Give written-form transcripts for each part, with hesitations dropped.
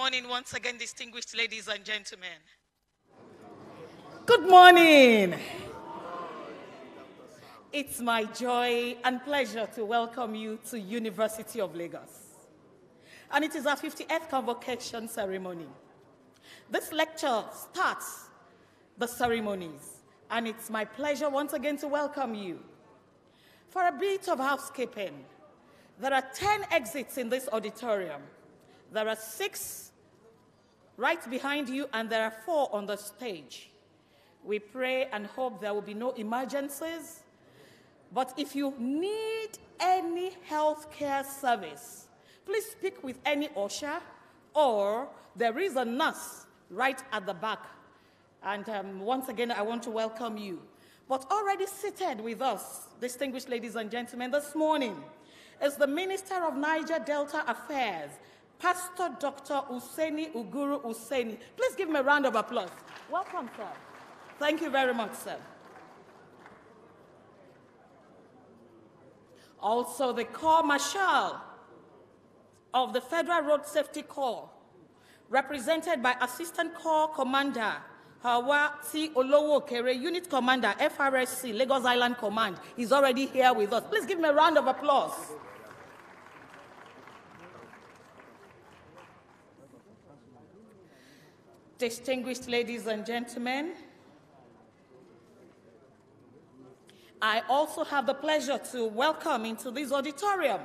morning once again, distinguished ladies and gentlemen. Good morning. It's my joy and pleasure to welcome you to University of Lagos. And it is our 50th convocation ceremony. This lecture starts the ceremonies, and it's my pleasure once again to welcome you. For a bit of housekeeping, there are 10 exits in this auditorium. There are 6 right behind you, and there are 4 on the stage. We pray and hope there will be no emergencies. But if you need any healthcare service, please speak with any usher, or there is a nurse right at the back. And once again, I want to welcome you. But already seated with us, distinguished ladies and gentlemen, this morning is the Minister of Niger Delta Affairs, Pastor Dr. Useni Uguru Useni. Please give him a round of applause. Welcome, sir. Thank you very much, sir. Also, the Corps Marshal of the Federal Road Safety Corps, represented by Assistant Corps Commander Hawa T. Olowo Kere, Unit Commander, FRSC, Lagos Island Command, is already here with us. Please give him a round of applause. Distinguished ladies and gentlemen, I also have the pleasure to welcome into this auditorium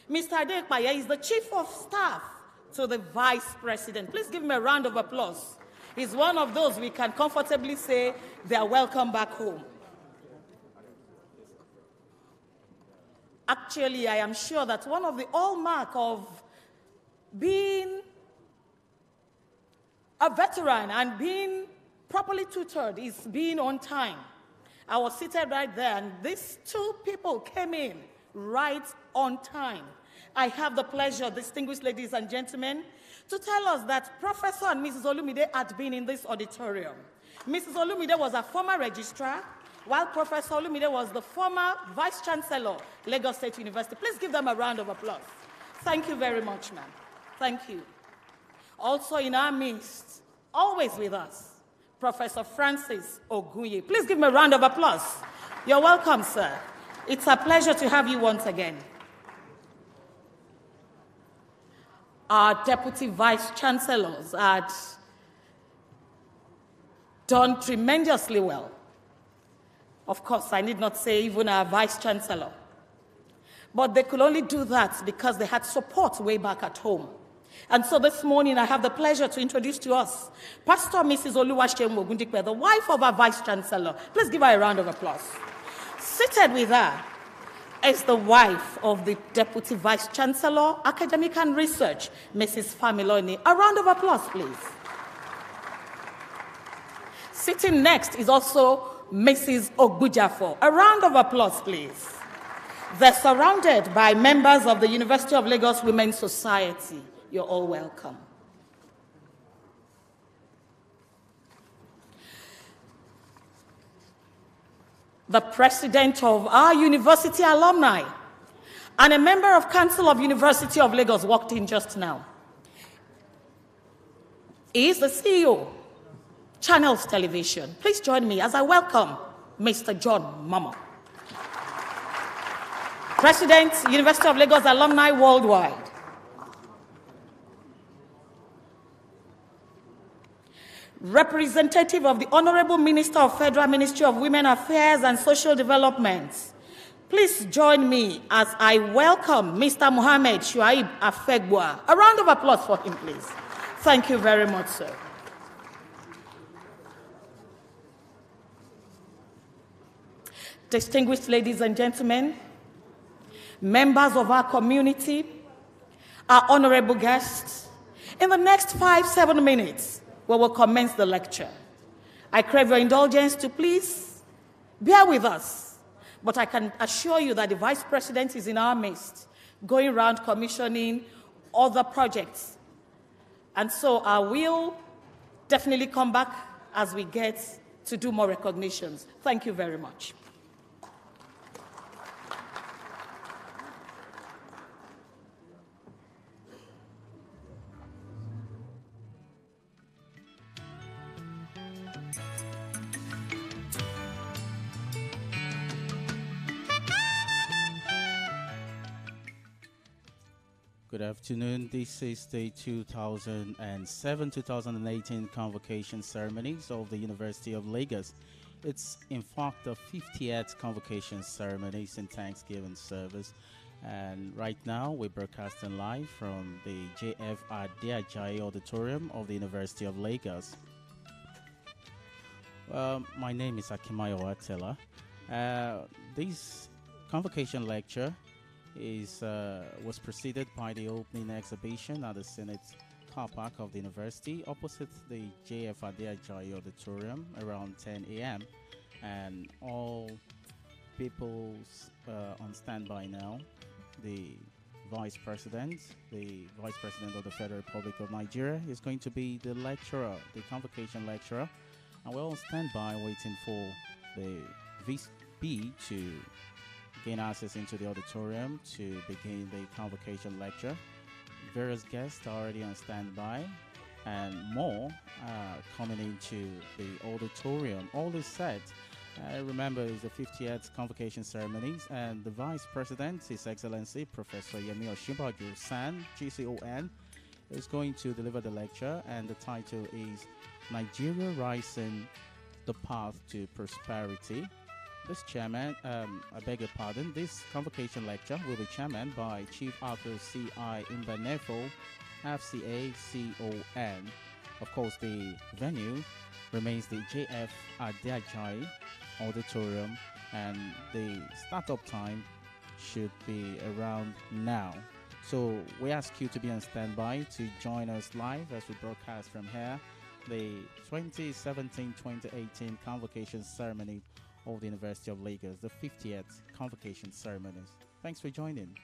Mr. Adekpaye. Is the Chief of Staff to the Vice President. Please give him a round of applause. He's one of those we can comfortably say they are welcome back home. Actually, I am sure that one of the hallmarks of being a veteran and being properly tutored is being on time. I was seated right there, and these 2 people came in right on time. I have the pleasure, distinguished ladies and gentlemen, to tell us that Professor and Mrs. Olumide had been in this auditorium. Mrs. Olumide was a former registrar, while Professor Olumide was the former Vice Chancellor, Lagos State University. Please give them a round of applause. Thank you very much, ma'am. Thank you. Also in our midst, always with us, Professor Francis Ogunye. Please give him a round of applause. You're welcome, sir. It's a pleasure to have you once again. Our Deputy Vice Chancellors had done tremendously well. Of course, I need not say even our Vice Chancellor. But they could only do that because they had support way back at home. And so this morning, I have the pleasure to introduce to us Pastor Mrs. Oluwaseun Ogundikpe, the wife of our Vice Chancellor. Please give her a round of applause. Seated with her is the wife of the Deputy Vice Chancellor, Academic and Research, Mrs. Familoni. A round of applause, please. Sitting next is also Mrs. Ogbujafo. A round of applause, please. They're surrounded by members of the University of Lagos Women's Society. You're all welcome. The president of our university alumni and a member of Council of University of Lagos walked in just now. He is the CEO, Channels Television. Please join me as I welcome Mr. John Mama. President, University of Lagos Alumni Worldwide. Representative of the Honorable Minister of Federal Ministry of Women Affairs and Social Development. Please join me as I welcome Mr. Mohammed Shuaib Afegbua. A round of applause for him, please. Thank you very much, sir. Distinguished ladies and gentlemen, members of our community, our honorable guests, in the next 5-7 minutes, we will commence the lecture. I crave your indulgence to please bear with us, but I can assure you that the Vice President is in our midst, going around commissioning other projects. And so I will definitely come back as we get to do more recognitions. Thank you very much. Good afternoon. This is the 2007-2018 Convocation Ceremonies of the University of Lagos. It's in fact the 50th Convocation Ceremonies and Thanksgiving service. And right now we're broadcasting live from the JF Adeajayi Auditorium of the University of Lagos. My name is Akimayo Atela. This Convocation Lecture was preceded by the opening exhibition at the Senate car park of the university opposite the JF Adeajayi Auditorium around 10 a.m. And all people on standby now, the Vice President of the Federal Republic of Nigeria is going to be the lecturer, the Convocation lecturer, and we're all on standby waiting for the VP to gain access into the auditorium to begin the Convocation lecture. Various guests are already on standby and more coming into the auditorium. All is set. Remember, it's the 50th Convocation Ceremonies, and the Vice President, His Excellency Professor Yemi Osinbajo San, GCON, is going to deliver the lecture, and the title is Nigeria Rising, the Path to Prosperity. This Convocation lecture will be chairman by Chief Arthur C.I. Imbanefo, FCA CON. Of course, the venue remains the JF Adeajayi Auditorium, and the startup time should be around now. So we ask you to be on standby to join us live as we broadcast from here the 2017-2018 Convocation Ceremony of the University of Lagos, the 50th Convocation Ceremonies. Thanks for joining.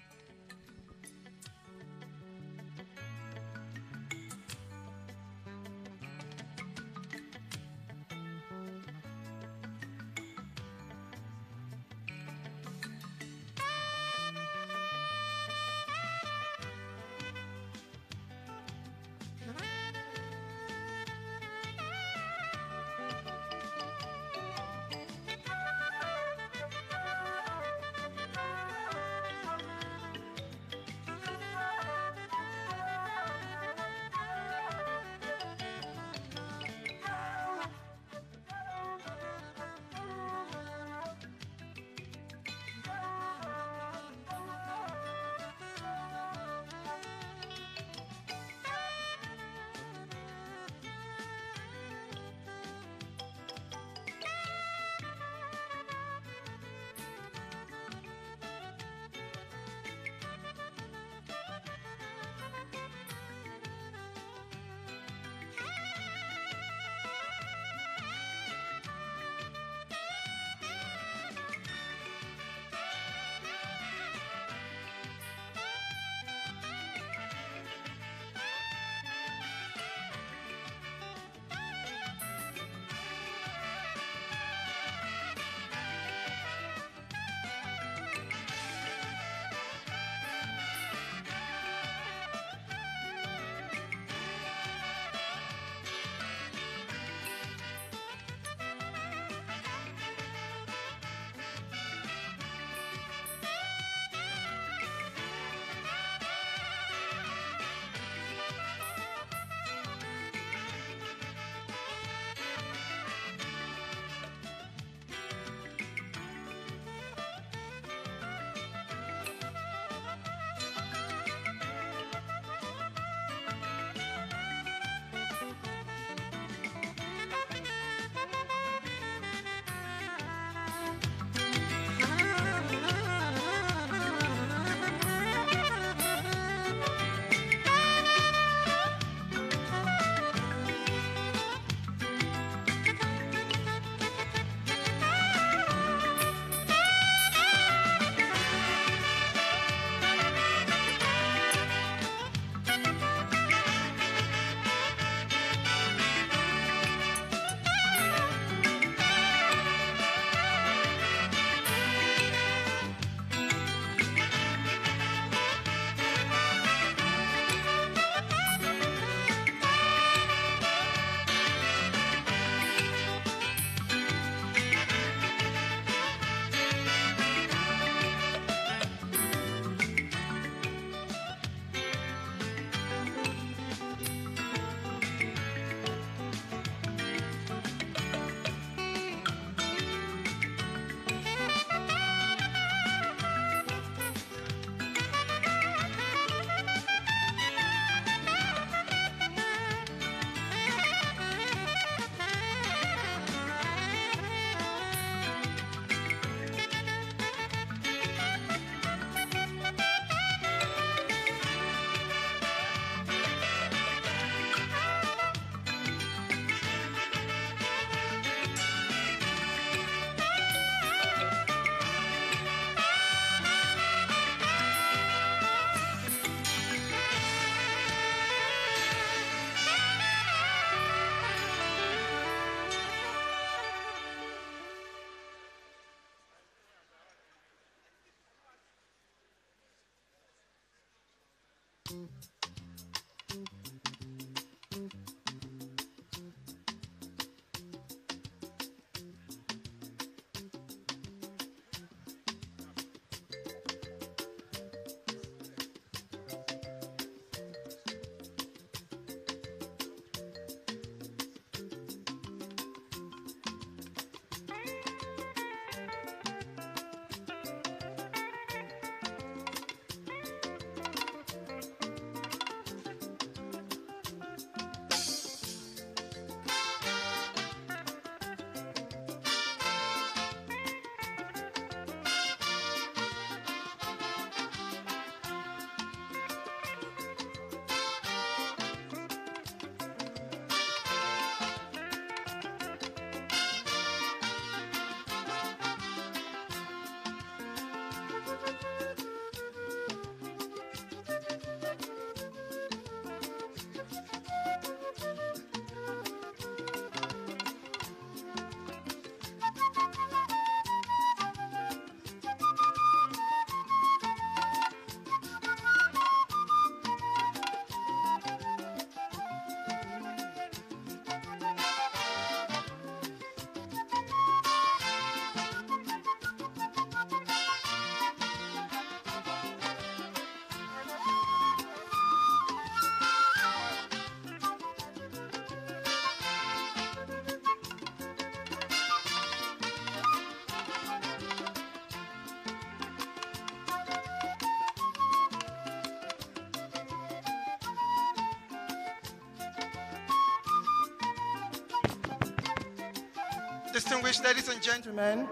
Distinguished ladies and gentlemen,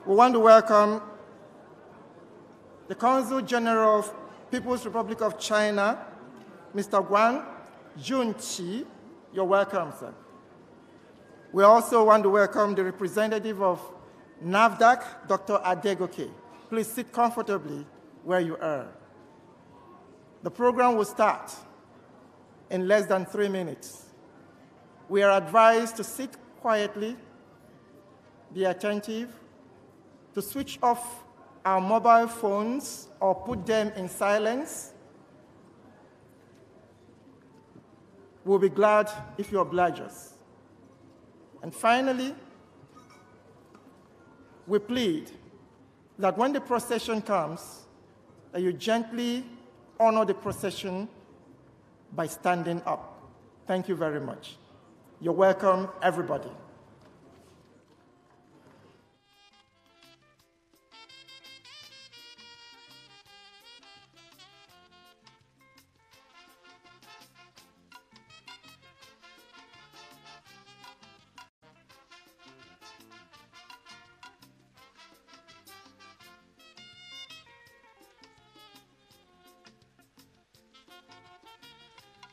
we want to welcome the Consul General of People's Republic of China, Mr. Guan Junqi. You're welcome, sir. We also want to welcome the representative of NAFDAC, Dr. Adegoke. Please sit comfortably where you are. The program will start in less than 3 minutes. We are advised to sit quietly, be attentive, to switch off our mobile phones or put them in silence. We'll be glad if you oblige us. And finally, we plead that when the procession comes, that you gently honor the procession by standing up. Thank you very much. You're welcome, everybody.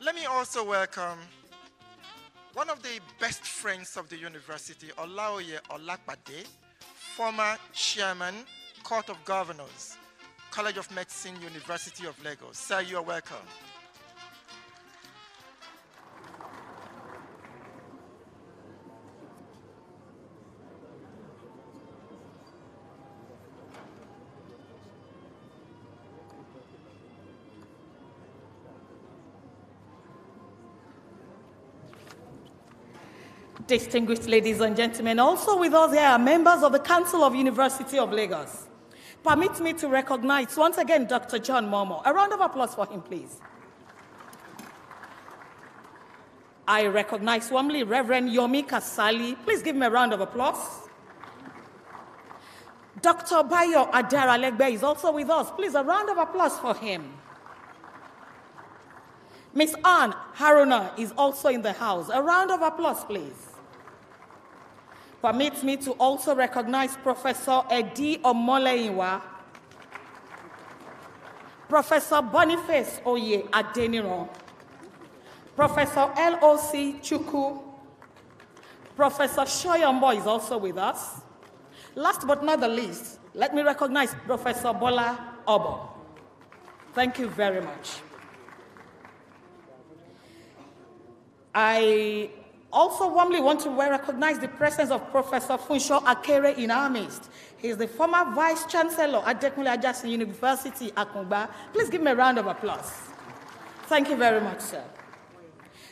Let me also welcome one of the best friends of the university, Olaoye Olakpade, former chairman, Court of Governors, College of Medicine, University of Lagos. Sir, you are welcome. Distinguished ladies and gentlemen, also with us here are members of the Council of University of Lagos. Permit me to recognize once again Dr. John Momo. A round of applause for him, please. I recognize warmly Reverend Yomi Kasali. Please give him a round of applause. Dr. Bayo Adaralegbe is also with us. Please, a round of applause for him. Miss Anne Haruna is also in the house. A round of applause, please. Permit me to also recognize Professor Edi Omoleinwa, Professor Boniface Oye Adeniran, Professor L.O.C. Chukwu, Professor Shoyombo is also with us. Last but not the least, let me recognize Professor Bola Obo. Thank you very much. I Also warmly want to recognize the presence of Professor Funsho Akere in our midst. He is the former Vice Chancellor at Adekunle Ajasin University, Akungba. Please give me a round of applause. Thank you very much, sir.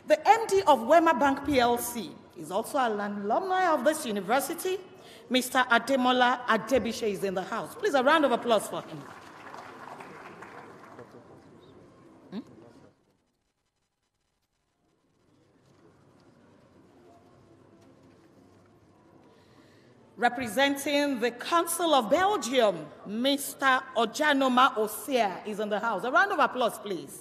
The MD of Wema Bank PLC is also an alumni of this university. Mr. Ademola Adebise is in the house. Please, a round of applause for him. Representing the Consul of Belgium, Mr. Ojanoma Osea is in the house. A round of applause, please.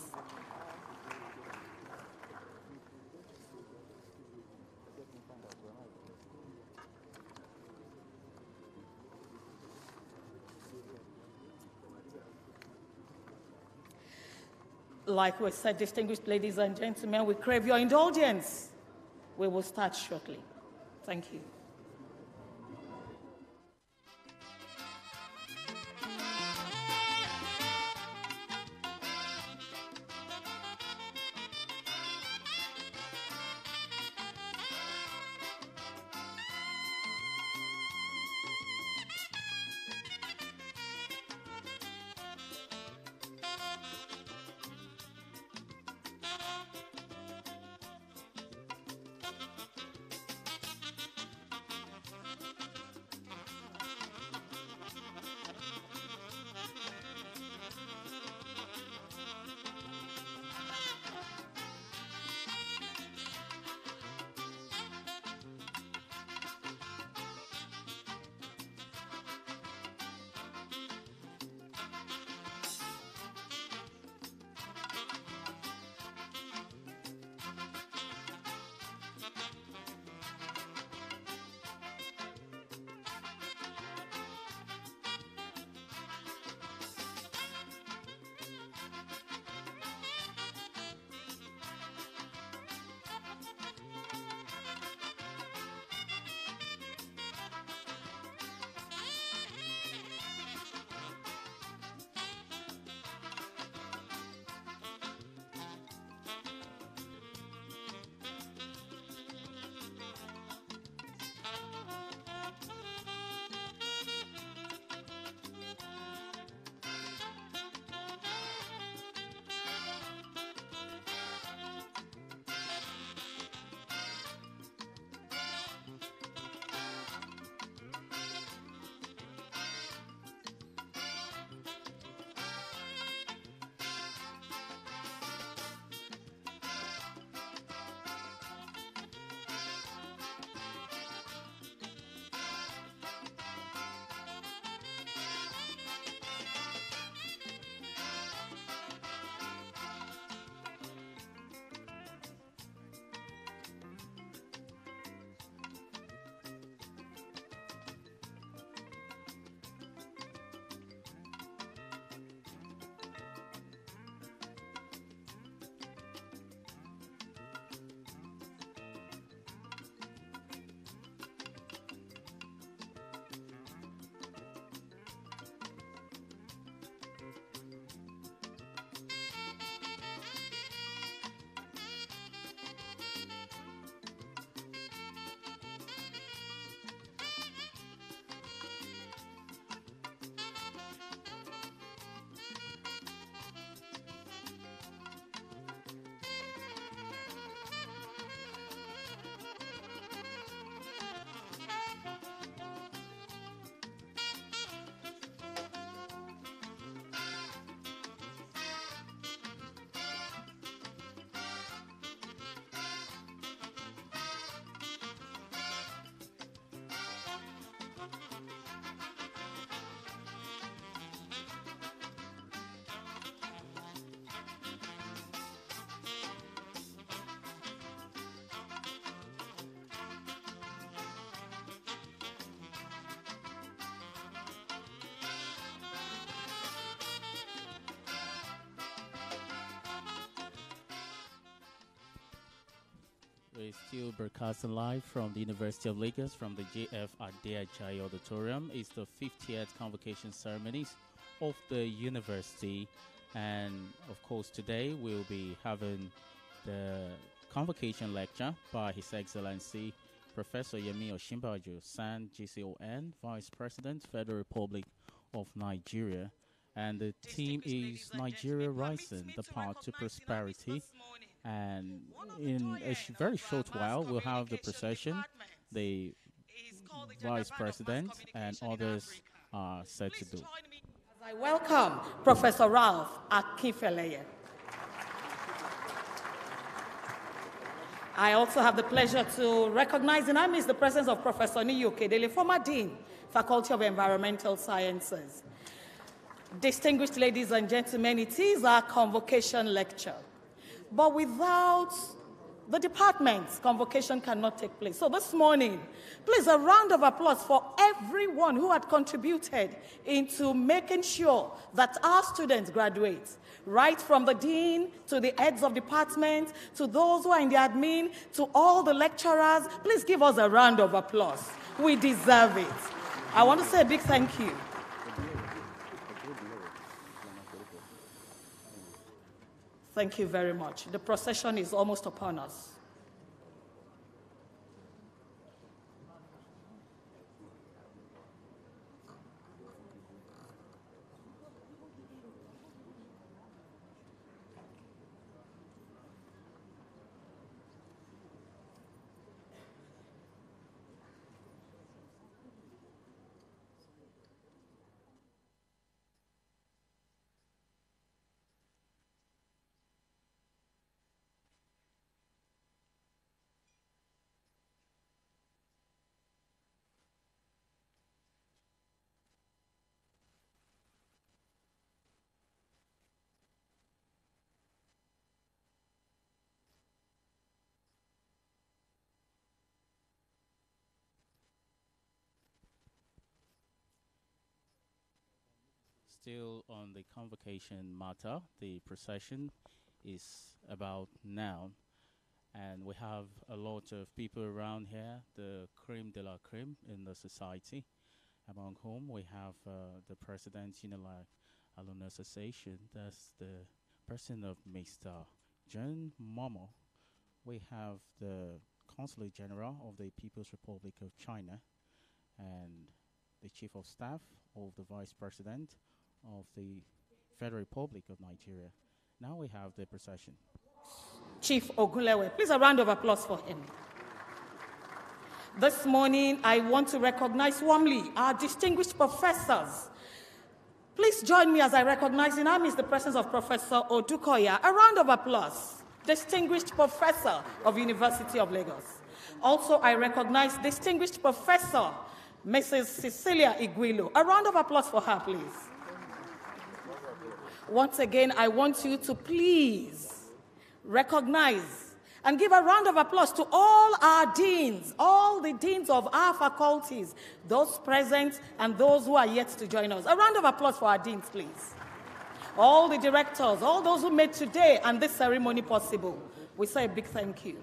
Like we said, distinguished ladies and gentlemen, we crave your indulgence. We will start shortly. Thank you. We're still broadcasting live from the University of Lagos from the JF Adeajayi Auditorium. It's the 50th convocation ceremonies of the university. And of course, today we'll be having the Convocation Lecture by His Excellency Professor Yemi Osinbajo, SAN GCON, Vice President, Federal Republic of Nigeria. And the theme is Nigeria Rising, the Path to Prosperity. And in a very short while, we'll have the procession, the Vice President, and others are set to do. As I welcome Professor Ralph Akinfeleye. I also have the pleasure to recognize in our midst the presence of Professor Niyi Okedele, former Dean, Faculty of Environmental Sciences. Distinguished ladies and gentlemen, it is our convocation lecture. But without the department's convocation cannot take place. So this morning, please a round of applause for everyone who had contributed into making sure that our students graduate. Right from the dean to the heads of department, to those who are in the admin, to all the lecturers, please give us a round of applause. We deserve it. I want to say a big thank you. Thank you very much. The procession is almost upon us. Still on the convocation matter, the procession is about now. And we have a lot of people around here, the creme de la creme in the society, among whom we have the President, Unilag Alumni Association. That's the person of Mr. John Momo. We have the Consul General of the People's Republic of China and the Chief of Staff of the Vice President of the Federal Republic of Nigeria. Now we have the procession. Chief Ogulewe, please a round of applause for him. This morning, I want to recognize warmly our distinguished professors. Please join me as I recognize in our midst the presence of Professor Odukoya. A round of applause. Distinguished Professor of University of Lagos. Also, I recognize distinguished Professor Mrs. Cecilia Iguilo. A round of applause for her, please. Once again, I want you to please recognize and give a round of applause to all our deans, all the deans of our faculties, those present and those who are yet to join us. A round of applause for our deans, please. All the directors, all those who made today and this ceremony possible. We say a big thank you.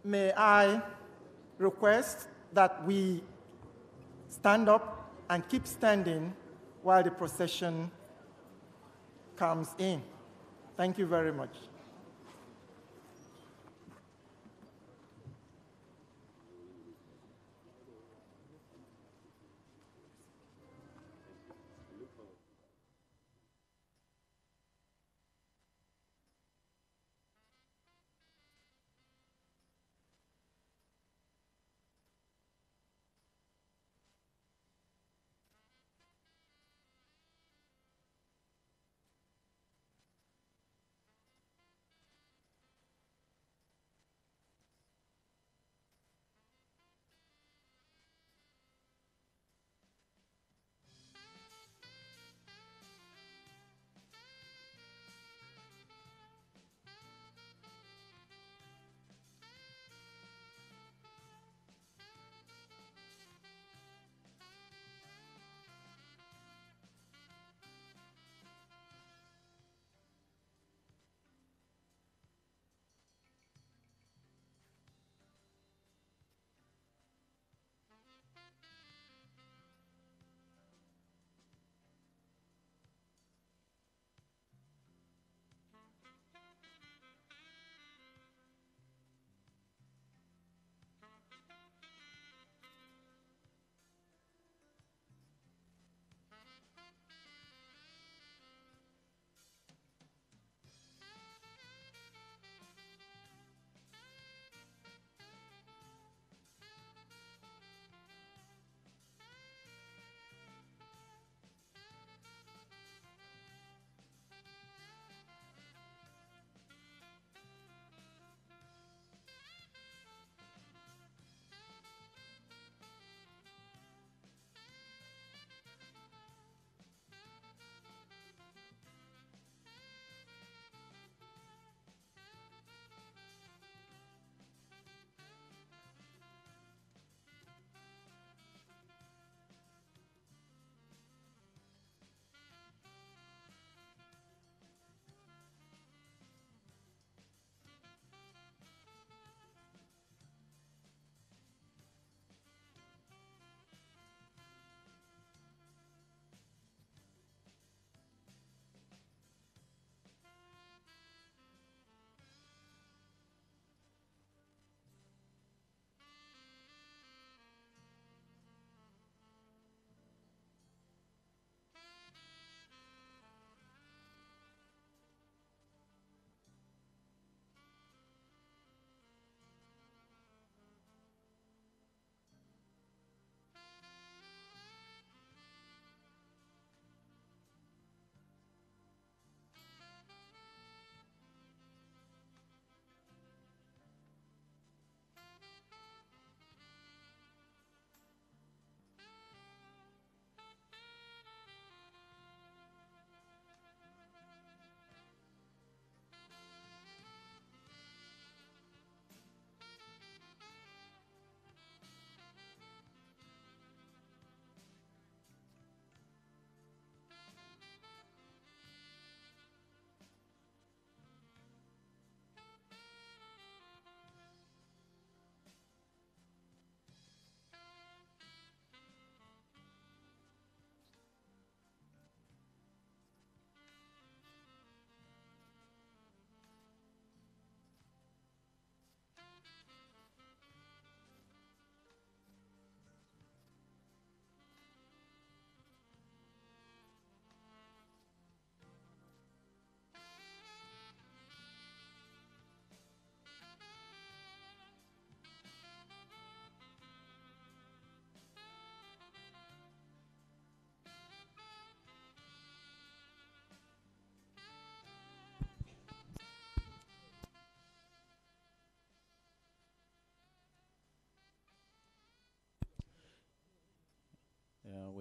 May I request that we stand up and keep standing while the procession comes in. Thank you very much.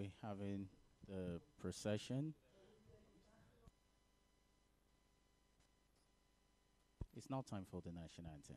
by having the procession. It's now time for the national anthem.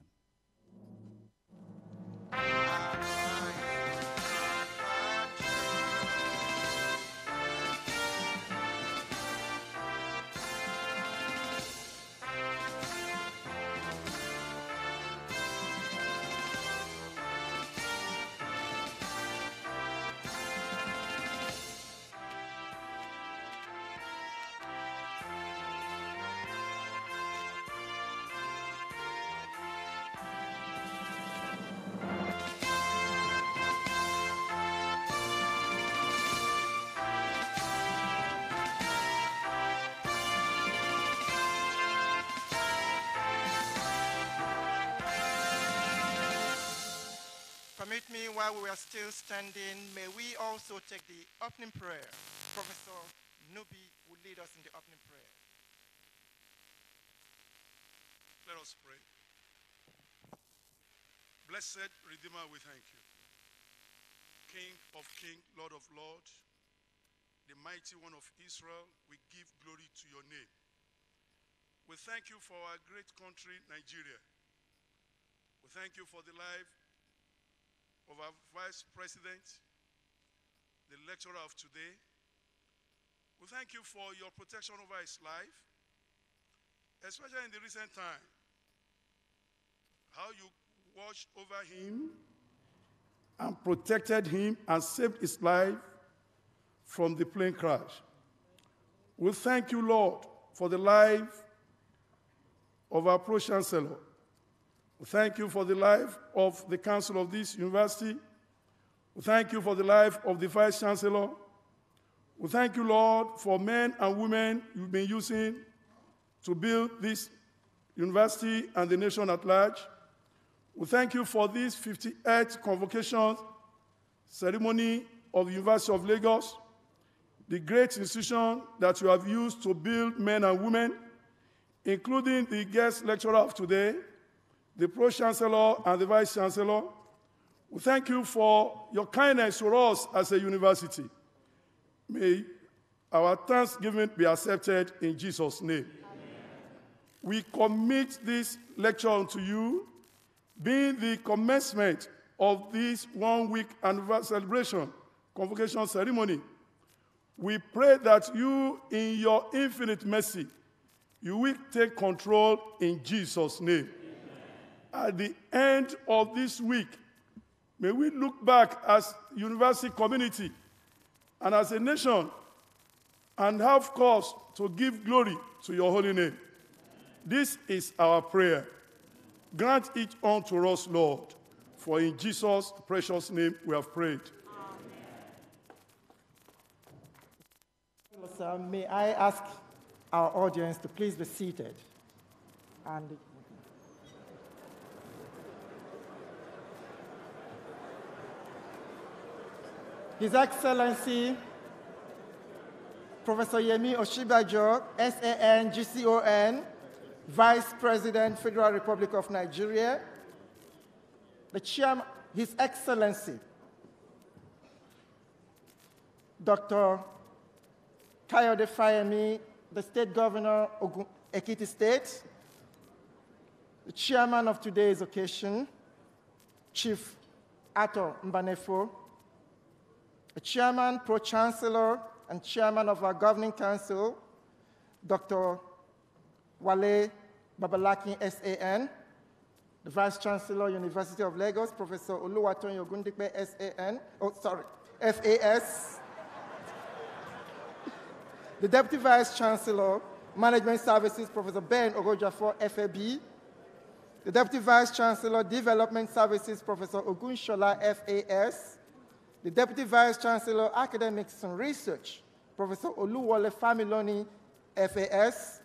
Permit me, while we are still standing, may we also take the opening prayer. Professor Nubi will lead us in the opening prayer. Let us pray. Blessed Redeemer, we thank you. King of kings, Lord of lords, the mighty one of Israel, we give glory to your name. We thank you for our great country, Nigeria. We thank you for the life of our Vice President, the lecturer of today. We thank you for your protection over his life, especially in the recent time, how you watched over him and protected him and saved his life from the plane crash. We thank you, Lord, for the life of our Pro-Chancellor. We thank you for the life of the Council of this university. We thank you for the life of the Vice Chancellor. We thank you, Lord, for men and women you've been using to build this university and the nation at large. We thank you for this 58th convocation ceremony of the University of Lagos, the great institution that you have used to build men and women, including the guest lecturer of today, the Pro-Chancellor and the Vice-Chancellor. We thank you for your kindness to us as a university. May our thanksgiving be accepted in Jesus' name. Amen. We commit this lecture unto you, being the commencement of this one-week anniversary celebration, convocation ceremony. We pray that you, in your infinite mercy, you will take control in Jesus' name. At the end of this week, may we look back as university community and as a nation and have cause to give glory to your holy name. This is our prayer. Grant it unto us, Lord, for in Jesus' precious name we have prayed. Amen. May I ask our audience to please be seated. And His Excellency, Professor Yemi Oshibajo, SAN, GCON, Vice President, Federal Republic of Nigeria, the Chairman, His Excellency, Dr. Kayode Fayemi, the State Governor of Ekiti State, the Chairman of today's occasion, Chief Ato Mbanefo, the Chairman, Pro-Chancellor, and Chairman of our Governing Council, Dr. Wale Babalakin, SAN, the Vice Chancellor, University of Lagos, Professor Oluwaton Yogundipe, FAS, the Deputy Vice Chancellor, Management Services, Professor Ben Ogojafor, FAB, the Deputy Vice Chancellor, Development Services, Professor Ogunshola, FAS, the Deputy Vice Chancellor, Academics and Research, Professor Oluwole Familoni, FAS,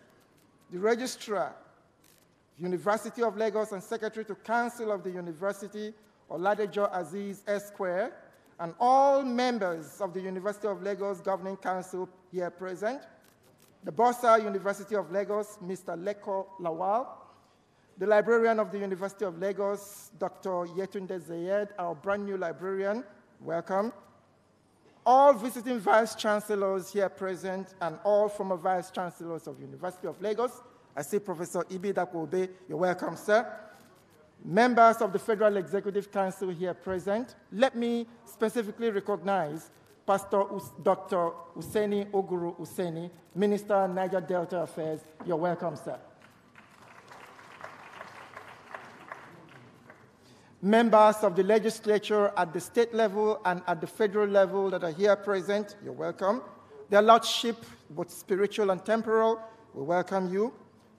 the Registrar, University of Lagos and Secretary to Council of the University, Oladejo Aziz Esquire, and all members of the University of Lagos Governing Council here present, the Bursar University of Lagos, Mr. Leko Lawal, the librarian of the University of Lagos, Dr. Yetunde Zayed, our brand new librarian, welcome. all visiting vice-chancellors here present and all former vice-chancellors of University of Lagos. I see Professor Ibi Dakobe. You're welcome, sir. Members of the Federal Executive Council here present. Let me specifically recognize Pastor Dr. Useni Oguru Useni, Minister, Niger Delta Affairs. You're welcome, sir. Members of the legislature at the state level and at the federal level that are here present, you're welcome. Their lordship, both spiritual and temporal, we welcome you.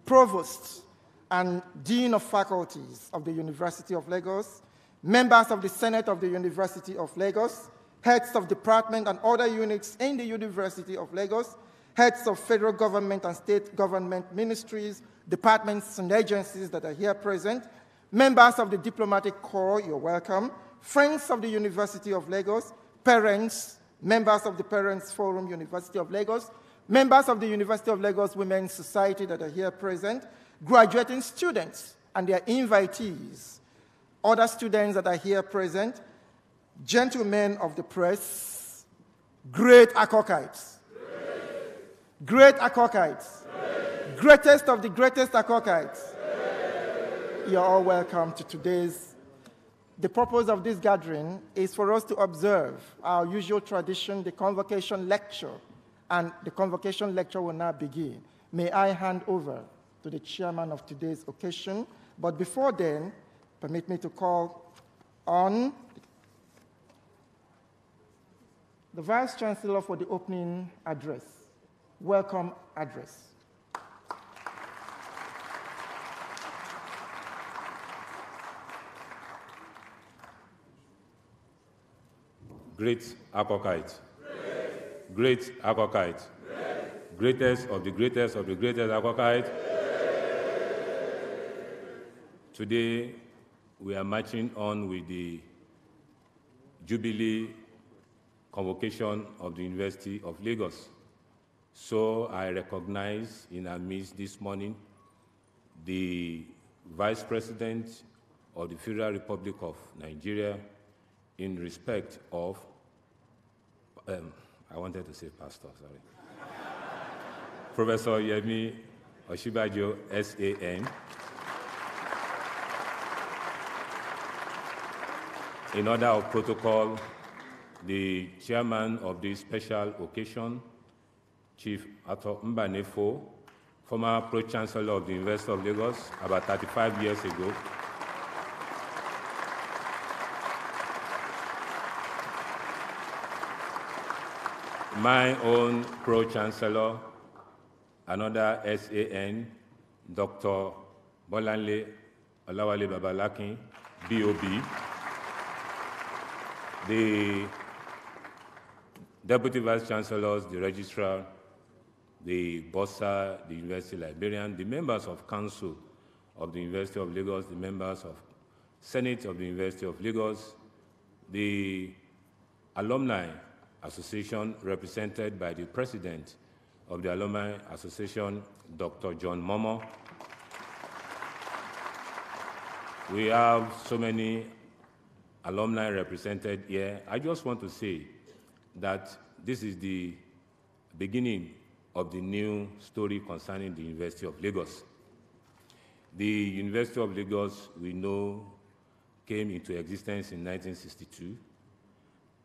Provosts and Dean of Faculties of the University of Lagos, members of the Senate of the University of Lagos, heads of department and other units in the University of Lagos, heads of federal government and state government ministries, departments and agencies that are here present, members of the diplomatic corps, you're welcome, friends of the University of Lagos, parents, members of the Parents Forum, University of Lagos, members of the University of Lagos Women's Society that are here present, graduating students and their invitees, other students that are here present, gentlemen of the press, great Akokites, great Akokites, greatest of the greatest Akokites. You're all welcome to today's. The purpose of this gathering is for us to observe our usual tradition, the Convocation Lecture, and the Convocation Lecture will now begin. May I hand over to the chairman of today's occasion, but before then, permit me to call on the Vice Chancellor for the opening address. Welcome address. Great Akokite. Great Akokite. Greatest of the greatest of the greatest Akokite. Today, we are marching on with the Jubilee Convocation of the University of Lagos. So I recognize in our midst this morning the Vice President of the Federal Republic of Nigeria in respect of, I wanted to say pastor, sorry. Professor Yemi Oshibajo, SAN. In order of protocol, the chairman of this special occasion, Chief Ato Mbanefo, former Pro-Chancellor of the University of Lagos about 35 years ago. My own Pro-Chancellor, another SAN, Dr. Bolanle Olawale Babalakin, BOB, the Deputy Vice Chancellors, the Registrar, the Bossa, the University Librarian, the members of Consul of the University of Lagos, the members of Senate of the University of Lagos, the Alumni Association represented by the President of the Alumni Association, Dr. John Momo. We have so many alumni represented here. I just want to say that this is the beginning of the new story concerning the University of Lagos. The University of Lagos, we know, came into existence in 1962,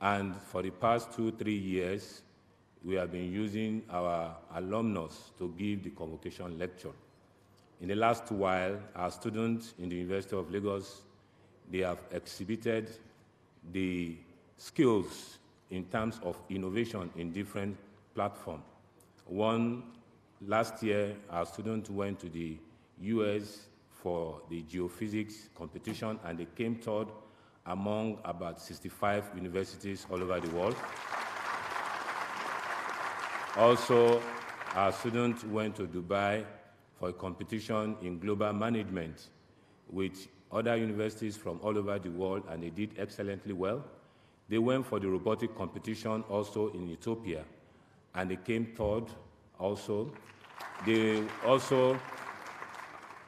and for the past 2-3 years, we have been using our alumnus to give the Convocation Lecture. In the last while, our students in the University of Lagos, they have exhibited the skills in terms of innovation in different platforms. Last year, our students went to the US for the geophysics competition, and they came third among about 65 universities all over the world. Also, our students went to Dubai for a competition in global management with other universities from all over the world, and they did excellently well. They went for the robotic competition also in Ethiopia, and they came third also. They also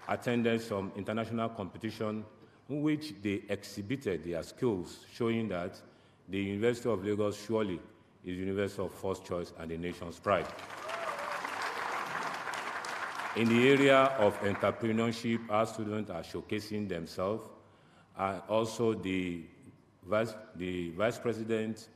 attended some international competition in which they exhibited their skills, showing that the University of Lagos surely is University of First Choice and the nation's pride. In the area of entrepreneurship, our students are showcasing themselves, and also the vice president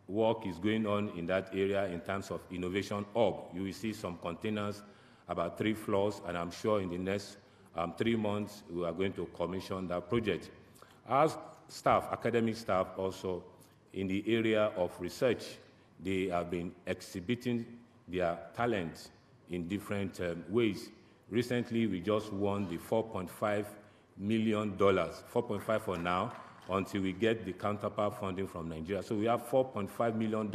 work is going on in that area in terms of innovation hub. You will see some containers, about 3 floors, and I'm sure in the next 3 months we are going to commission that project. Our staff, academic staff also, in the area of research, they have been exhibiting their talent in different ways. Recently, we just won the $4.5 million, 4.5 for now, until we get the counterpart funding from Nigeria. So we have $4.5 million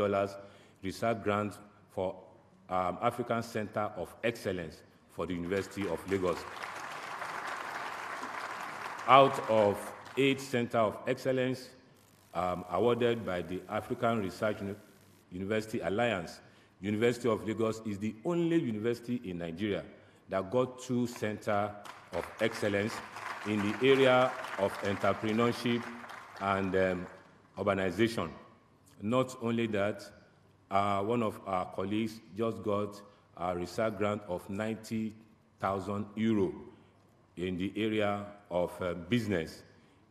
research grant for African Center of Excellence for the University of Lagos. Out of 8 Center of Excellence awarded by the African Research University Alliance, University of Lagos is the only university in Nigeria that got 2 Center of Excellence in the area of entrepreneurship and urbanization. Not only that, one of our colleagues just got a research grant of €90,000 in the area of business.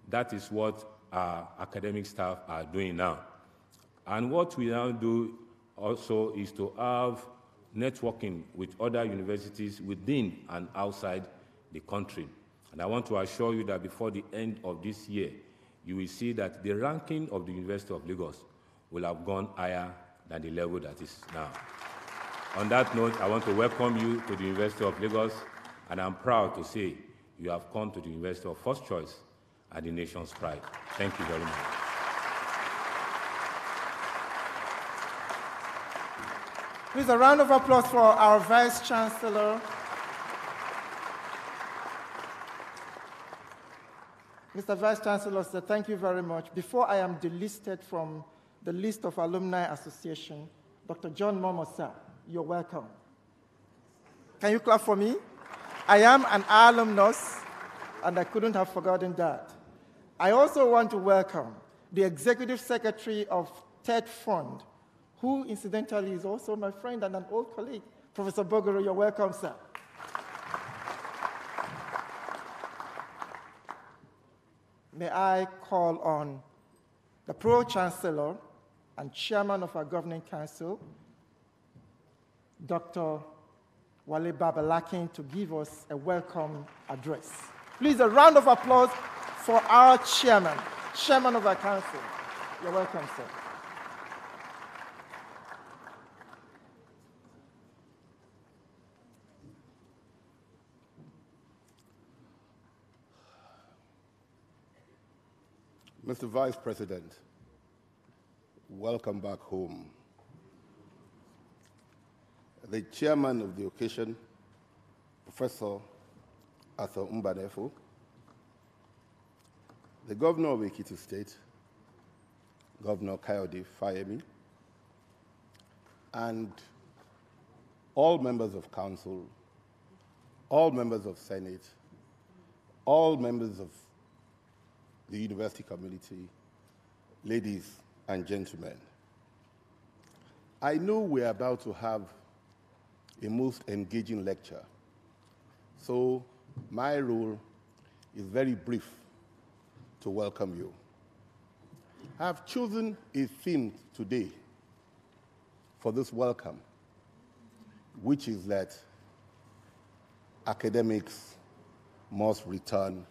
That is what our academic staff are doing now. And what we now do also is to have networking with other universities within and outside the country. And I want to assure you that before the end of this year, you will see that the ranking of the University of Lagos will have gone higher than the level that is now. On that note, I want to welcome you to the University of Lagos, and I'm proud to say you have come to the University of First Choice and the nation's pride. Thank you very much. Please, a round of applause for our Vice Chancellor. Mr. Vice Chancellor, sir, thank you very much. Before I am delisted from the list of Alumni Association, Dr. John Momo, sir, you're welcome. Can you clap for me? I am an alumnus, and I couldn't have forgotten that. I also want to welcome the Executive Secretary of TED Fund, who incidentally is also my friend and an old colleague, Professor Bogoro. You're welcome, sir. May I call on the Pro-Chancellor and Chairman of our Governing Council, Dr. Wale Babalakin, to give us a welcome address. Please, a round of applause for our Chairman of our Council. You're welcome, sir. Mr. Vice President, welcome back home. The chairman of the occasion, Professor Arthur Mbanefo, the governor of Ekiti State, Governor Kayode Fayemi, and all members of council, all members of Senate, all members of the university community, ladies and gentlemen. I know we're about to have a most engaging lecture, so my role is very brief to welcome you. I have chosen a theme today for this welcome, which is that academics must return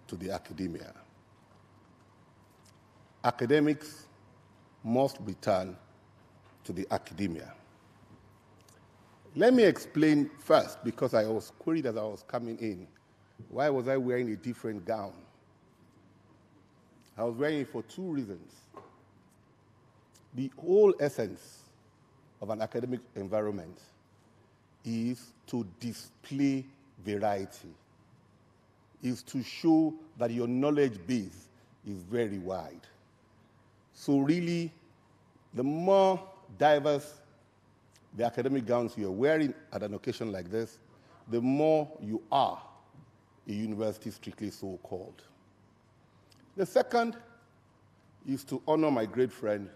to the academia. Academics must return to the academia. Let me explain first, because I was queried as I was coming in, why was I wearing a different gown? I was wearing it for 2 reasons. The whole essence of an academic environment is to display variety, is to show that your knowledge base is very wide. So really, the more diverse the academic gowns you're wearing at an occasion like this, the more you are a university strictly so-called. The second is to honor my great friend,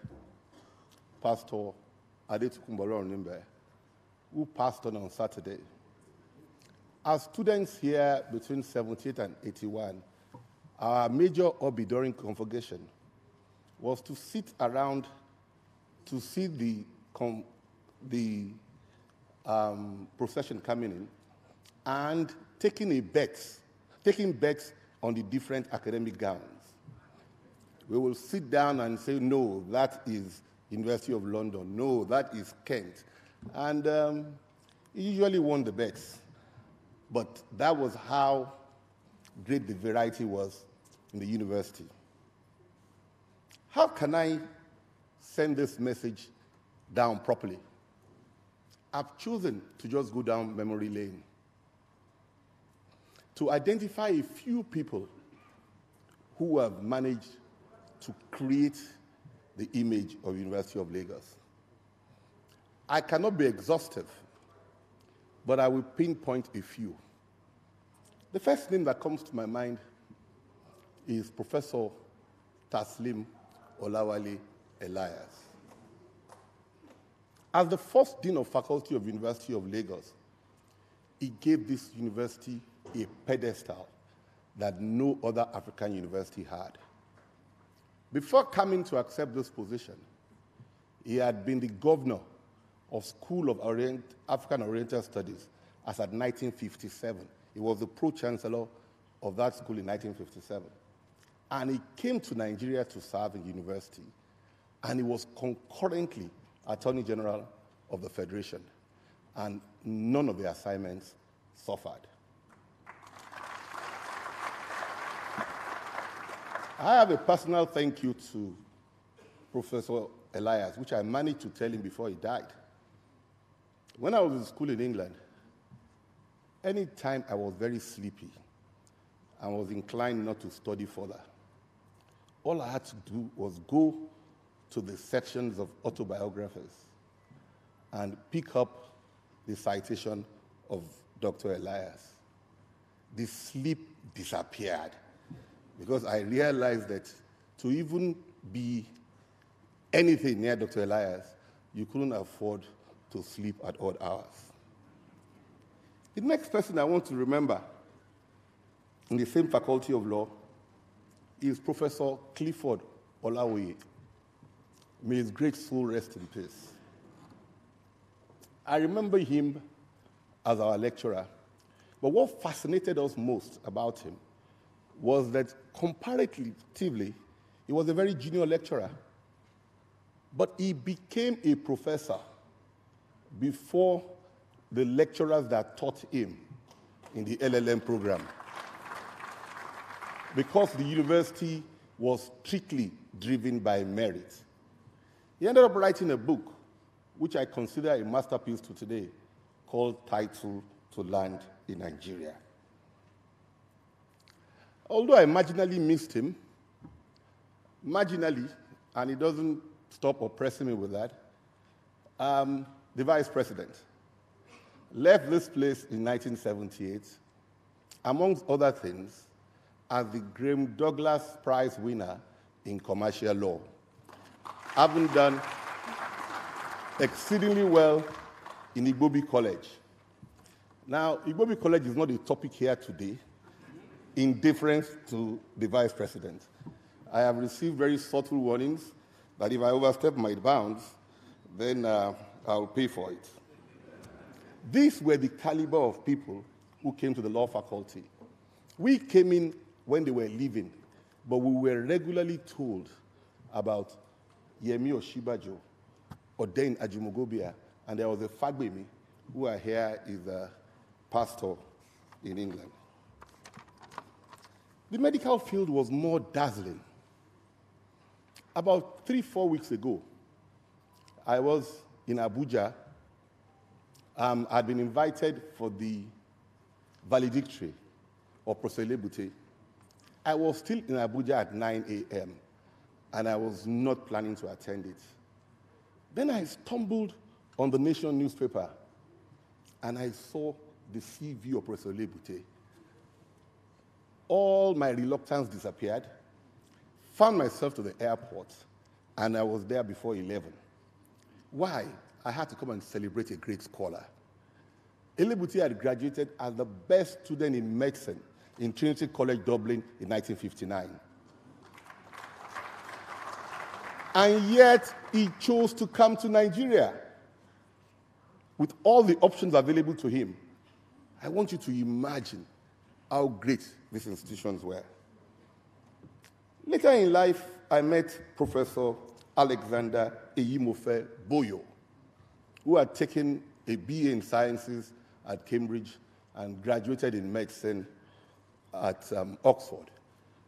Pastor Adetukumbolo Onimbe, who passed on Saturday. As students here between 78 and 81, our major hobby during convocation was to sit around to see the procession coming in and taking bets on the different academic gowns. We will sit down and say, no, that is University of London. No, that is Kent. And he usually won the bets. But that was how great the variety was in the university. How can I send this message down properly? I've chosen to just go down memory lane to identify a few people who have managed to create the image of University of Lagos. I cannot be exhaustive, but I will pinpoint a few. The first name that comes to my mind is Professor Taslim Olawale Elias. As the first Dean of Faculty of University of Lagos, he gave this university a pedestal that no other African university had. Before coming to accept this position, he had been the governor of School of African Oriental Studies as at 1957. He was the pro-chancellor of that school in 1957. And he came to Nigeria to serve in university, and he was concurrently Attorney General of the Federation, and none of the assignments suffered. I have a personal thank you to Professor Elias, which I managed to tell him before he died. When I was in school in England, anytime I was very sleepy and was inclined not to study further, all I had to do was go to the sections of autobiographies and pick up the citation of Dr. Elias. The sleep disappeared because I realized that to even be anything near Dr. Elias, you couldn't afford to sleep at odd hours. The next person I want to remember in the same Faculty of Law is Professor Clifford Olawoye. May his great soul rest in peace. I remember him as our lecturer, but what fascinated us most about him was that comparatively, he was a very junior lecturer, but he became a professor before the lecturers that taught him in the LLM program, because the university was strictly driven by merit. He ended up writing a book, which I consider a masterpiece to today, called Title to Land in Nigeria. Although I marginally missed him, marginally, and he doesn't stop oppressing me with that, the vice president left this place in 1978, amongst other things, as the Graham Douglas Prize winner in commercial law, having done exceedingly well in Igbobi College. Now, Igbobi College is not a topic here today, in deference to the vice president. I have received very subtle warnings that if I overstep my bounds, then I'll pay for it. These were the caliber of people who came to the law faculty. We came in when they were leaving, but we were regularly told about Yemi Oshibajo, Oden Ajumogobia, and there was a Fagbemi, who I hear is a pastor in England. The medical field was more dazzling. About 3-4 weeks ago, I was in Abuja. I'd been invited for the valedictory of Proselebute. I was still in Abuja at 9 a.m., and I was not planning to attend it. Then I stumbled on the Nation newspaper, and I saw the CV of Proselebute. All my reluctance disappeared, found myself to the airport, and I was there before 11. Why? I had to come and celebrate a great scholar. Elebuti had graduated as the best student in medicine in Trinity College, Dublin in 1959. And yet, he chose to come to Nigeria with all the options available to him. I want you to imagine how great these institutions were. Later in life, I met Professor Alexander Eyimofe Boyo, who had taken a BA in Sciences at Cambridge and graduated in medicine at Oxford.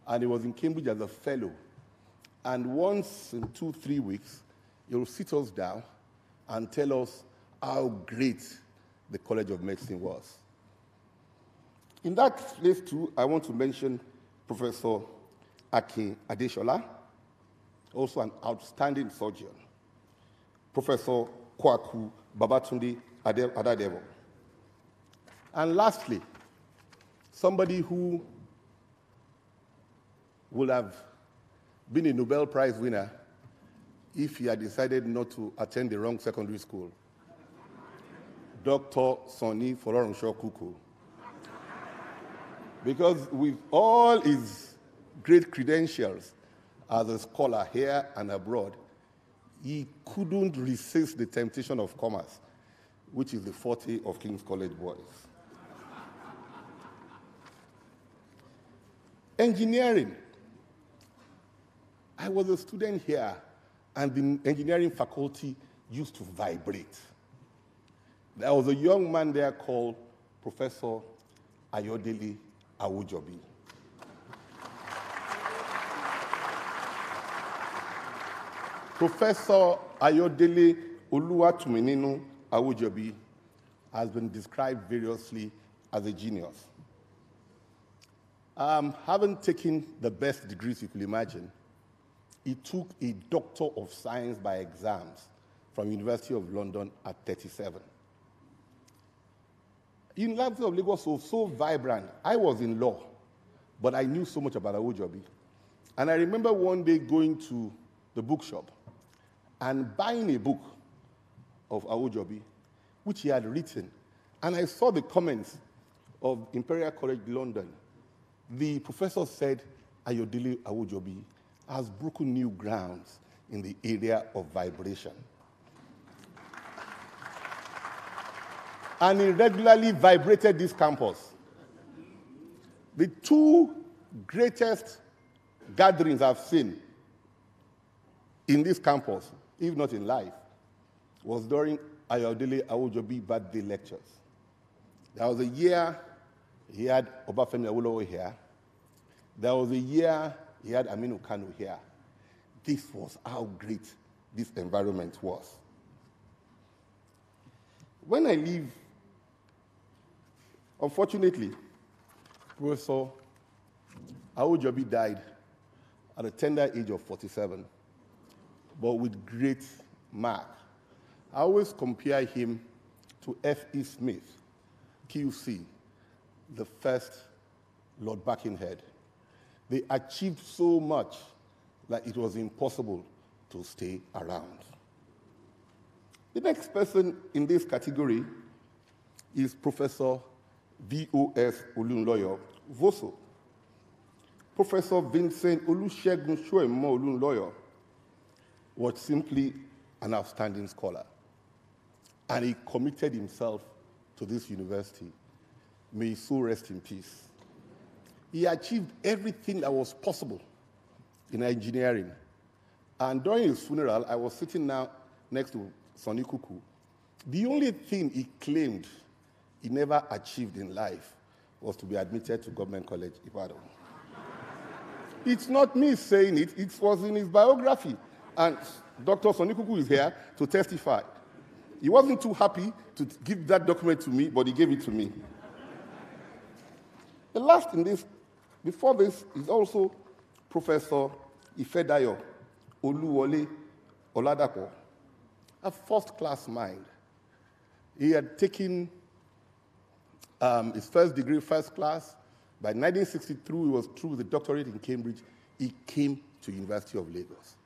And he was in Cambridge as a fellow. And once in 2-3 weeks, he will sit us down and tell us how great the College of Medicine was. In that place, too, I want to mention Professor Akin Adeshola, also an outstanding surgeon. Professor Kwaku Babatunde Adadevo. And lastly, somebody who would have been a Nobel Prize winner if he had decided not to attend the wrong secondary school, Dr. Sonny Folorunsho Kuku. Because with all his great credentials as a scholar here and abroad, he couldn't resist the temptation of commerce, which is the forte of King's College boys. Engineering. I was a student here, and the engineering faculty used to vibrate. There was a young man there called Professor Ayodele Awujobi. Professor Ayodele Oluwatumininu Awujobi has been described variously as a genius. Having taken the best degrees you could imagine, he took a Doctor of Science by exams from University of London at 37. University of Lagos was so vibrant. I was in law, but I knew so much about Awujobi. And I remember one day going to the bookshop and buying a book of Awujobi, which he had written. And I saw the comments of Imperial College London. The professor said, Ayodele Awujobi has broken new grounds in the area of vibration. And he regularly vibrated this campus. The two greatest gatherings I've seen in this campus, if not in life, was during Ayodele Awujobi birthday lectures. There was a year he had Obafemi Awolowo here. There was a year he had Aminu Kano here. This was how great this environment was. When I leave, unfortunately, Professor Awujobi died at a tender age of 47, but with great mark. I always compare him to F.E. Smith, QC, the first Lord Birkenhead. They achieved so much that it was impossible to stay around. The next person in this category is Professor V.O.S. Olunloyo Voso. Professor Vincent Olusegun Shoemo Olunloyo was simply an outstanding scholar, and he committed himself to this university. May his soul rest in peace. He achieved everything that was possible in engineering. And during his funeral, I was sitting now next to Sonny Kuku. The only thing he claimed he never achieved in life was to be admitted to Government College, Ibadan. It's not me saying it, it was in his biography. And Dr. Sonny Kuku is here to testify. He wasn't too happy to give that document to me, but he gave it to me. The last in this, before this, is also Professor Ifedayo Oluwole Oladapo, a first-class mind. He had taken his first degree, first class. By 1963, he was through with a doctorate in Cambridge. He came to University of Lagos.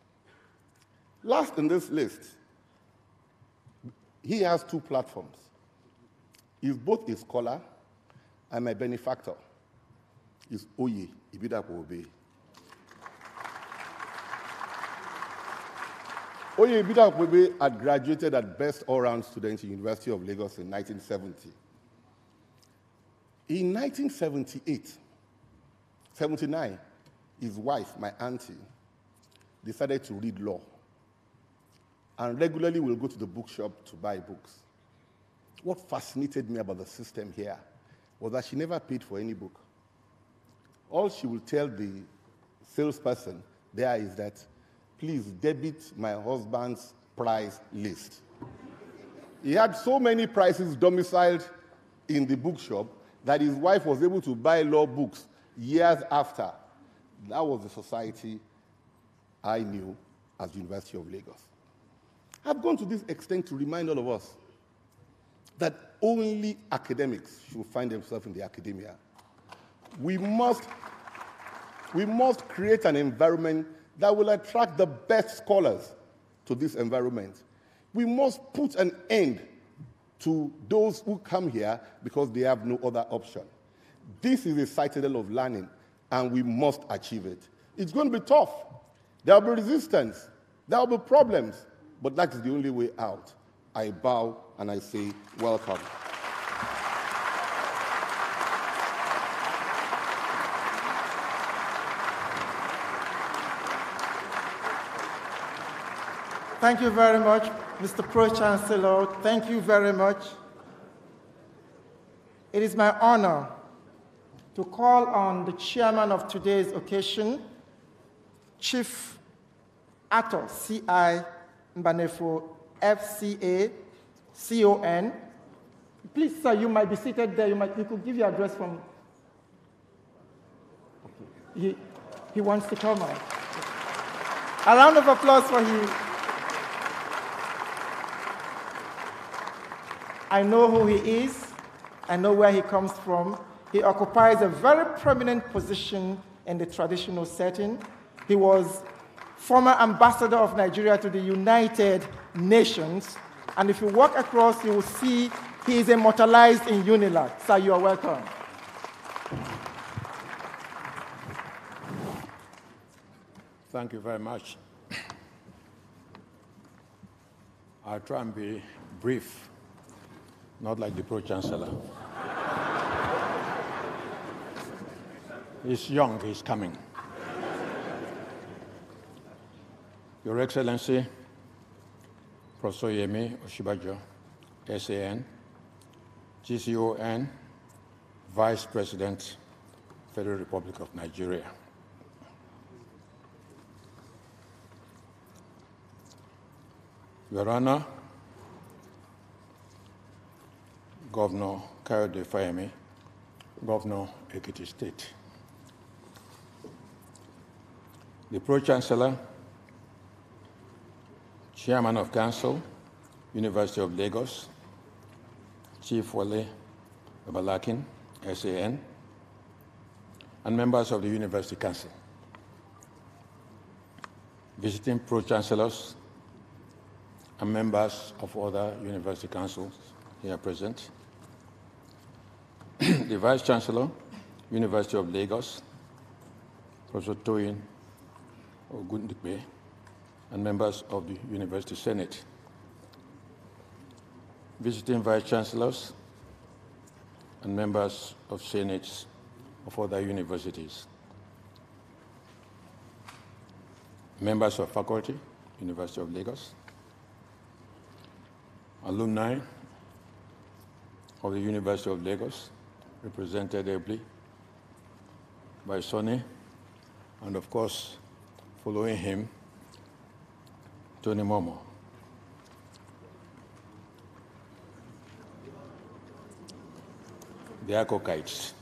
Last in this list he has two platforms. He's both a scholar and my benefactor. He's Oye Ibidapo Obe. Oye Ibidapo Obe had graduated as best all-round student in the University of Lagos in 1970. In 1979, his wife, my auntie, decided to read law and regularly will go to the bookshop to buy books. What fascinated me about the system here was that she never paid for any book. All she will tell the salesperson there is that, please debit my husband's price list. He had so many prices domiciled in the bookshop that his wife was able to buy law books years after. That was the society I knew as the University of Lagos. I've gone to this extent to remind all of us that only academics should find themselves in the academia. We must create an environment that will attract the best scholars to this environment. We must put an end to those who come here because they have no other option. This is a citadel of learning, and we must achieve it. It's going to be tough. There will be resistance. There will be problems, but that is the only way out. I bow and I say, welcome. Thank you very much, Mr. Pro-Chancellor. Thank you very much. It is my honor to call on the chairman of today's occasion, Chief Ato C.I. Mbanefo, FCA, CON. Please, sir, you might be seated there. You could give your address from. Okay. He wants to come out. A round of applause for him. I know who he is. I know where he comes from. He occupies a very prominent position in the traditional setting. He was former ambassador of Nigeria to the United Nations. And if you walk across, you will see he is immortalized in Unilag. Sir, you are welcome. Thank you very much. I'll try and be brief, not like the Pro-Chancellor. He's young, he's coming. Your Excellency, Professor Yemi Oshibajo, SAN, GCON, Vice President, Federal Republic of Nigeria. Your Honor, Governor Kayode Fayemi, Governor Ekiti State. The Pro-Chancellor, Chairman of Council, University of Lagos, Chief Wale Babalakin, SAN, and members of the University Council, visiting Pro-Chancellors, and members of other university councils here present, the Vice Chancellor, University of Lagos, Professor Toyin Ogundikbe, and members of the University Senate, visiting Vice Chancellors, and members of Senates of other universities, members of faculty, University of Lagos, alumni of the University of Lagos, represented ably by Sonny, and of course, following him, Tony Momo. The Akokites,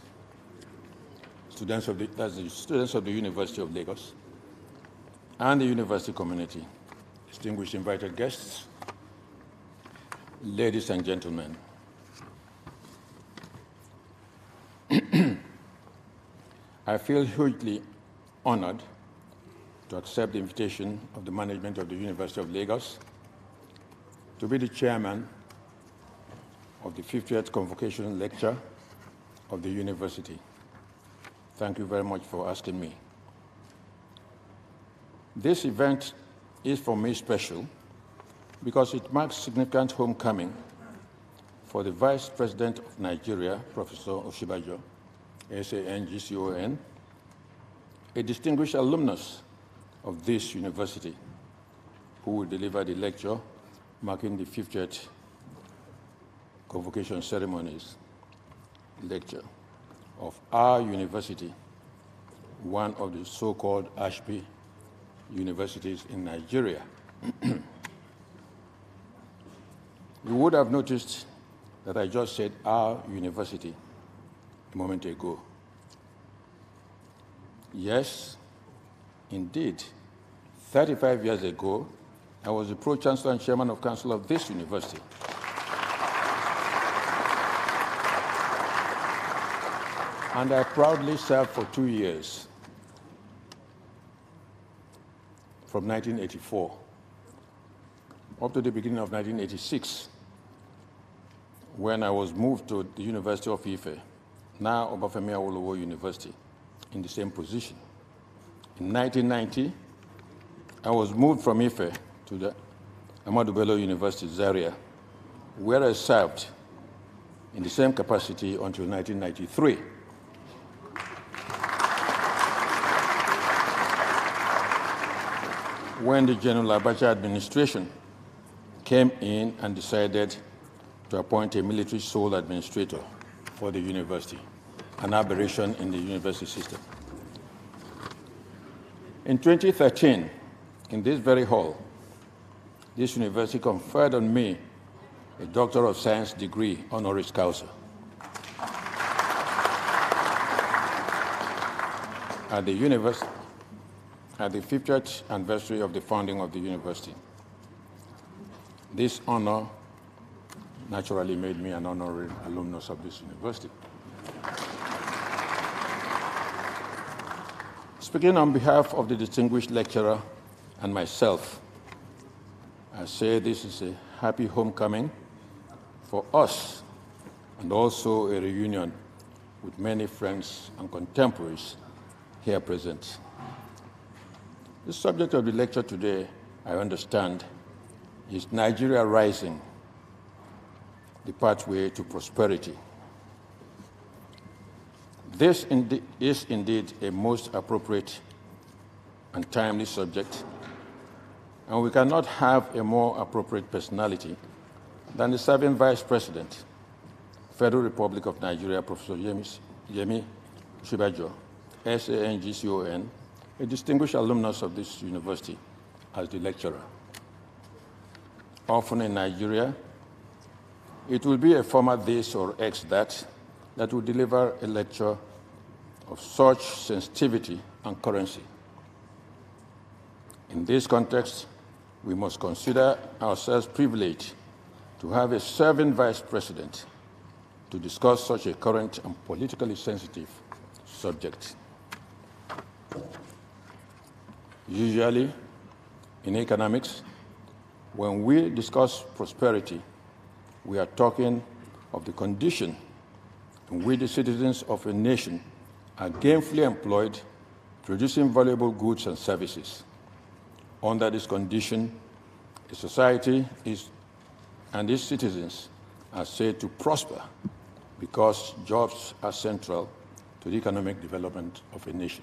students of the University of Lagos, and the university community, distinguished invited guests, ladies and gentlemen. I feel hugely honored to accept the invitation of the management of the University of Lagos to be the chairman of the 50th Convocation Lecture of the University. Thank you very much for asking me. This event is for me special because it marks significant homecoming for the Vice President of Nigeria, Professor Osinbajo, SANGCON, a distinguished alumnus of this university, who will deliver the lecture marking the 50th Convocation Ceremonies lecture of our university, one of the so-called Ashby universities in Nigeria. You would have noticed that I just said our university a moment ago. Yes, indeed, 35 years ago, I was the Pro-Chancellor and Chairman of Council of this university. And I proudly served for 2 years, from 1984 up to the beginning of 1986, when I was moved to the University of Ife, now Obafemi Awolowo University, in the same position. In 1990, I was moved from Ife to the Ahmadu Bello University, Zaria, where I served in the same capacity until 1993. When the General Abacha administration came in and decided to appoint a military sole administrator for the university, an aberration in the university system. In 2013, in this very hall, this university conferred on me a Doctor of Science degree honoris causa. At the university, at the 50th anniversary of the founding of the university. This honor naturally made me an honorary alumnus of this university. Speaking on behalf of the distinguished lecturer and myself, I say this is a happy homecoming for us and also a reunion with many friends and contemporaries here present. The subject of the lecture today, I understand, is Nigeria Rising, the pathway to prosperity. This is indeed a most appropriate and timely subject, and we cannot have a more appropriate personality than the serving Vice President, Federal Republic of Nigeria, Professor Yemi Osinbajo, SANGCON, a distinguished alumnus of this university, as the lecturer. Often in Nigeria, it will be a former this or ex that will deliver a lecture of such sensitivity and currency. In this context, we must consider ourselves privileged to have a serving vice president to discuss such a current and politically sensitive subject. Usually, in economics, when we discuss prosperity, we are talking of the condition in which the citizens of a nation are gainfully employed, producing valuable goods and services. Under this condition, a society and its citizens are said to prosper because jobs are central to the economic development of a nation.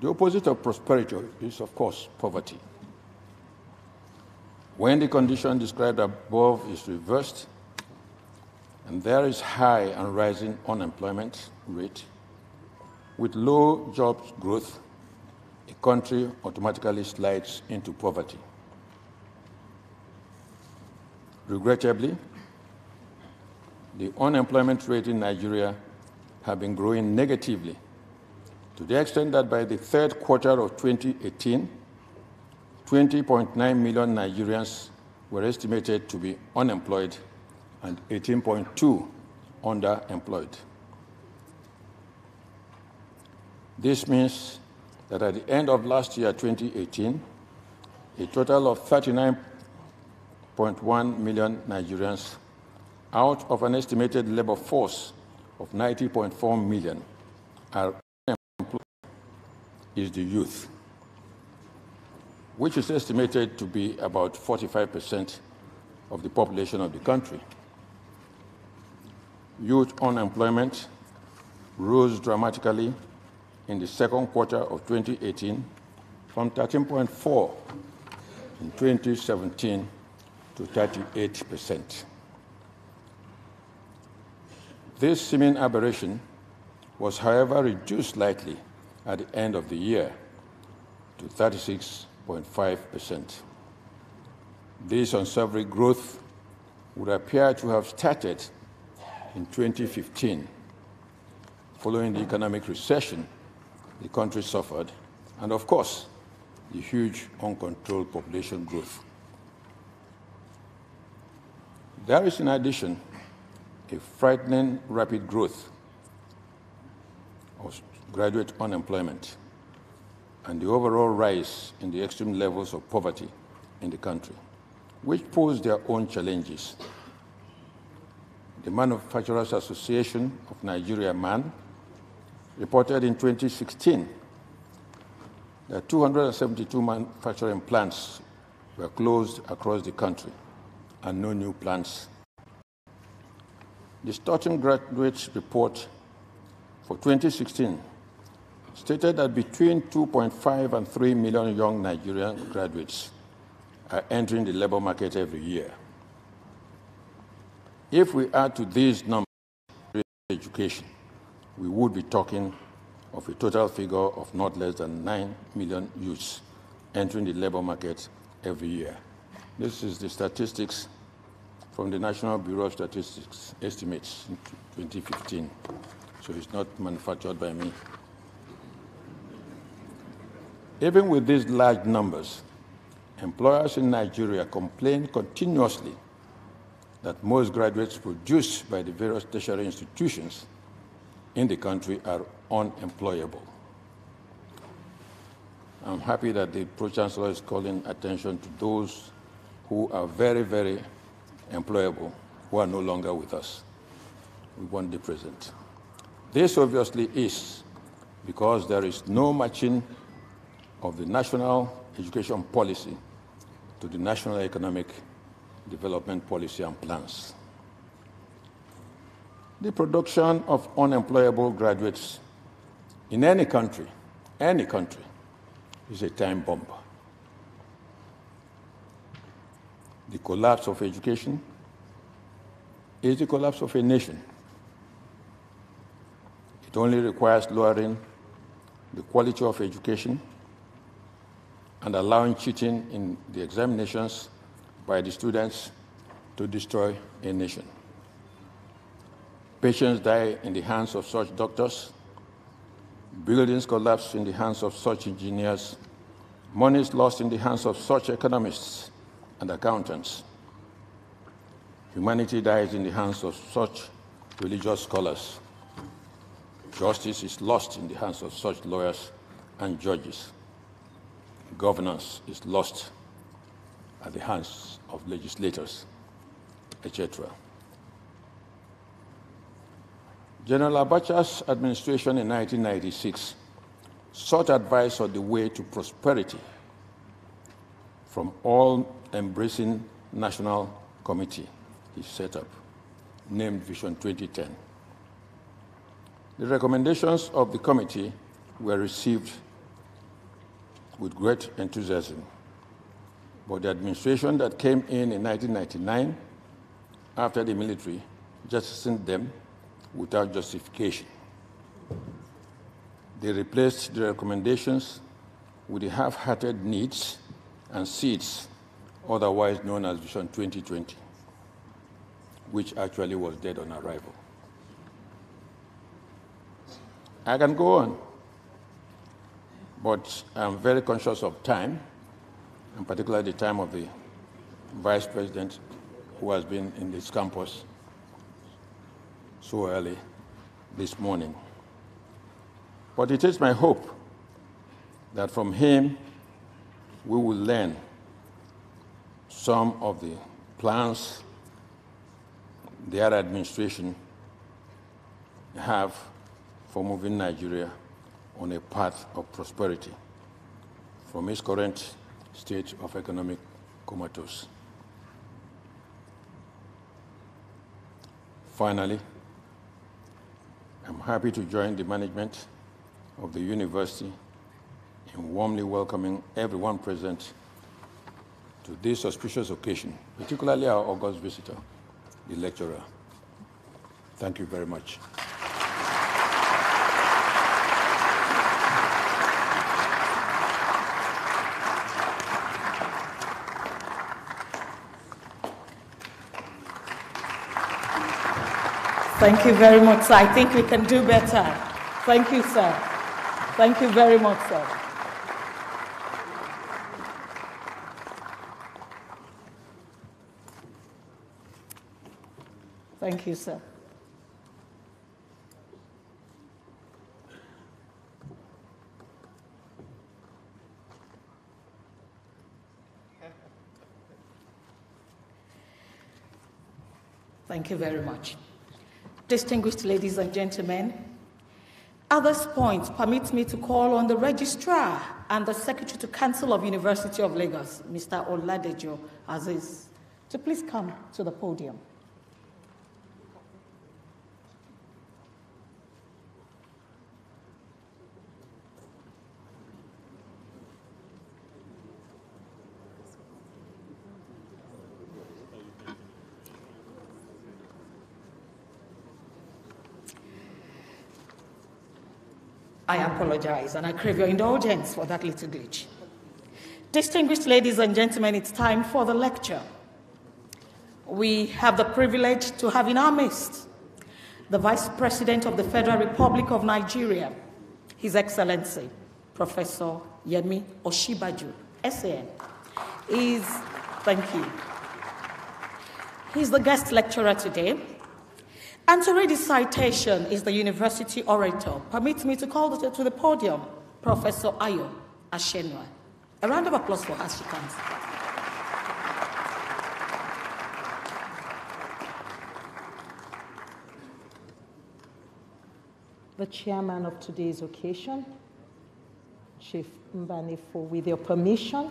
The opposite of prosperity is, of course, poverty. When the condition described above is reversed, and there is high and rising unemployment rate, with low job growth, a country automatically slides into poverty. Regrettably, the unemployment rate in Nigeria has been growing negatively, to the extent that by the third quarter of 2018, 20.9 million Nigerians were estimated to be unemployed and 18.2 underemployed. This means that at the end of last year, 2018, a total of 39.1 million Nigerians out of an estimated labor force of 90.4 million are unemployed is the youth, which is estimated to be about 45% of the population of the country. Youth unemployment rose dramatically in the second quarter of 2018 from 13.4 in 2017 to 38%. This seeming aberration was, however, reduced slightly at the end of the year to 36.5%. This unsavory growth would appear to have started in 2015, following the economic recession the country suffered, and of course, the huge uncontrolled population growth. There is, in addition, a frightening rapid growth of graduate unemployment and the overall rise in the extreme levels of poverty in the country, which pose their own challenges. The Manufacturers Association of Nigeria, MAN, reported in 2016 that 272 manufacturing plants were closed across the country and no new plants. The Starting Graduates Report for 2016 stated that between 2.5 and 3 million young Nigerian graduates are entering the labor market every year. If we add to these numbers education, we would be talking of a total figure of not less than 9 million youths entering the labor market every year. This is the statistics from the National Bureau of Statistics estimates in 2015, so it's not manufactured by me. Even with these large numbers, employers in Nigeria complain continuously that most graduates produced by the various tertiary institutions in the country are unemployable. I'm happy that the Pro-Chancellor is calling attention to those who are very, very employable, who are no longer with us. We want the present. This obviously is because there is no matching of the national education policy to the national economic development policy and plans. The production of unemployable graduates in any country, is a time bomb. The collapse of education is the collapse of a nation. It only requires lowering the quality of education and allowing cheating in the examinations by the students to destroy a nation. Patients die in the hands of such doctors, buildings collapse in the hands of such engineers, money is lost in the hands of such economists and accountants. Humanity dies in the hands of such religious scholars. Justice is lost in the hands of such lawyers and judges. Governance is lost at the hands of legislators, etc. General Abacha's administration in 1996 sought advice on the way to prosperity from all-embracing national committee he set up, named Vision 2010. The recommendations of the committee were received with great enthusiasm, but the administration that came in 1999, after the military, jettisoned them without justification. They replaced the recommendations with the half-hearted needs and seeds, otherwise known as Vision 2020, which actually was dead on arrival. I can go on, but I'm very conscious of time, and particularly the time of the Vice President who has been in this campus so early this morning. But it is my hope that from him we will learn some of the plans their administration have for moving Nigeria on a path of prosperity from its current state of economic comatose. Finally, I'm happy to join the management of the university in warmly welcoming everyone present to this auspicious occasion, particularly our august visitor, the lecturer. Thank you very much. Thank you very much, sir. I think we can do better. Thank you, sir. Thank you very much, sir. Thank you, sir. Thank you very much. Distinguished ladies and gentlemen, at this point, permit me to call on the Registrar and the Secretary to Council of University of Lagos, Mr. Oladejo Aziz, to please come to the podium. I apologize, and I crave your indulgence for that little glitch. Distinguished ladies and gentlemen, it's time for the lecture. We have the privilege to have in our midst the Vice President of the Federal Republic of Nigeria, His Excellency, Professor Yemi Osinbajo, SAN. Thank you. He's the guest lecturer today. And to read his citation is the university orator. Permit me to call to the podium Professor Ayo Ashenwa. A round of applause for her as she comes. The chairman of today's occasion, Chief Mbanefo, with your permission,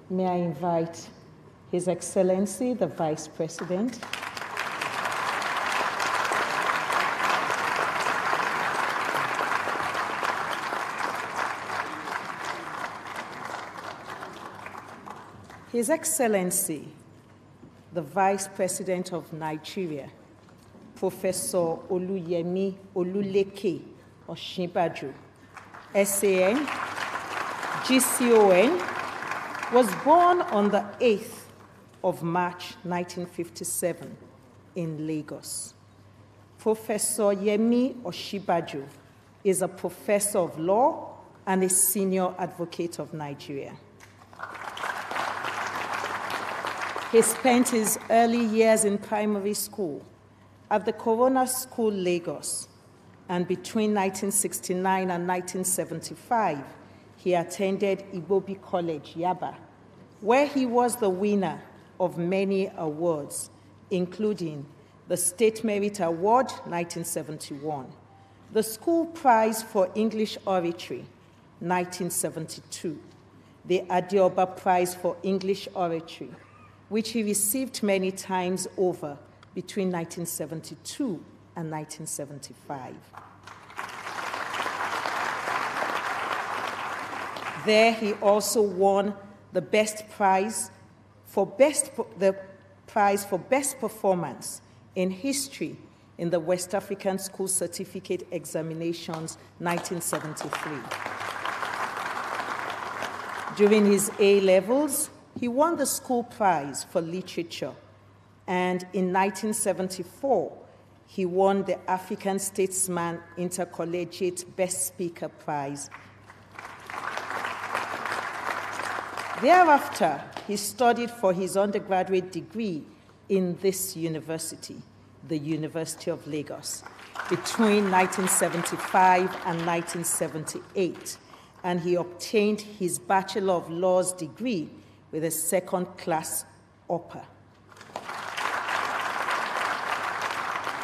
may I invite His Excellency, the Vice President, His Excellency, the Vice President of Nigeria, Professor Oluyemi Oluleke Osinbajo, SAN, GCON, was born on the 8th of March 1957 in Lagos. Professor Yemi Osinbajo is a professor of law and a senior advocate of Nigeria. He spent his early years in primary school at the Corona School, Lagos, and between 1969 and 1975, he attended Ibobi College, Yaba, where he was the winner of many awards, including the State Merit Award, 1971, the School Prize for English Oratory, 1972, the Adeoba Prize for English Oratory, which he received many times over between 1972 and 1975. There he also won the prize for best performance in history in the West African School Certificate Examinations, 1973. During his A-levels, he won the school prize for literature, and in 1974, he won the African Statesman Intercollegiate Best Speaker Prize. Thereafter, he studied for his undergraduate degree in this university, the University of Lagos, between 1975 and 1978, and he obtained his Bachelor of Laws degree with a second-class upper.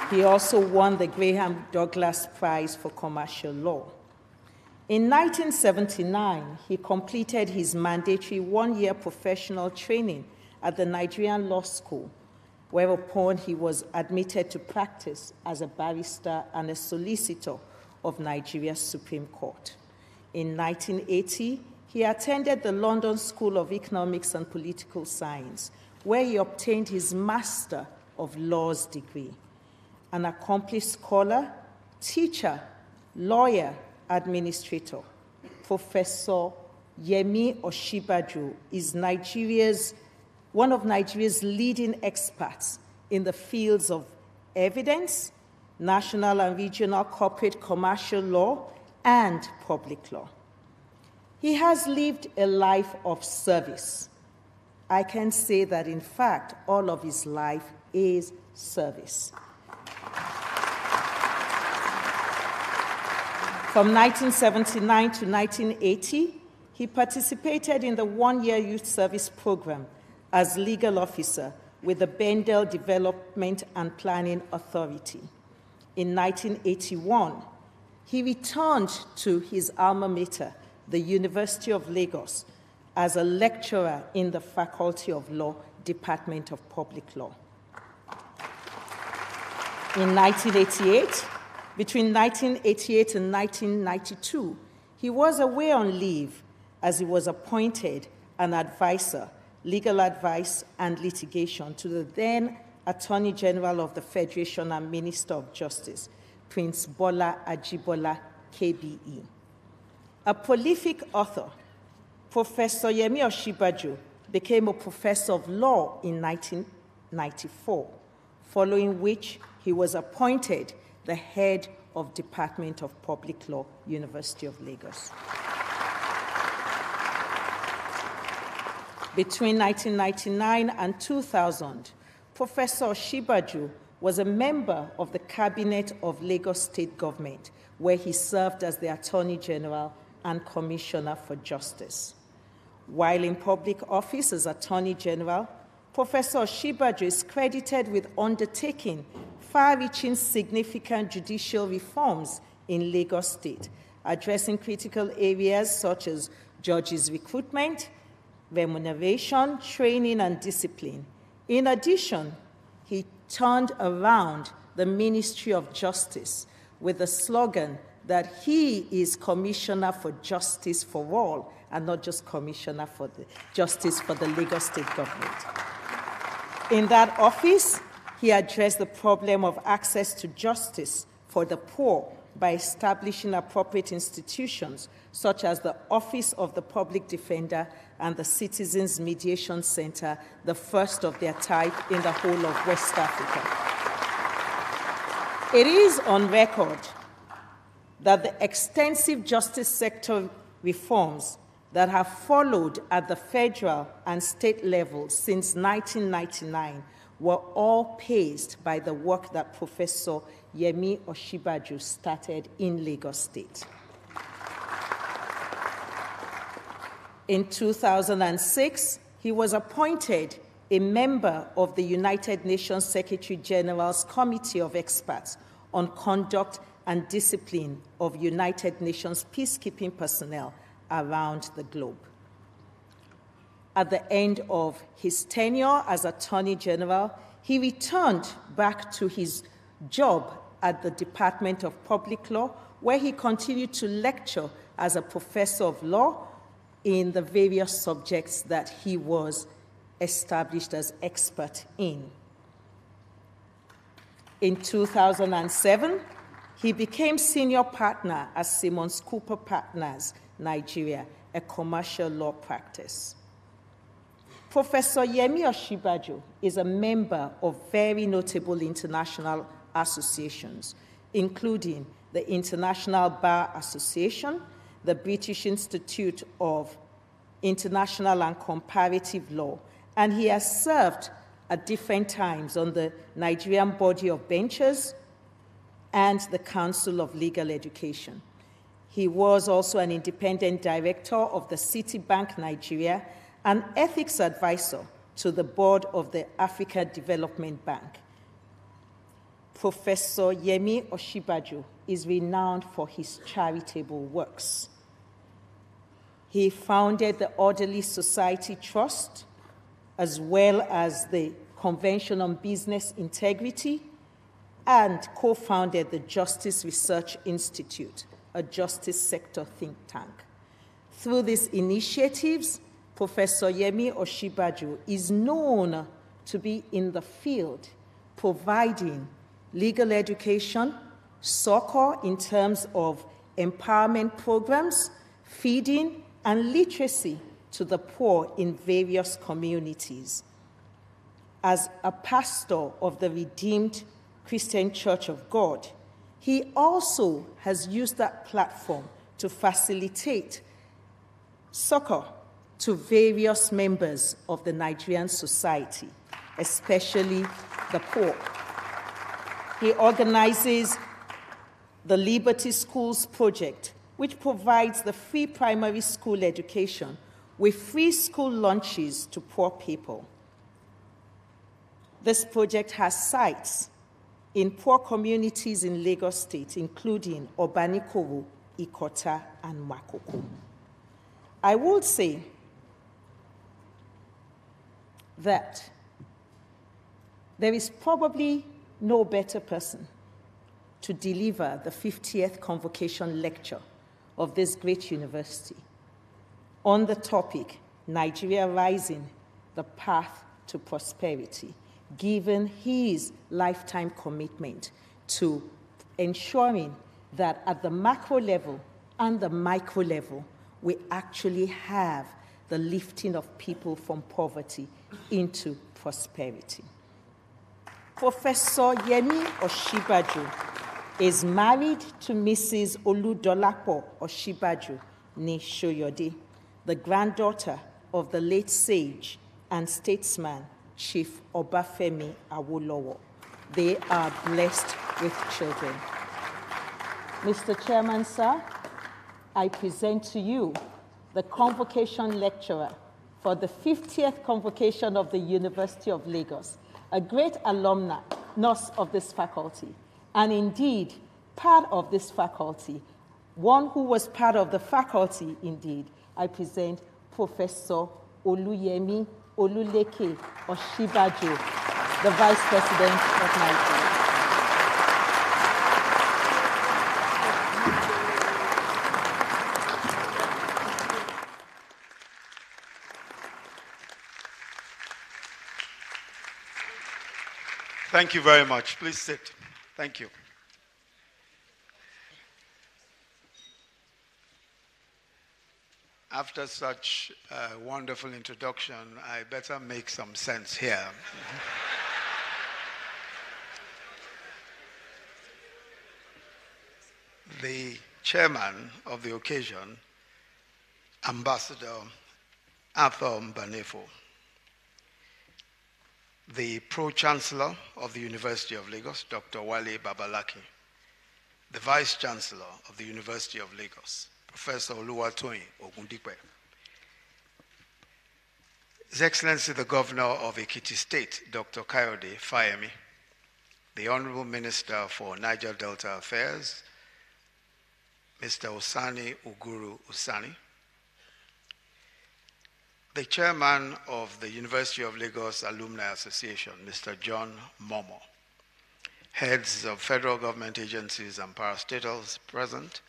He also won the Graham Douglas Prize for Commercial Law. In 1979, he completed his mandatory one-year professional training at the Nigerian Law School, whereupon he was admitted to practice as a barrister and a solicitor of Nigeria's Supreme Court. In 1980, he attended the London School of Economics and Political Science, where he obtained his Master of Laws degree. An accomplished scholar, teacher, lawyer, administrator, Professor Yemi Osinbajo is one of Nigeria's leading experts in the fields of evidence, national and regional corporate commercial law, and public law. He has lived a life of service. I can say that, in fact, all of his life is service. From 1979 to 1980, he participated in the one-year youth service program as legal officer with the Bendel Development and Planning Authority. In 1981, he returned to his alma mater, the University of Lagos, as a lecturer in the Faculty of Law, Department of Public Law. In 1988, between 1988 and 1992, he was away on leave as he was appointed an advisor, legal advice and litigation to the then Attorney General of the Federation and Minister of Justice, Prince Bola Ajibola, KBE. A prolific author, Professor Yemi Osinbajo became a professor of law in 1994, following which he was appointed the head of Department of Public Law, University of Lagos. Between 1999 and 2000, Professor Osinbajo was a member of the Cabinet of Lagos State Government, where he served as the Attorney General and Commissioner for Justice. While in public office as Attorney General, Professor Osinbajo is credited with undertaking far-reaching significant judicial reforms in Lagos State, addressing critical areas such as judges' recruitment, remuneration, training, and discipline. In addition, he turned around the Ministry of Justice with the slogan that he is Commissioner for Justice for All, and not just Commissioner for the Justice for the Lagos State Government. In that office, he addressed the problem of access to justice for the poor by establishing appropriate institutions such as the Office of the Public Defender and the Citizens Mediation Center, the first of their type in the whole of West Africa. It is on record that the extensive justice sector reforms that have followed at the federal and state level since 1999 were all paced by the work that Professor Yemi Osinbajo started in Lagos State. In 2006, he was appointed a member of the United Nations Secretary General's Committee of Experts on Conduct and Discipline of United Nations peacekeeping personnel around the globe. At the end of his tenure as Attorney General, he returned back to his job at the Department of Public Law, where he continued to lecture as a professor of law in the various subjects that he was established as expert in. In 2007, he became senior partner at Simmons Cooper Partners, Nigeria, a commercial law practice. Professor Yemi Osinbajo is a member of very notable international associations, including the International Bar Association, the British Institute of International and Comparative Law, and he has served at different times on the Nigerian Body of Benchers and the Council of Legal Education. He was also an independent director of the Citibank Nigeria, an ethics advisor to the board of the Africa Development Bank. Professor Yemi Osinbajo is renowned for his charitable works. He founded the Orderly Society Trust, as well as the Convention on Business Integrity, and co-founded the Justice Research Institute, a justice sector think tank. Through these initiatives, Professor Yemi Osinbajo is known to be in the field providing legal education, succor in terms of empowerment programs, feeding, and literacy to the poor in various communities. As a pastor of the Redeemed Christian Church of God, he also has used that platform to facilitate succor to various members of the Nigerian society, especially the poor. He organizes the Liberty Schools Project, which provides the free primary school education with free school lunches to poor people. This project has sites in poor communities in Lagos State, including Obanikowo, Ikota, and Makoko. I would say that there is probably no better person to deliver the 50th Convocation Lecture of this great university on the topic, Nigeria Rising, the Path to Prosperity, given his lifetime commitment to ensuring that at the macro level and the micro level, we actually have the lifting of people from poverty into prosperity. Professor Yemi Osinbajo is married to Mrs. Oludolapo Osinbajo ní Soyode, the granddaughter of the late sage and statesman Chief Obafemi Awolowo. They are blessed with children. Mr. Chairman, sir, I present to you the Convocation Lecturer for the 50th Convocation of the University of Lagos, a great alumnus of this faculty, and indeed part of this faculty, one who was part of the faculty indeed. I present Professor Oluyemi Oluleke Osinbajo, the Vice President of Nigeria. Thank you very much. Please sit. Thank you. After such a wonderful introduction, I better make some sense here. The chairman of the occasion, Ambassador Anthem Banefo, the Pro-Chancellor of the University of Lagos, Dr. Wale Babalaki, the Vice-Chancellor of the University of Lagos, Professor Oluwatoyin Ogundipe, His Excellency the Governor of Ekiti State, Dr. Kayode Fayemi, the Honorable Minister for Niger Delta Affairs, Mr. Osani Uguru Usani, the Chairman of the University of Lagos Alumni Association, Mr. John Momo, heads of federal government agencies and parastatals present,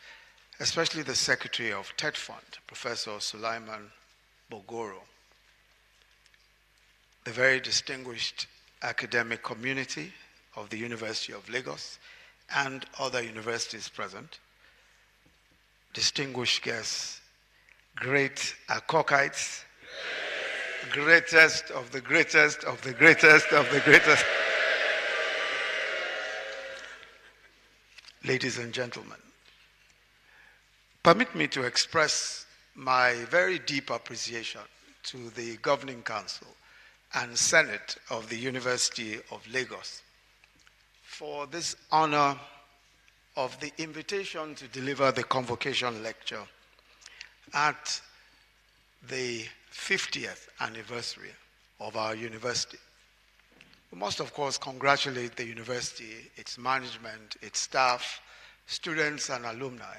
especially the Secretary of TED Fund, Professor Sulaiman Bogoro, the very distinguished academic community of the University of Lagos and other universities present, distinguished guests, great Akokites, greatest of the greatest of the greatest of the greatest. Ladies and gentlemen, permit me to express my very deep appreciation to the Governing Council and Senate of the University of Lagos for this honor of the invitation to deliver the Convocation Lecture at the 50th anniversary of our university. We must, of course, congratulate the university, its management, its staff, students, and alumni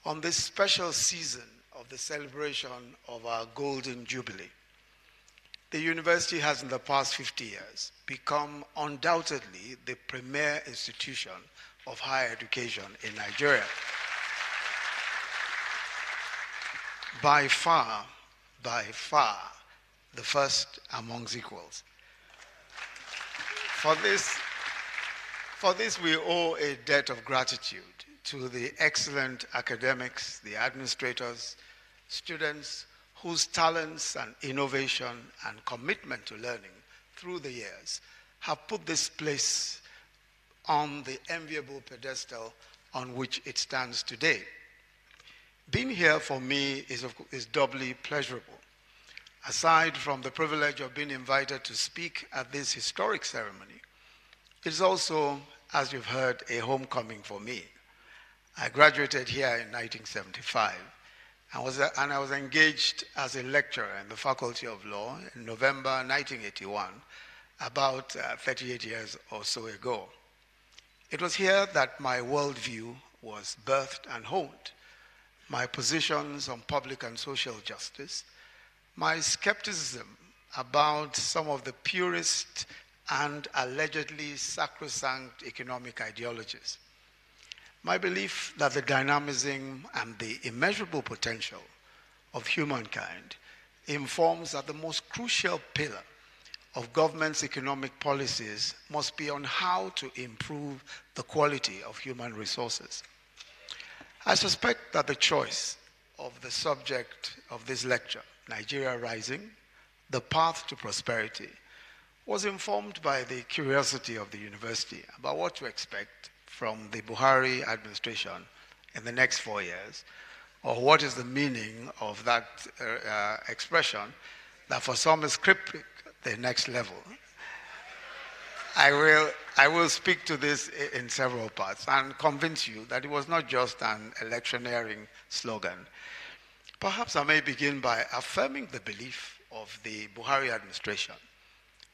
on this special season of the celebration of our Golden Jubilee. The university has, in the past 50 years, become undoubtedly the premier institution of higher education in Nigeria. By far, the first amongst equals. For this, we owe a debt of gratitude to the excellent academics, the administrators, students whose talents and innovation and commitment to learning through the years have put this place on the enviable pedestal on which it stands today. Being here for me is doubly pleasurable. Aside from the privilege of being invited to speak at this historic ceremony, it is also, as you've heard, a homecoming for me. I graduated here in 1975 and I was engaged as a lecturer in the Faculty of Law in November 1981, about 38 years or so ago. It was here that my worldview was birthed and honed. My positions on public and social justice, my skepticism about some of the purest and allegedly sacrosanct economic ideologies, my belief that the dynamism and the immeasurable potential of humankind informs that the most crucial pillar of government's economic policies must be on how to improve the quality of human resources. I suspect that the choice of the subject of this lecture, Nigeria Rising, the Path to Prosperity, was informed by the curiosity of the university about what to expect from the Buhari administration in the next 4 years, or what is the meaning of that expression that for some is cryptic, the next level. I will speak to this in several parts and convince you that it was not just an electioneering slogan. Perhaps I may begin by affirming the belief of the Buhari administration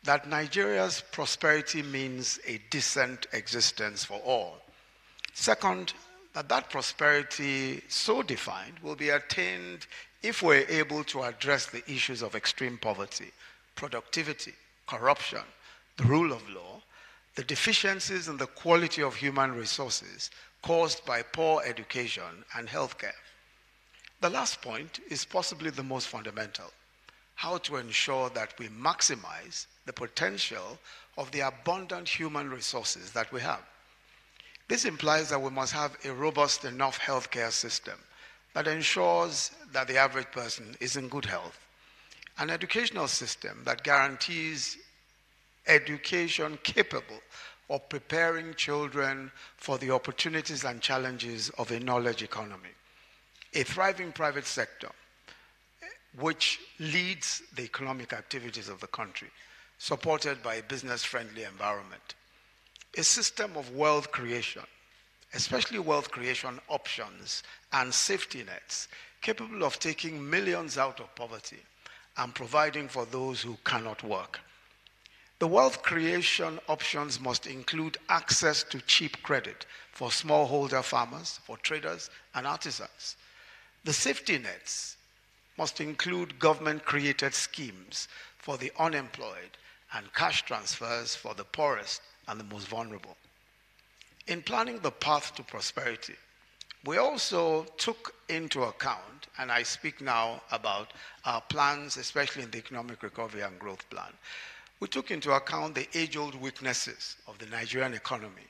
that Nigeria's prosperity means a decent existence for all. Second, that prosperity so defined will be attained if we're able to address the issues of extreme poverty, productivity, corruption, the rule of law, the deficiencies in the quality of human resources caused by poor education and healthcare. The last point is possibly the most fundamental: how to ensure that we maximize the potential of the abundant human resources that we have. This implies that we must have a robust enough healthcare system that ensures that the average person is in good health, an educational system that guarantees education capable of preparing children for the opportunities and challenges of a knowledge economy, a thriving private sector which leads the economic activities of the country, supported by a business-friendly environment, a system of wealth creation, especially wealth creation options and safety nets capable of taking millions out of poverty and providing for those who cannot work. The wealth creation options must include access to cheap credit for smallholder farmers, for traders and artisans. The safety nets must include government-created schemes for the unemployed and cash transfers for the poorest and the most vulnerable. In planning the path to prosperity, we also took into account, and I speak now about our plans, especially in the Economic Recovery and Growth Plan, we took into account the age-old weaknesses of the Nigerian economy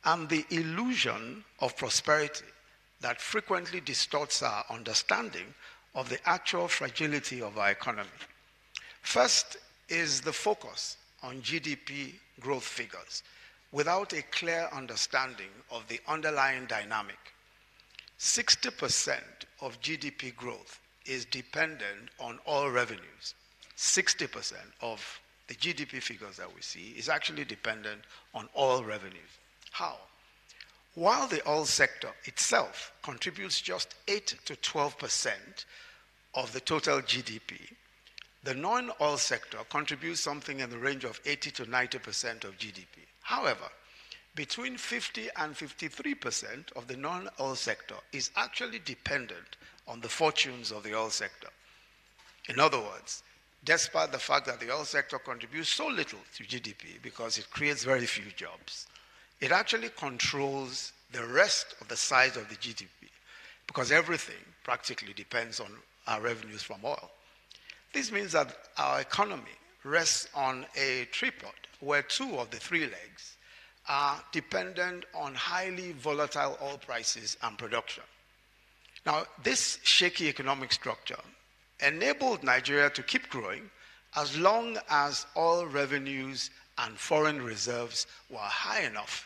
and the illusion of prosperity that frequently distorts our understanding of the actual fragility of our economy. First is the focus on GDP growth figures without a clear understanding of the underlying dynamic. 60% of GDP growth is dependent on oil revenues. 60% of the GDP figures that we see is actually dependent on oil revenues. How? While the oil sector itself contributes just 8 to 12% of the total GDP, the non-oil sector contributes something in the range of 80 to 90% of GDP. However, between 50 and 53% of the non-oil sector is actually dependent on the fortunes of the oil sector. In other words, despite the fact that the oil sector contributes so little to GDP because it creates very few jobs, it actually controls the rest of the size of the GDP because everything practically depends on our revenues from oil. This means that our economy rests on a tripod where two of the three legs are dependent on highly volatile oil prices and production. Now, this shaky economic structure enabled Nigeria to keep growing as long as oil revenues and foreign reserves were high enough.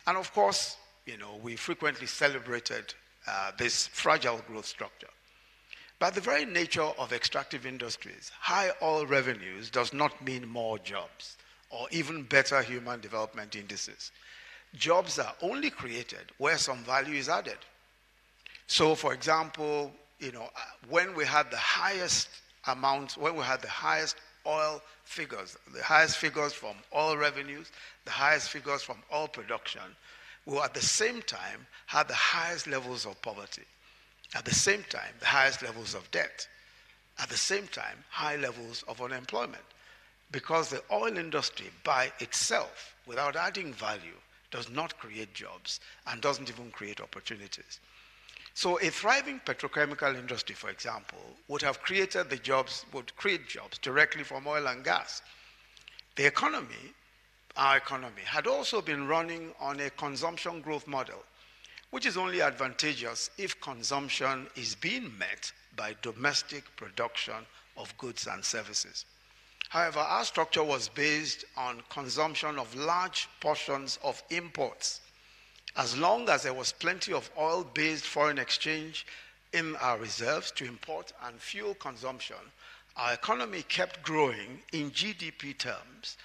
And of course, we frequently celebrated this fragile growth structure. By the very nature of extractive industries, high oil revenues does not mean more jobs or even better human development indices. Jobs are only created where some value is added. So, for example, when we had the highest oil figures, the highest figures from oil revenues, the highest figures from oil production, we at the same time had the highest levels of poverty. At the same time, the highest levels of debt. At the same time, high levels of unemployment. Because the oil industry by itself, without adding value, does not create jobs and doesn't even create opportunities. So a thriving petrochemical industry, for example, would create jobs directly from oil and gas. The economy, our economy, had also been running on a consumption growth model, which is only advantageous if consumption is being met by domestic production of goods and services. However, our structure was based on consumption of large portions of imports. As long as there was plenty of oil-based foreign exchange in our reserves to import and fuel consumption, our economy kept growing in GDP terms,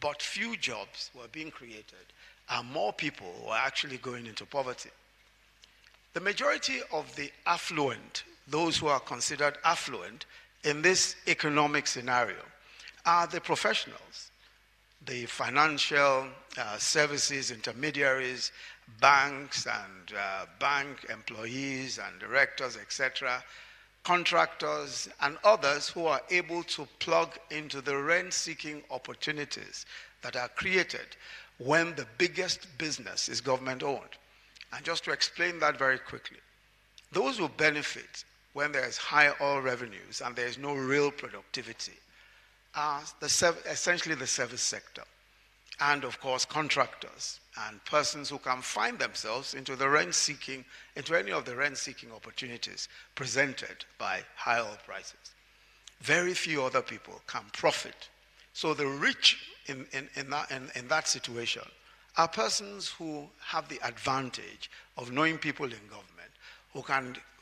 but few jobs were being created and more people were actually going into poverty. The majority of the affluent, those who are considered affluent in this economic scenario, are the professionals, the financial services intermediaries, banks and bank employees and directors, etc., contractors and others who are able to plug into the rent-seeking opportunities that are created when the biggest business is government-owned. And just to explain that very quickly, those who benefit when there is high oil revenues and there is no real productivity are essentially the service sector, and of course contractors and persons who can find themselves into any of the rent-seeking opportunities presented by high oil prices. Very few other people can profit. So the rich in that situation are persons who have the advantage of knowing people in government who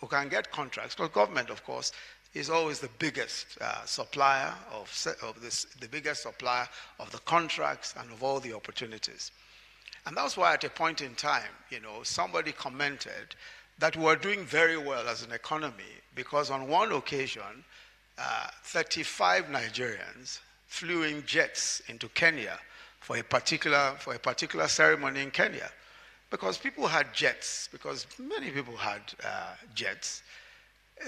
can get contracts. Because government, of course, is always the biggest supplier the biggest supplier of the contracts and of all the opportunities. And that's why at a point in time, somebody commented that we were doing very well as an economy because on one occasion, 35 Nigerians flew in jets into Kenya for a particular ceremony in Kenya, because people had jets, because many people had jets.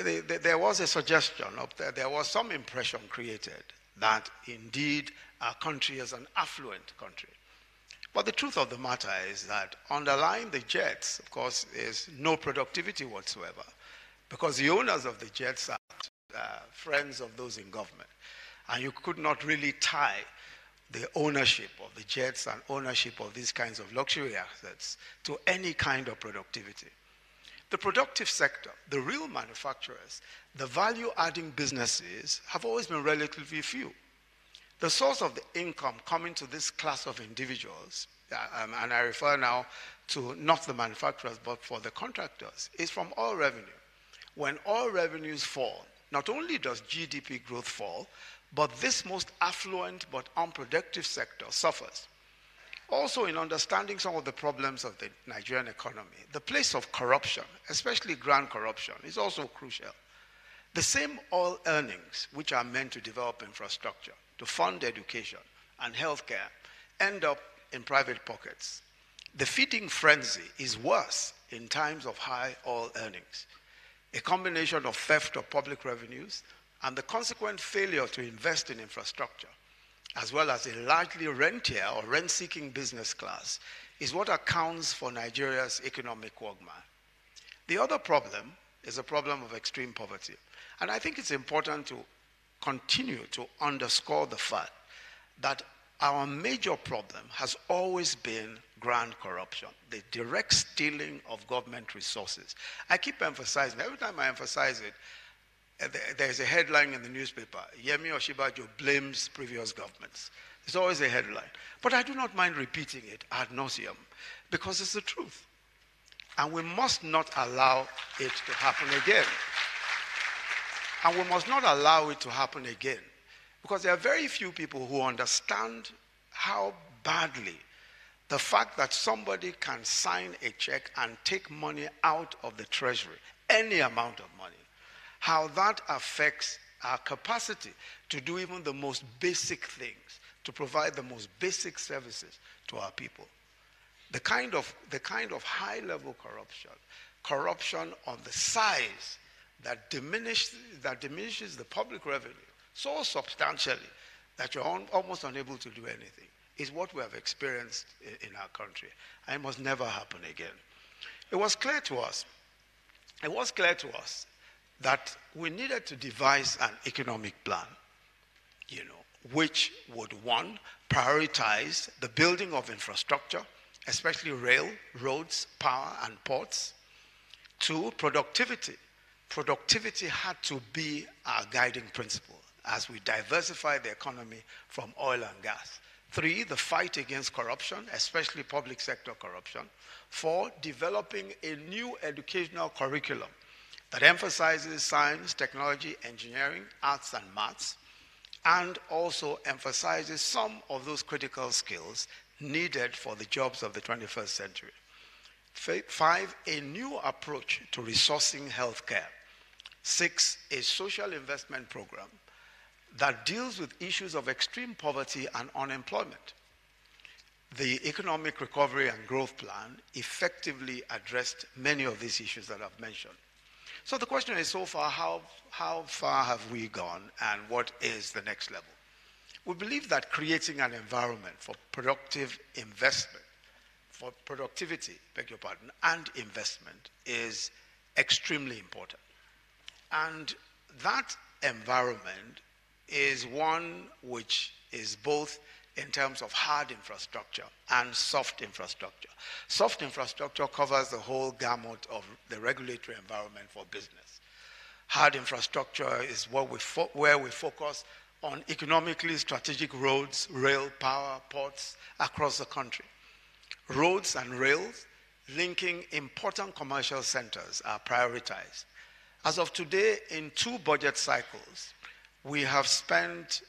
There was a suggestion, there was some impression created that indeed our country is an affluent country. But the truth of the matter is that underlying the jets, of course, is no productivity whatsoever, because the owners of the jets are friends of those in government. And you could not really tie the ownership of the jets and ownership of these kinds of luxury assets to any kind of productivity. The productive sector, the real manufacturers, the value-adding businesses have always been relatively few. The source of the income coming to this class of individuals, and I refer now to not the manufacturers but for the contractors, is from oil revenue. When oil revenues fall, not only does GDP growth fall, but this most affluent but unproductive sector suffers. Also, in understanding some of the problems of the Nigerian economy, the place of corruption, especially grand corruption, is also crucial. The same oil earnings, which are meant to develop infrastructure, to fund education and healthcare, end up in private pockets. The feeding frenzy is worse in times of high oil earnings. A combination of theft of public revenues and the consequent failure to invest in infrastructure, as well as a largely rentier or rent-seeking business class, is what accounts for Nigeria's economic quagmire. The other problem is a problem of extreme poverty. And I think it's important to continue to underscore the fact that our major problem has always been grand corruption, the direct stealing of government resources. I keep emphasizing, every time I emphasize it, there's a headline in the newspaper, Yemi Oshibajo blames previous governments. It's always a headline. But I do not mind repeating it ad nauseum, because it's the truth. And we must not allow it to happen again. And we must not allow it to happen again, because there are very few people who understand how badly the fact that somebody can sign a check and take money out of the treasury, any amount of money, how that affects our capacity to do even the most basic things, to provide the most basic services to our people. The kind of high-level corruption on the size that diminishes the public revenue so substantially that you're almost unable to do anything, is what we have experienced in our country. And it must never happen again. It was clear to us that we needed to devise an economic plan, which would, one, prioritize the building of infrastructure, especially rail, roads, power, and ports. Two, productivity. Productivity had to be our guiding principle as we diversify the economy from oil and gas. Three, the fight against corruption, especially public sector corruption. Four, developing a new educational curriculum that emphasizes science, technology, engineering, arts, and maths, and also emphasizes some of those critical skills needed for the jobs of the 21st century. Five, a new approach to resourcing healthcare. Six, a social investment program that deals with issues of extreme poverty and unemployment. The Economic Recovery and Growth Plan effectively addressed many of these issues that I've mentioned. So the question is, so far, how far have we gone, and what is the next level? We believe that creating an environment for productive investment, for productivity, and investment is extremely important. And that environment is one which is both in terms of hard infrastructure and soft infrastructure. Soft infrastructure covers the whole gamut of the regulatory environment for business. Hard infrastructure is where we focus on economically strategic roads, rail, power, ports across the country. Roads and rails linking important commercial centers are prioritized. As of today, in 2 budget cycles, we have spent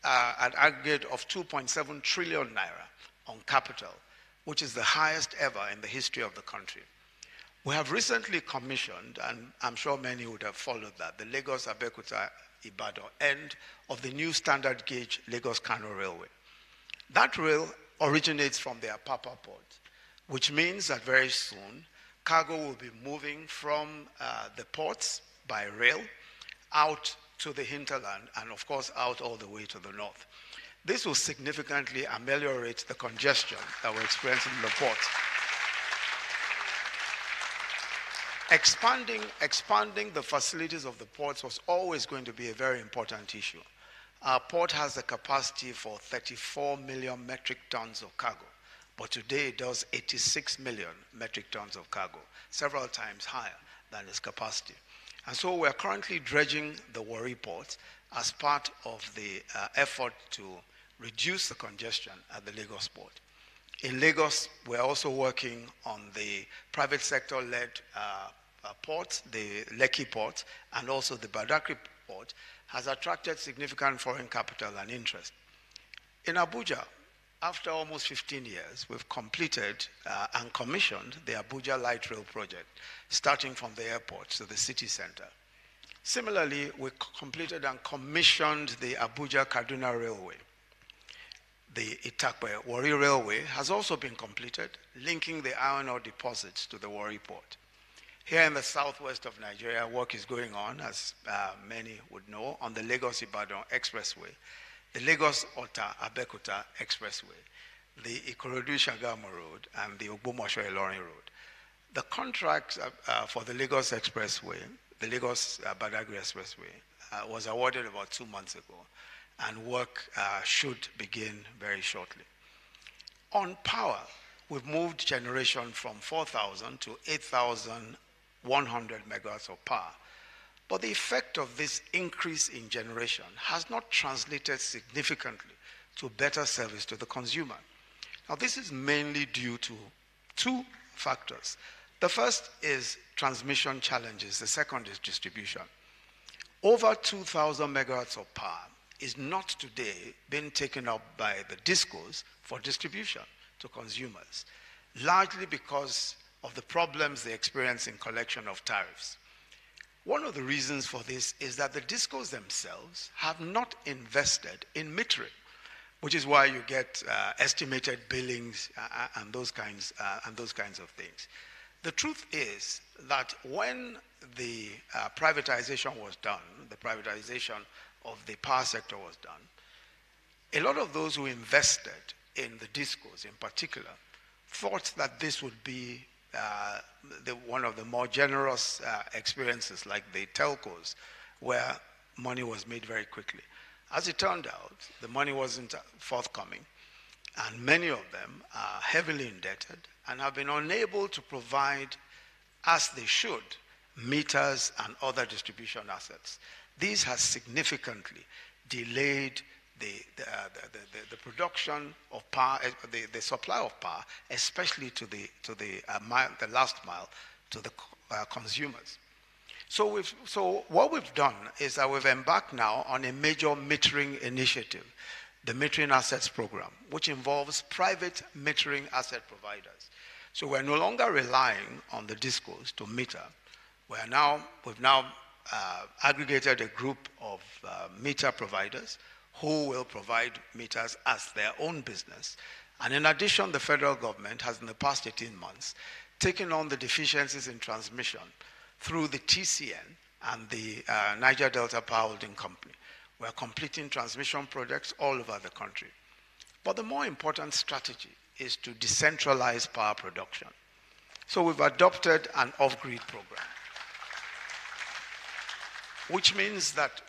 an aggregate of 2.7 trillion naira on capital, which is the highest ever in the history of the country. We have recently commissioned, and I'm sure many would have followed that, the Lagos-Abeokuta-Ibadan end of the new standard gauge Lagos-Kano Railway. That rail originates from the Apapa port, which means that very soon cargo will be moving from the ports by rail out to the hinterland, and of course out all the way to the north. This will significantly ameliorate the congestion that we're experiencing in the ports. Expanding the facilities of the ports was always going to be a very important issue. Our port has the capacity for 34 million metric tons of cargo, but today it does 86 million metric tons of cargo, several times higher than its capacity. And so we're currently dredging the Warri port as part of the effort to reduce the congestion at the Lagos port. In Lagos, we're also working on the private sector-led port, the Lekki port, and also the Badagry port has attracted significant foreign capital and interest. In Abuja, after almost 15 years, we've completed and commissioned the Abuja Light Rail project, starting from the airport to the city center. Similarly, we completed and commissioned the Abuja-Kaduna Railway. The Itakpe-Warri Railway has also been completed, linking the iron ore deposits to the Warri port. Here in the southwest of Nigeria, work is going on, as many would know, on the Lagos-Ibadan Expressway, the Lagos-Ota-Abeokuta Expressway, the Ikorodu-Shagamu Road, and the Ogbomoso-Ilorin Road. The contract for the Lagos Expressway, the Lagos-Badagry Expressway, was awarded about 2 months ago, and work should begin very shortly. On power, we've moved generation from 4,000 to 8,100 megawatts of power. But the effect of this increase in generation has not translated significantly to better service to the consumer. Now, this is mainly due to two factors. The first is transmission challenges. The second is distribution. Over 2,000 megawatts of power is not today being taken up by the discos for distribution to consumers, largely because of the problems they experience in collection of tariffs. One of the reasons for this is that the discos themselves have not invested in metering, which is why you get estimated billings and those kinds of things. The truth is that when the privatization was done, the privatization of the power sector was done, a lot of those who invested in the discos in particular thought that this would be one of the more generous experiences, like the telcos, where money was made very quickly. As it turned out, the money wasn't forthcoming, and many of them are heavily indebted and have been unable to provide, as they should, meters and other distribution assets. This has significantly delayed the production of power, the supply of power, especially to the last mile, to the consumers. So what we've done is that we've embarked now on a major metering initiative, the Metering Assets Program, which involves private metering asset providers. So we're no longer relying on the discos to meter. We've now aggregated a group of meter providers who will provide meters as their own business. And in addition, the federal government has in the past 18 months taken on the deficiencies in transmission through the TCN and the Niger Delta Power Holding Company. We're completing transmission projects all over the country. But the more important strategy is to decentralize power production. So we've adopted an off-grid program, which means that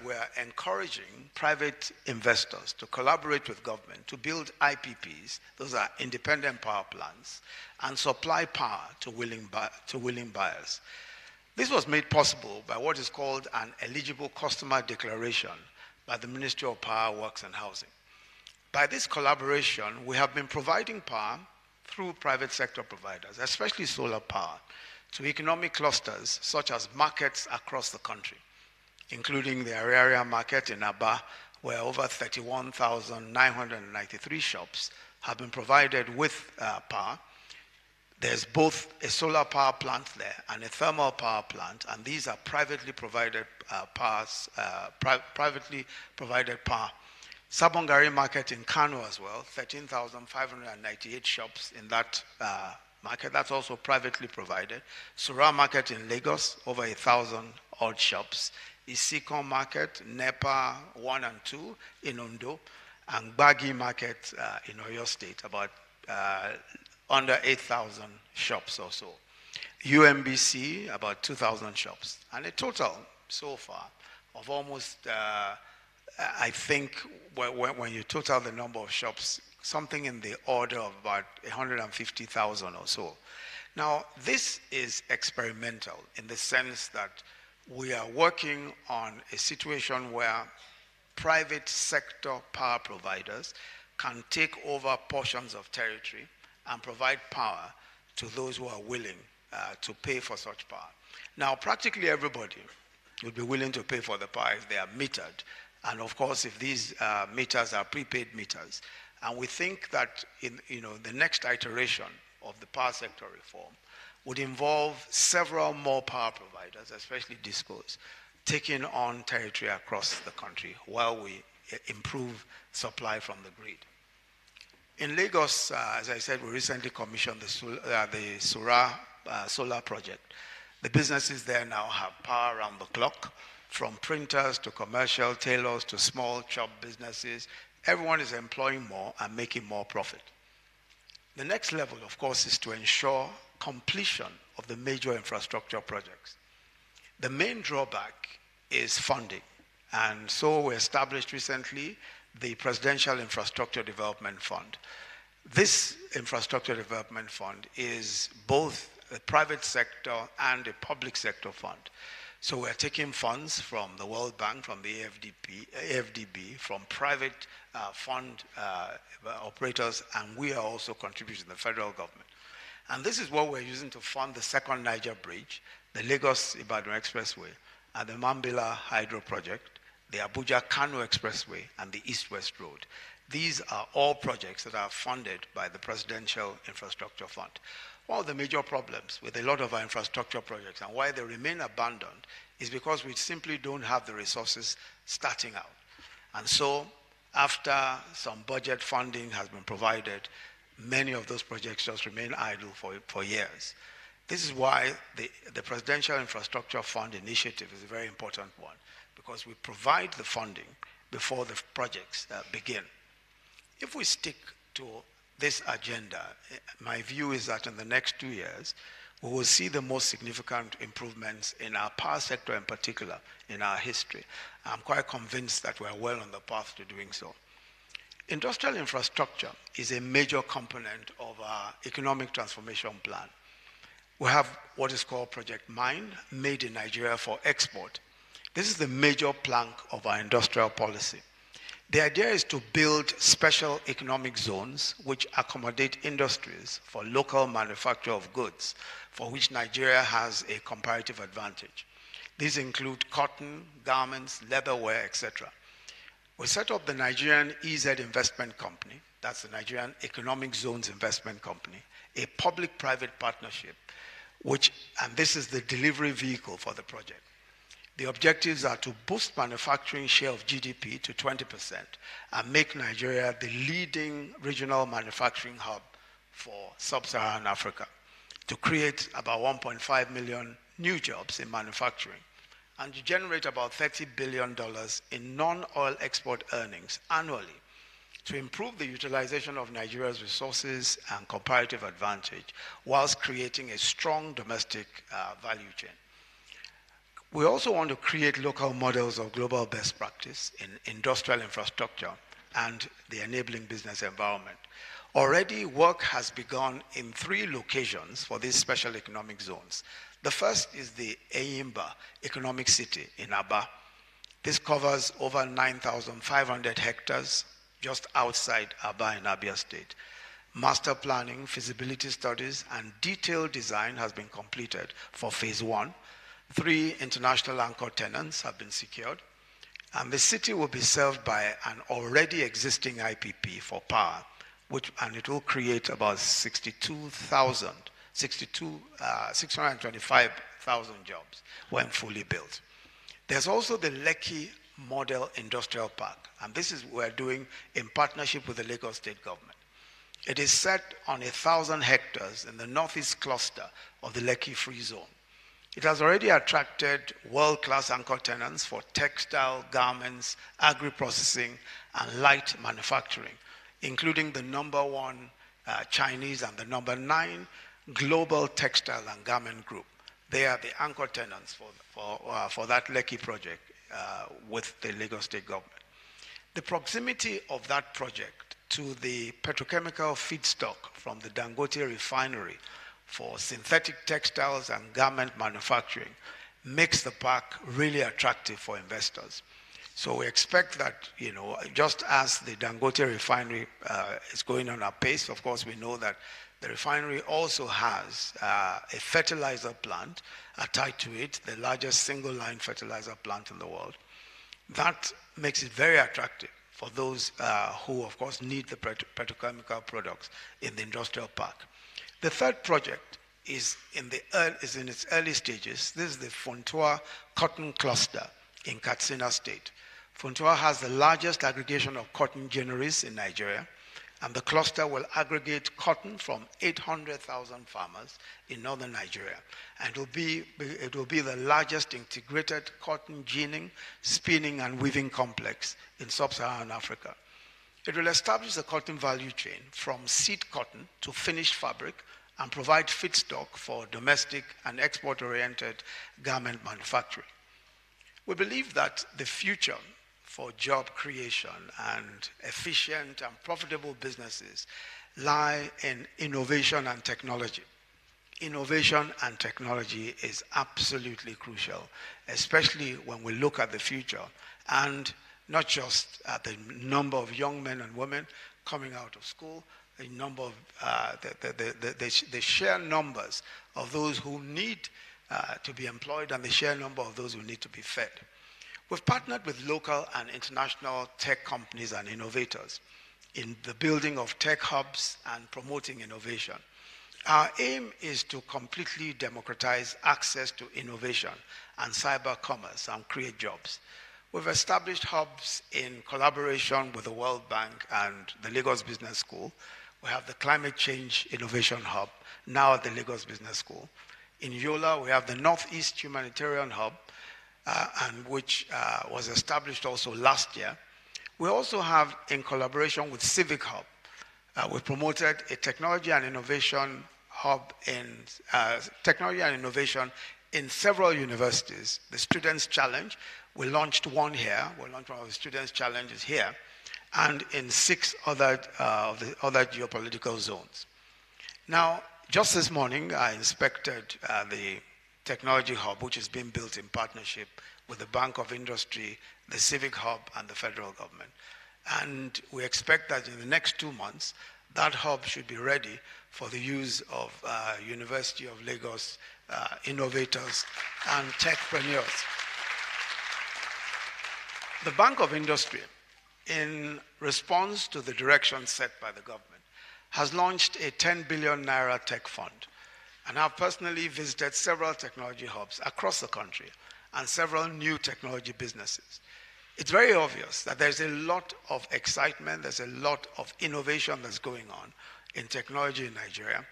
we're encouraging private investors to collaborate with government to build IPPs, those are independent power plants, and supply power to willing buyers. This was made possible by what is called an eligible customer declaration by the Ministry of Power, Works and Housing. By this collaboration, we have been providing power through private sector providers, especially solar power, to economic clusters such as markets across the country, including the Araria market in Aba, where over 31,993 shops have been provided with power. There's both a solar power plant there and a thermal power plant, and these are privately provided power. Sabongari market in Kano as well, 13,598 shops in that market. That's also privately provided. Surah market in Lagos, over 1,000 odd shops. Isikon market, Nepa 1 and 2 in Ondo, and Gbagi market in Oyo State, about under 8,000 shops or so. UMBC, about 2,000 shops. And a total so far of almost, I think, when you total the number of shops, something in the order of about 150,000 or so. Now, this is experimental in the sense that we are working on a situation where private sector power providers can take over portions of territory and provide power to those who are willing to pay for such power. Now, practically everybody would be willing to pay for the power if they are metered. And of course, if these meters are prepaid meters. And we think that in the next iteration of the power sector reform, would involve several more power providers, especially DISCOs, taking on territory across the country while we improve supply from the grid. In Lagos, as I said, we recently commissioned the Sura solar project. The businesses there now have power around the clock, from printers to commercial tailors to small shop businesses. Everyone is employing more and making more profit. The next level, of course, is to ensure completion of the major infrastructure projects. The main drawback is funding, and so we established recently the Presidential Infrastructure Development Fund. This Infrastructure Development Fund is both a private sector and a public sector fund. So we're taking funds from the World Bank, from the AFDB, from private fund operators, and we are also contributing to the federal government. And this is what we're using to fund the second Niger Bridge, the Lagos-Ibadan Expressway, and the Mambila Hydro Project, the Abuja-Kano Expressway, and the East-West Road. These are all projects that are funded by the Presidential Infrastructure Fund. One of the major problems with a lot of our infrastructure projects and why they remain abandoned is because we simply don't have the resources starting out. And so, after some budget funding has been provided, many of those projects just remain idle for years. This is why the Presidential Infrastructure Fund initiative is a very important one, because we provide the funding before the projects begin. If we stick to this agenda, my view is that in the next 2 years, we will see the most significant improvements in our power sector in particular in our history. I'm quite convinced that we're well on the path to doing so. Industrial infrastructure is a major component of our economic transformation plan. We have what is called Project Mine, Made in Nigeria for Export. This is the major plank of our industrial policy. The idea is to build special economic zones which accommodate industries for local manufacture of goods, for which Nigeria has a comparative advantage. These include cotton, garments, leatherware, etc. We set up the Nigerian EZ Investment Company, that's the Nigerian Economic Zones Investment Company, a public-private partnership, and this is the delivery vehicle for the project. The objectives are to boost manufacturing share of GDP to 20% and make Nigeria the leading regional manufacturing hub for sub-Saharan Africa, to create about 1.5 million new jobs in manufacturing, and to generate about $30 billion in non-oil export earnings annually, to improve the utilization of Nigeria's resources and comparative advantage, whilst creating a strong domestic value chain. We also want to create local models of global best practice in industrial infrastructure and the enabling business environment. Already, work has begun in 3 locations for these special economic zones. The first is the Eyimba Economic City in Aba. This covers over 9,500 hectares just outside Aba in Abia State. Master planning, feasibility studies, and detailed design has been completed for phase 1. 3 international anchor tenants have been secured, and the city will be served by an already existing IPP for power, and it will create about 625,000 jobs when fully built. There's also the Lekki Model Industrial Park, and this is what we're doing in partnership with the Lagos State government. It is set on 1,000 hectares in the northeast cluster of the Lekki Free Zone. It has already attracted world-class anchor tenants for textile, garments, agri-processing, and light manufacturing, including the #1 Chinese and the #9 global textile and garment group. They are the anchor tenants for that Lekki project with the Lagos State government. The proximity of that project to the petrochemical feedstock from the Dangote refinery for synthetic textiles and garment manufacturing makes the park really attractive for investors. So we expect that, just as the Dangote refinery is going on apace, of course we know that the refinery also has a fertilizer plant attached to it, the largest single-line fertilizer plant in the world. That makes it very attractive for those who, of course, need the petrochemical products in the industrial park. The third project is in its early stages. This is the Funtua Cotton Cluster in Katsina State. Funtua has the largest aggregation of cotton ginneries in Nigeria, and the cluster will aggregate cotton from 800,000 farmers in northern Nigeria. And it will be the largest integrated cotton ginning, spinning, and weaving complex in sub-Saharan Africa. It will establish the cotton value chain from seed cotton to finished fabric and provide feedstock for domestic and export-oriented garment manufacturing. We believe that the future for job creation and efficient and profitable businesses lie in innovation and technology. Innovation and technology is absolutely crucial, especially when we look at the future, and not just at the number of young men and women coming out of school, the number of the sheer numbers of those who need to be employed and the sheer number of those who need to be fed. We've partnered with local and international tech companies and innovators in the building of tech hubs and promoting innovation. Our aim is to completely democratize access to innovation and cyber commerce and create jobs. We've established hubs in collaboration with the World Bank and the Lagos Business School. We have the Climate Change Innovation Hub, now at the Lagos Business School. In Yola, we have the Northeast Humanitarian Hub, and which was established also last year. We also have, in collaboration with Civic Hub, we promoted a technology and innovation hub in several universities. The Students' Challenge, we launched one here. We launched one of the Students' Challenges here, and in 6 other of the other geopolitical zones. Now, just this morning, I inspected the Technology Hub, which is being built in partnership with the Bank of Industry, the Civic Hub, and the federal government. And we expect that in the next 2 months, that hub should be ready for the use of University of Lagos innovators and techpreneurs. The Bank of Industry, in response to the direction set by the government, has launched a 10 billion naira tech fund. And I've personally visited several technology hubs across the country and several new technology businesses. It's very obvious that there's a lot of excitement, there's a lot of innovation that's going on in technology in Nigeria.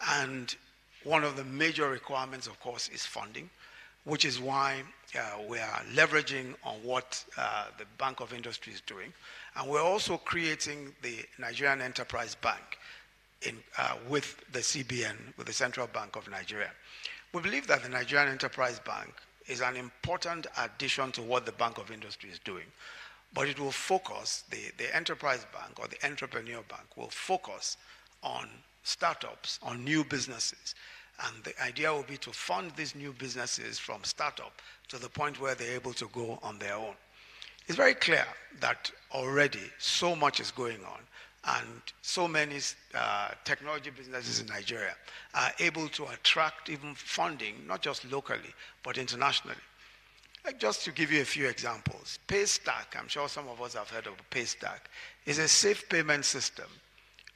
And one of the major requirements, of course, is funding, which is why we are leveraging on what the Bank of Industry is doing. And we're also creating the Nigerian Enterprise Bank with the CBN, with the Central Bank of Nigeria. We believe that the Nigerian Enterprise Bank is an important addition to what the Bank of Industry is doing. But it will focus, the Enterprise Bank or the Entrepreneur Bank will focus on startups, on new businesses. And the idea will be to fund these new businesses from startup to the point where they're able to go on their own. It's very clear that already so much is going on, and so many technology businesses in Nigeria are able to attract even funding, not just locally, but internationally. Like, just to give you a few examples, Paystack, I'm sure some of us have heard of Paystack, is a safe payment system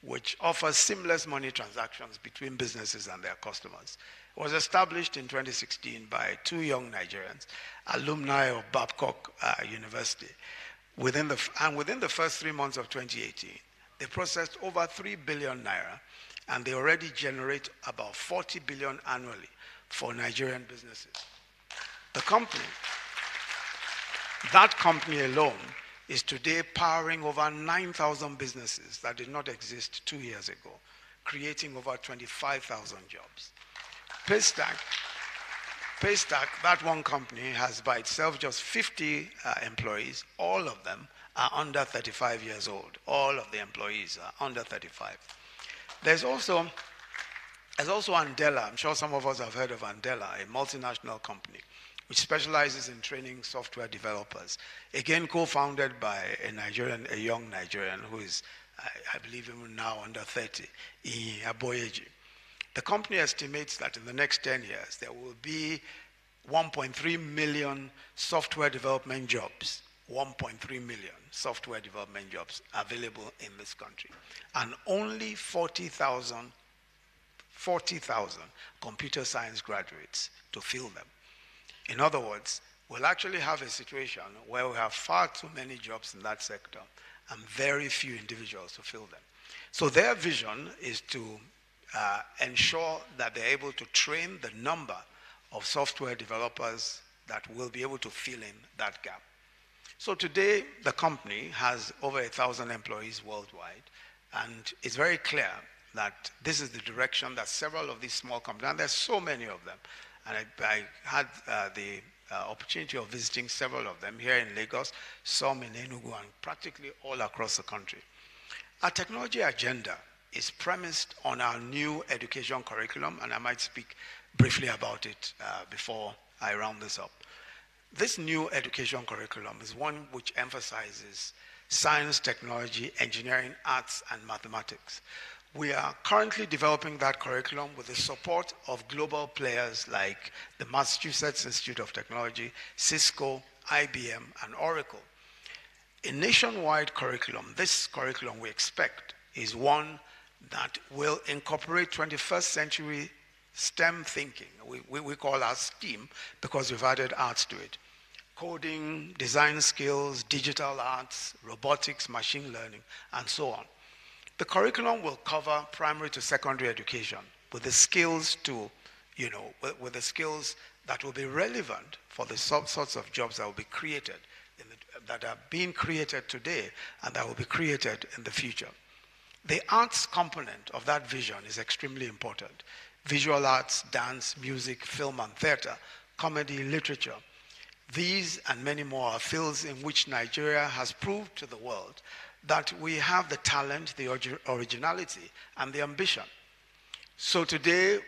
which offers seamless money transactions between businesses and their customers. It was established in 2016 by 2 young Nigerians, alumni of Babcock University. Within the first 3 months of 2018, they processed over 3 billion naira, and they already generate about 40 billion annually for Nigerian businesses. That company alone is today powering over 9,000 businesses that did not exist 2 years ago, creating over 25,000 jobs. Paystack, that one company, has by itself just 50 employees. All of them are under 35 years old. All of the employees are under 35. There's also Andela. I'm sure some of us have heard of Andela, a multinational company which specializes in training software developers. Again, co-founded by a young Nigerian who is, I believe, even now under 30, Aboyeji. The company estimates that in the next 10 years, there will be 1.3 million software development jobs, 1.3 million software development jobs available in this country. And only 40,000 40,000 computer science graduates to fill them. In other words, we'll actually have a situation where we have far too many jobs in that sector and very few individuals to fill them. So their vision is to ensure that they're able to train the number of software developers that will be able to fill in that gap. So today, the company has over 1,000 employees worldwide, and it's very clear that this is the direction that several of these small companies, and there's so many of them, and I had the opportunity of visiting several of them here in Lagos, some in Enugu, and practically all across the country. Our technology agenda is premised on our new education curriculum, and I might speak briefly about it before I round this up. This new education curriculum is one which emphasizes science, technology, engineering, arts, and mathematics. We are currently developing that curriculum with the support of global players like the Massachusetts Institute of Technology, Cisco, IBM, and Oracle. A nationwide curriculum, this curriculum we expect, is one that will incorporate 21st century STEM thinking. We call our STEAM because we've added arts to it. Coding, design skills, digital arts, robotics, machine learning, and so on. The curriculum will cover primary to secondary education with the skills to, with the skills that will be relevant for the sorts of jobs that will be created, that are being created today and that will be created in the future. The arts component of that vision is extremely important. Visual arts, dance, music, film and theater, comedy, literature. These and many more are fields in which Nigeria has proved to the world that we have the talent, the originality, and the ambition. So today,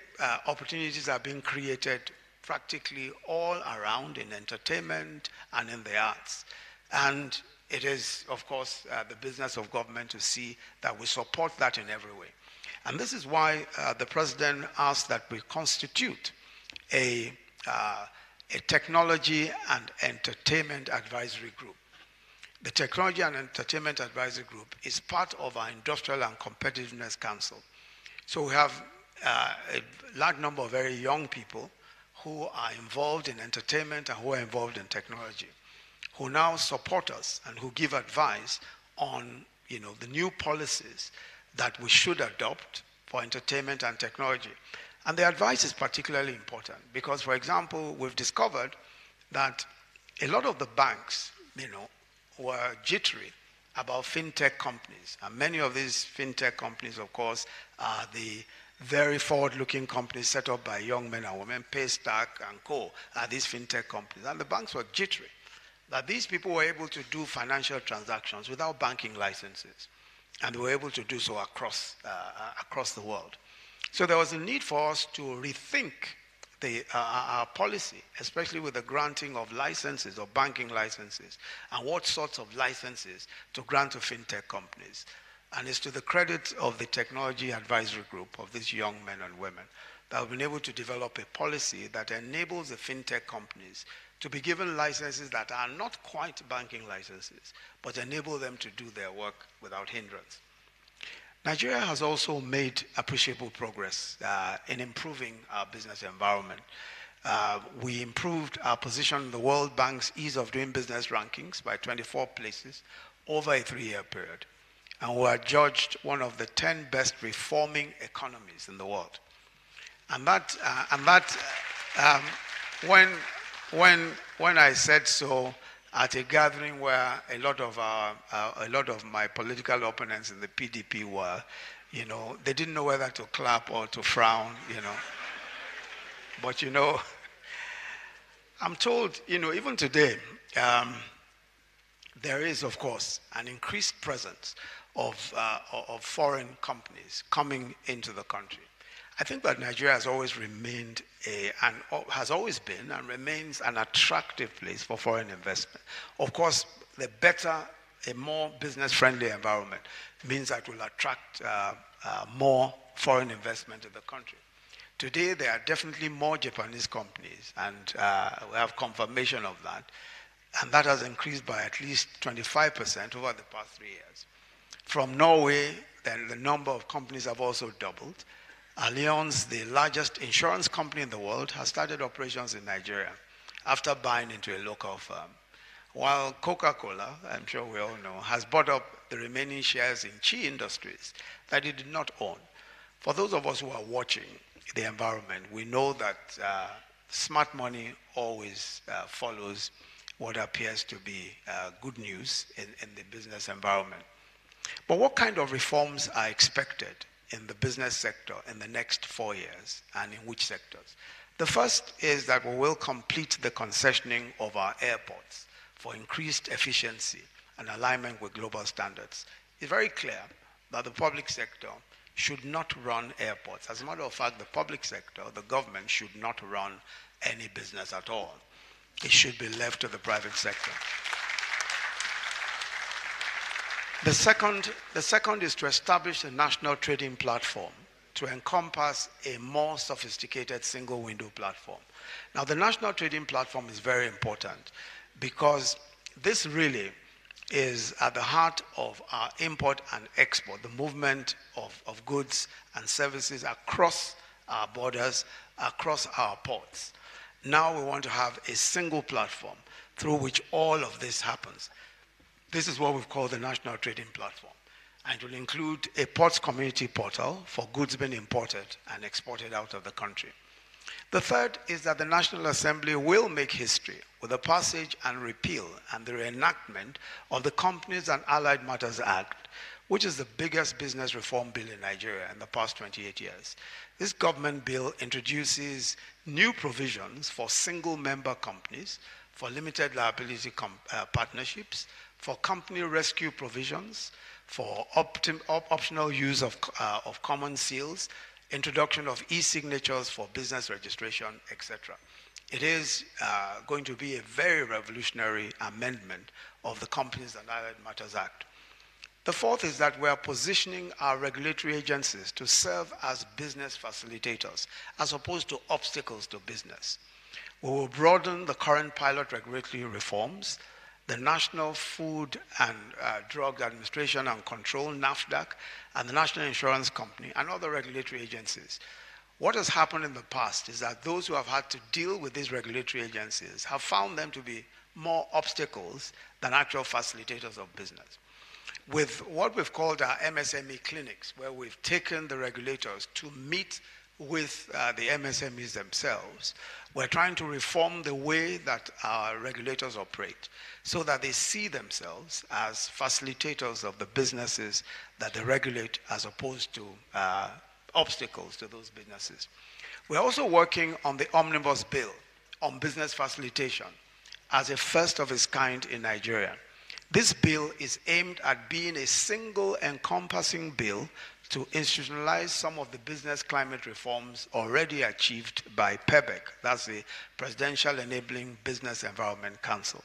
opportunities are being created practically all around in entertainment and in the arts. And it is, of course, the business of government to see that we support that in every way. And this is why the president asked that we constitute a technology and entertainment advisory group. The Technology and Entertainment Advisory Group is part of our Industrial and Competitiveness Council. So we have a large number of very young people who are involved in entertainment and who are involved in technology, who now support us and who give advice on the new policies that we should adopt for entertainment and technology. And the advice is particularly important because, for example, we've discovered that a lot of the banks, were jittery about fintech companies. And many of these fintech companies, of course, are the very forward-looking companies set up by young men and women. Paystack and Co. are these fintech companies. And the banks were jittery that these people were able to do financial transactions without banking licenses. And they were able to do so across the world. So there was a need for us to rethink our policy, especially with the granting of licenses or banking licenses, and what sorts of licenses to grant to fintech companies. And it's to the credit of the Technology Advisory Group of these young men and women that we've been able to develop a policy that enables the fintech companies to be given licenses that are not quite banking licenses, but enable them to do their work without hindrance. Nigeria has also made appreciable progress in improving our business environment. We improved our position in the World Bank's Ease of Doing Business rankings by 24 places over a 3-year period. And we are judged one of the 10 best reforming economies in the world. And when I said so at a gathering where a lot of my political opponents in the PDP were, they didn't know whether to clap or to frown, But I'm told, even today, there is, of course, an increased presence of foreign companies coming into the country. I think that Nigeria has always remained has always been and remains an attractive place for foreign investment. Of course, the better, a more business-friendly environment means that will attract more foreign investment in the country. Today, there are definitely more Japanese companies, and we have confirmation of that. And that has increased by at least 25% over the past 3 years. From Norway, then the number of companies have also doubled. Allianz, the largest insurance company in the world, has started operations in Nigeria after buying into a local firm. While Coca-Cola, I'm sure we all know, has bought up the remaining shares in Chi Industries that it did not own. For those of us who are watching the environment, we know that smart money always follows what appears to be good news in the business environment. But what kind of reforms are expected in the business sector in the next 4 years, and in which sectors? The first is that we will complete the concessioning of our airports for increased efficiency and alignment with global standards. It's very clear that the public sector should not run airports. As a matter of fact, the public sector, the government, should not run any business at all. It should be left to the private sector. The second is to establish a national trading platform to encompass a more sophisticated single window platform. Now, the national trading platform is very important because this really is at the heart of our import and export, the movement of goods and services across our borders, across our ports. Now we want to have a single platform through which all of this happens. This is what we've called the National Trading Platform, and it will include a ports community portal for goods being imported and exported out of the country. The third is that the National Assembly will make history with the passage and repeal and the reenactment of the Companies and Allied Matters Act, which is the biggest business reform bill in Nigeria in the past 28 years. This government bill introduces new provisions for single-member companies, for limited liability partnerships, for company rescue provisions, for optional use of common seals, introduction of e-signatures for business registration, etc. It is going to be a very revolutionary amendment of the Companies and Allied Matters Act. The fourth is that we are positioning our regulatory agencies to serve as business facilitators as opposed to obstacles to business. We will broaden the current pilot regulatory reforms, the National Food and Drug Administration and Control, NAFDAC, and the National Insurance Company, and other regulatory agencies. What has happened in the past is that those who have had to deal with these regulatory agencies have found them to be more obstacles than actual facilitators of business. With what we've called our MSME clinics, where we've taken the regulators to meet with the MSMEs themselves, we're trying to reform the way that our regulators operate so that they see themselves as facilitators of the businesses that they regulate as opposed to obstacles to those businesses. We're also working on the Omnibus Bill on business facilitation as a first of its kind in Nigeria. This bill is aimed at being a single encompassing bill to institutionalize some of the business climate reforms already achieved by PEBEC, that's the Presidential Enabling Business Environment Council.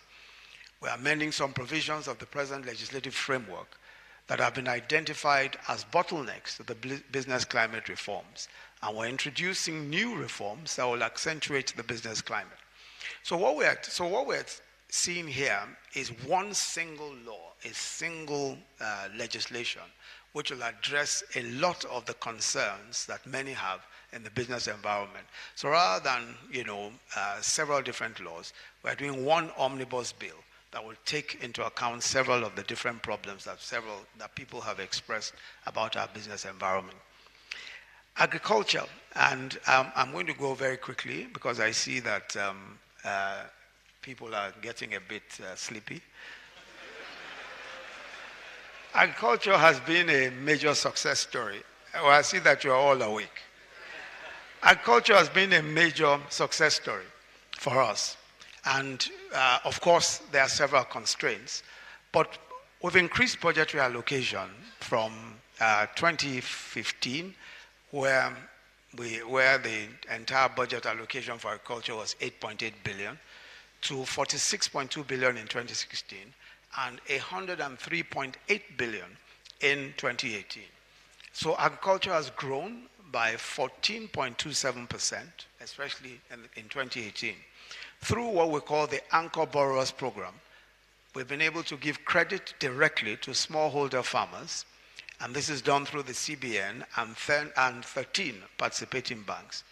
We are amending some provisions of the present legislative framework that have been identified as bottlenecks to the business climate reforms, and we're introducing new reforms that will accentuate the business climate. So what we're seeing here is one single law, a single legislation, which will address a lot of the concerns that many have in the business environment. So rather than several different laws, we're doing one omnibus bill that will take into account several of the different problems that people have expressed about our business environment. Agriculture, and I'm going to go very quickly because I see that people are getting a bit sleepy. Agriculture has been a major success story. Well, I see that you're all awake. Agriculture has been a major success story for us. And of course, there are several constraints. But we've increased budgetary allocation from 2015, where the entire budget allocation for agriculture was 8.8 billion, to 46.2 billion in 2016, and 103.8 billion in 2018. So agriculture has grown by 14.27%, especially in 2018. Through what we call the Anchor Borrowers Program, we've been able to give credit directly to smallholder farmers And this is done through the CBN and 13 participating banks.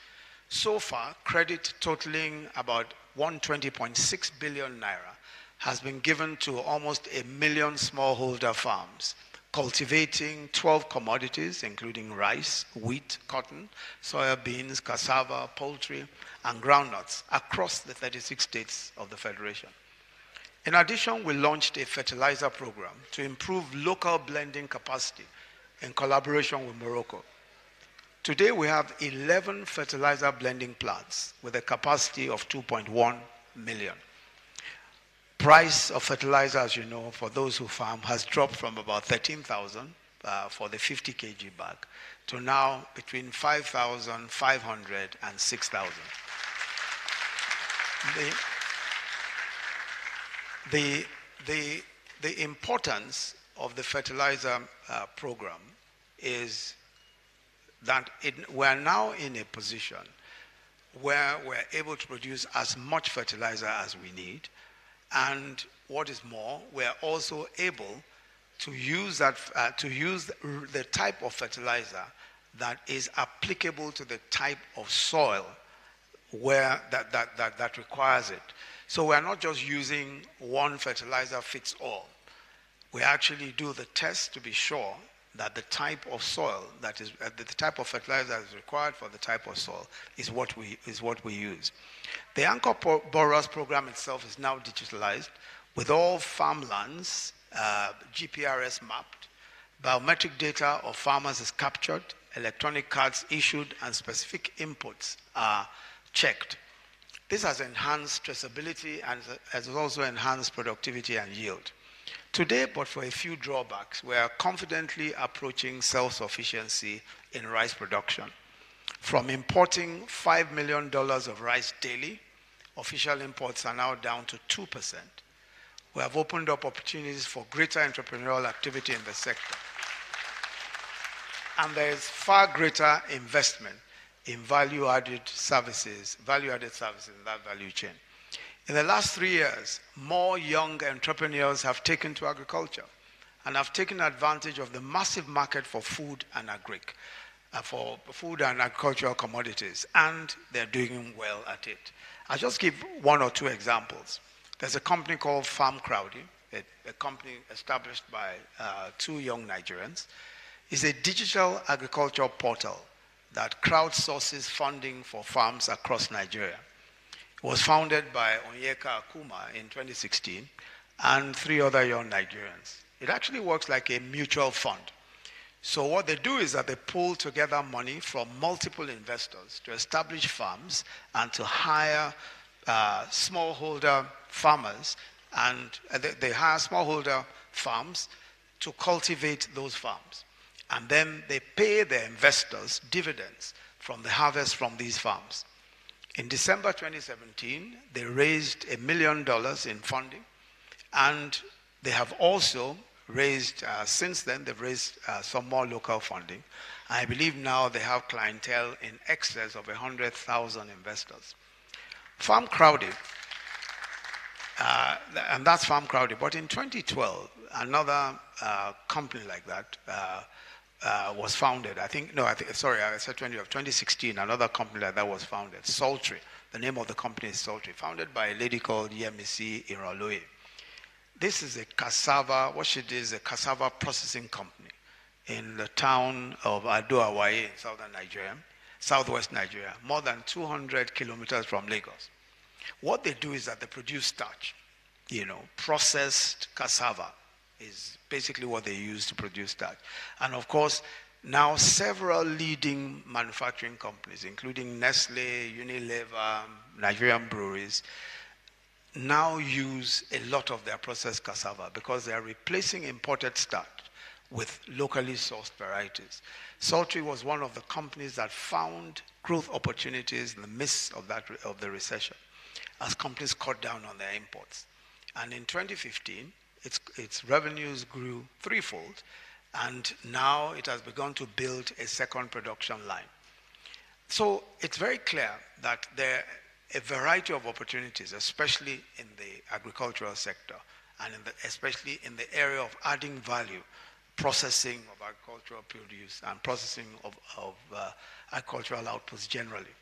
So far, credit totaling about 120.6 billion naira has been given to almost 1 million smallholder farms, cultivating 12 commodities, including rice, wheat, cotton, soya beans, cassava, poultry, and groundnuts across the 36 states of the Federation. In addition, we launched a fertilizer program to improve local blending capacity in collaboration with Morocco. Today, we have 11 fertilizer blending plants with a capacity of 2.1 million. Price of fertilizer, as you know, for those who farm, has dropped from about 13,000 for the 50 kg bag to now between 5,500 and 6,000. The importance of the fertilizer program is that we're now in a position where we're able to produce as much fertilizer as we need. And what is more, we're also able to use the type of fertilizer that is applicable to the type of soil where that requires it. So we're not just using one fertilizer fits all. We actually do the test to be sure that the type of soil that is the type of fertilizer that is required for the type of soil is what we use. The Anchor Borrowers program itself is now digitalized with all farmlands GPRS mapped. Biometric data of farmers is captured, electronic cards issued, and specific inputs are checked. This has enhanced traceability and has also enhanced productivity and yield. Today, but for a few drawbacks, we are confidently approaching self-sufficiency in rice production. From importing $5 million of rice daily, official imports are now down to 2%. We have opened up opportunities for greater entrepreneurial activity in the sector. And there is far greater investment in value-added services in that value chain. In the last 3 years, more young entrepreneurs have taken to agriculture and have taken advantage of the massive market for food and agricultural commodities, and they're doing well at it. I'll just give one or two examples. There's a company called Farm Crowdy, a company established by two young Nigerians. It's a digital agricultural portal that crowdsources funding for farms across Nigeria. It was founded by Onyeka Akuma in 2016 and 3 other young Nigerians. It actually works like a mutual fund. So what they do is that they pull together money from multiple investors to establish farms and to hire smallholder farmers, and they hire smallholder farms to cultivate those farms. And then they pay their investors dividends from the harvest from these farms. In December 2017, they raised $1 million in funding, and they have also raised, since then, they've raised some more local funding. I believe now they have clientele in excess of 100,000 investors. Farm Crowdy, and that's Farm Crowdy, but in 2012, another company like that was founded. I said 2016, another company like that was founded, Sultry. The name of the company is Sultry, founded by a lady called Yemisi Iroloye. This is a cassava processing company in the town of Ado-Awaye in southwest Nigeria, more than 200 kilometers from Lagos. What they do is that they produce starch, processed cassava is basically what they use to produce starch. And of course, now several leading manufacturing companies, including Nestle, Unilever, Nigerian breweries, now use a lot of their processed cassava because they are replacing imported starch with locally sourced varieties. Sultry was one of the companies that found growth opportunities in the midst of the recession as companies cut down on their imports. And in 2015, its revenues grew threefold, and now it has begun to build a second production line. So it's very clear that there are a variety of opportunities, especially in the agricultural sector, and especially in the area of adding value, processing of agricultural produce and processing of agricultural outputs generally.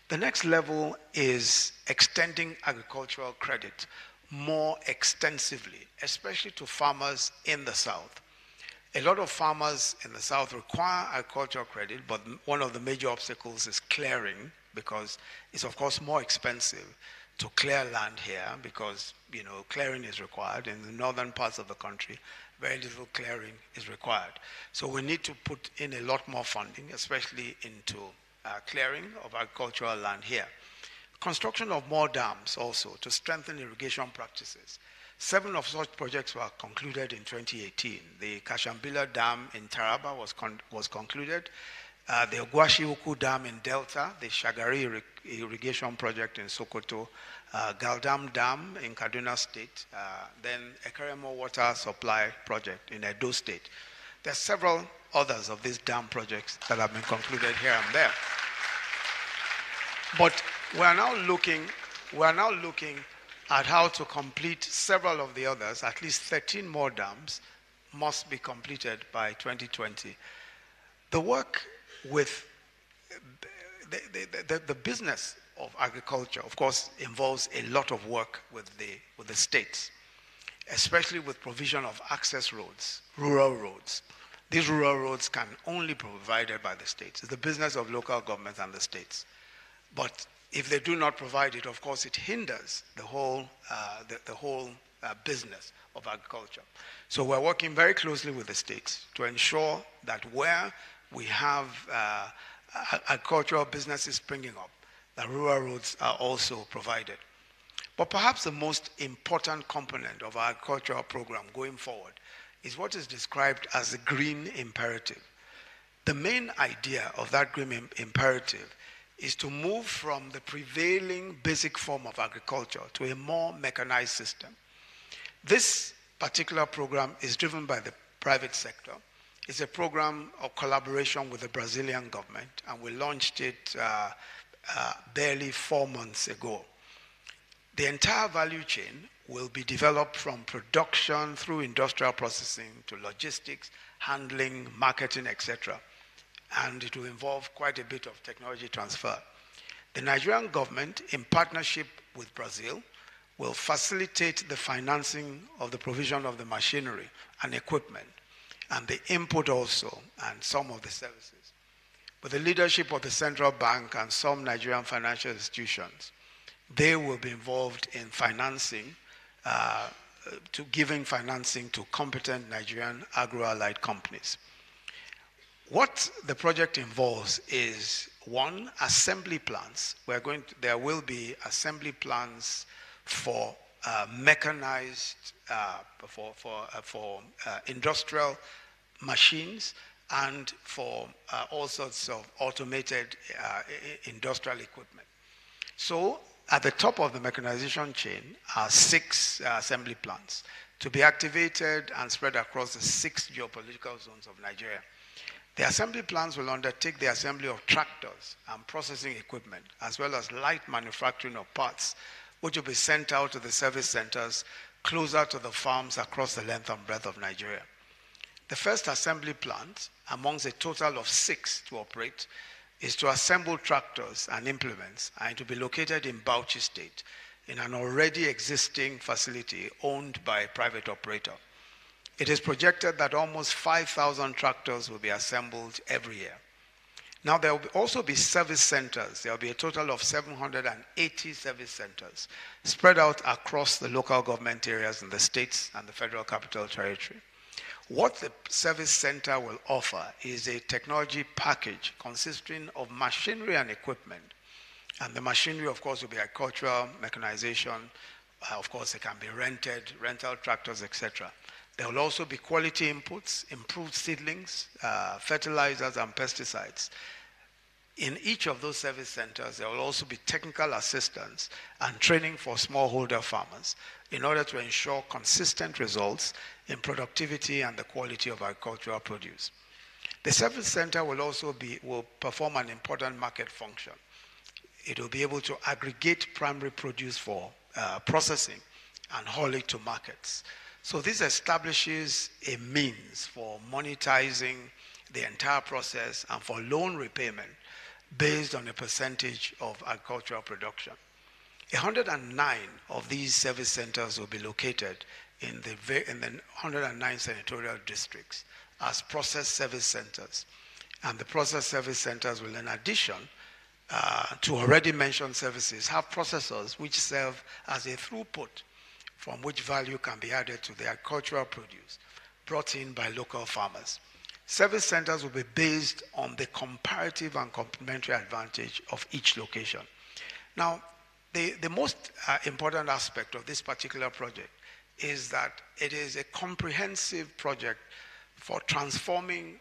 The next level is extending agricultural credit more extensively, especially to farmers in the South. A lot of farmers in the South require agricultural credit, but one of the major obstacles is clearing, because it's of course more expensive to clear land here, because clearing is required. In the northern parts of the country, very little clearing is required. So we need to put in a lot more funding, especially into clearing of agricultural land here. Construction of more dams also to strengthen irrigation practices. 7 of such projects were concluded in 2018. The Kashambila Dam in Taraba was concluded. The Ogwashi-Uku Dam in Delta, the Shagari irrigation project in Sokoto, Galdam Dam in Kaduna State, then Ekeremo Water Supply Project in Edo State. There are several others of these dam projects that have been concluded here and there. But we are now looking at how to complete several of the others. At least 13 more dams must be completed by 2020. The work with the business of agriculture, of course, involves a lot of work with the states, especially with provision of access roads, rural roads. These rural roads can only be provided by the states. It's the business of local governments and the states. But if they do not provide it, of course, it hinders the whole business of agriculture. So we're working very closely with the states to ensure that where we have agricultural businesses springing up, the rural roads are also provided. But perhaps the most important component of our agricultural program going forward is what is described as the green imperative. The main idea of that green imperative is to move from the prevailing basic form of agriculture to a more mechanized system. This particular program is driven by the private sector. It's a program of collaboration with the Brazilian government, and we launched it barely 4 months ago. The entire value chain will be developed from production through industrial processing to logistics, handling, marketing, etc. And it will involve quite a bit of technology transfer. The Nigerian government, in partnership with Brazil, will facilitate the financing of the provision of the machinery and equipment, and the input also, and some of the services. With the leadership of the central bank and some Nigerian financial institutions, they will be involved in financing, giving financing to competent Nigerian agro-allied companies. What the project involves is, one, assembly plants. There will be assembly plants for mechanized, for industrial machines, and for all sorts of automated industrial equipment. So at the top of the mechanization chain are 6 assembly plants to be activated and spread across the 6 geopolitical zones of Nigeria. The assembly plants will undertake the assembly of tractors and processing equipment, as well as light manufacturing of parts, which will be sent out to the service centers closer to the farms across the length and breadth of Nigeria. The first assembly plant, amongst a total of 6 to operate, is to assemble tractors and implements, and to be located in Bauchi State, in an already existing facility owned by a private operator. It is projected that almost 5,000 tractors will be assembled every year. Now, there will also be service centers. There will be a total of 780 service centers spread out across the local government areas in the states and the Federal Capital Territory. What the service center will offer is a technology package consisting of machinery and equipment. And the machinery, of course, will be agricultural mechanization. Of course, it can be rental tractors, etc. There will also be quality inputs, improved seedlings, fertilizers, and pesticides. In each of those service centers, there will also be technical assistance and training for smallholder farmers in order to ensure consistent results in productivity and the quality of agricultural produce. The service center will perform an important market function. It will be able to aggregate primary produce for processing and haul it to markets. So this establishes a means for monetizing the entire process and for loan repayment based on a percentage of agricultural production. 109 of these service centers will be located in the 109 senatorial districts as process service centers. And the process service centers will, in addition to already mentioned services, have processors which serve as a throughput from which value can be added to the agricultural produce brought in by local farmers. Service centers will be based on the comparative and complementary advantage of each location. Now, the most important aspect of this particular project is that it is a comprehensive project for transforming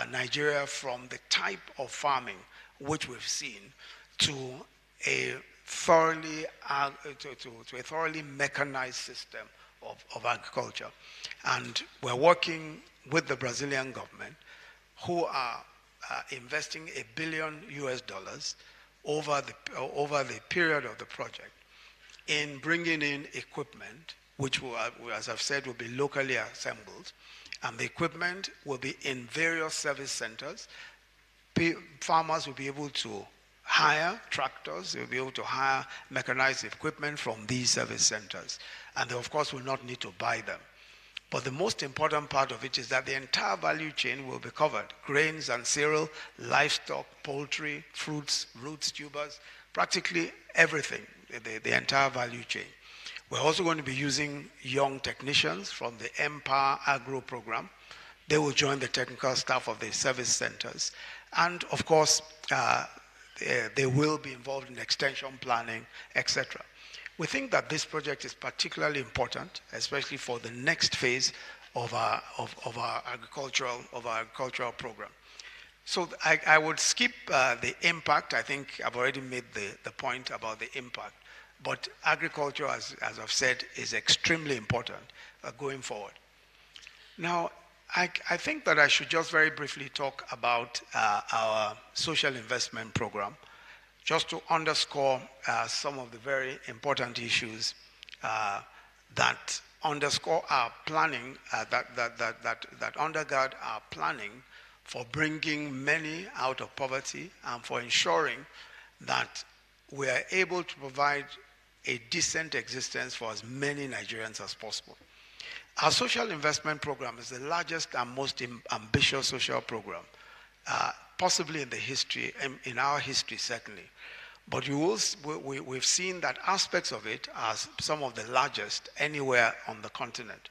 Nigeria from the type of farming which we've seen to a thoroughly mechanized system of agriculture. And we're working with the Brazilian government, who are investing $1 billion over the period of the project in bringing in equipment, which will, as I've said, will be locally assembled. And the equipment will be in various service centers. Farmers will be able to hire tractors, they'll be able to hire mechanized equipment from these service centers. And they, of course, will not need to buy them. But the most important part of it is that the entire value chain will be covered. Grains and cereal, livestock, poultry, fruits, roots, tubers, practically everything, the entire value chain. We're also going to be using young technicians from the Empower Agro program. They will join the technical staff of the service centers. And of course, they will be involved in extension planning, etc. We think that this project is particularly important, especially for the next phase of our agricultural program. So I would skip the impact. I think I've already made the point about the impact. But agriculture, as I've said, is extremely important going forward. Now, I think that I should just very briefly talk about our social investment program, just to underscore some of the very important issues that underscore our planning, that undergird our planning for bringing many out of poverty and for ensuring that we are able to provide a decent existence for as many Nigerians as possible. Our social investment program is the largest and most ambitious social program, possibly in the history, in our history certainly. But we've seen that aspects of it are some of the largest anywhere on the continent.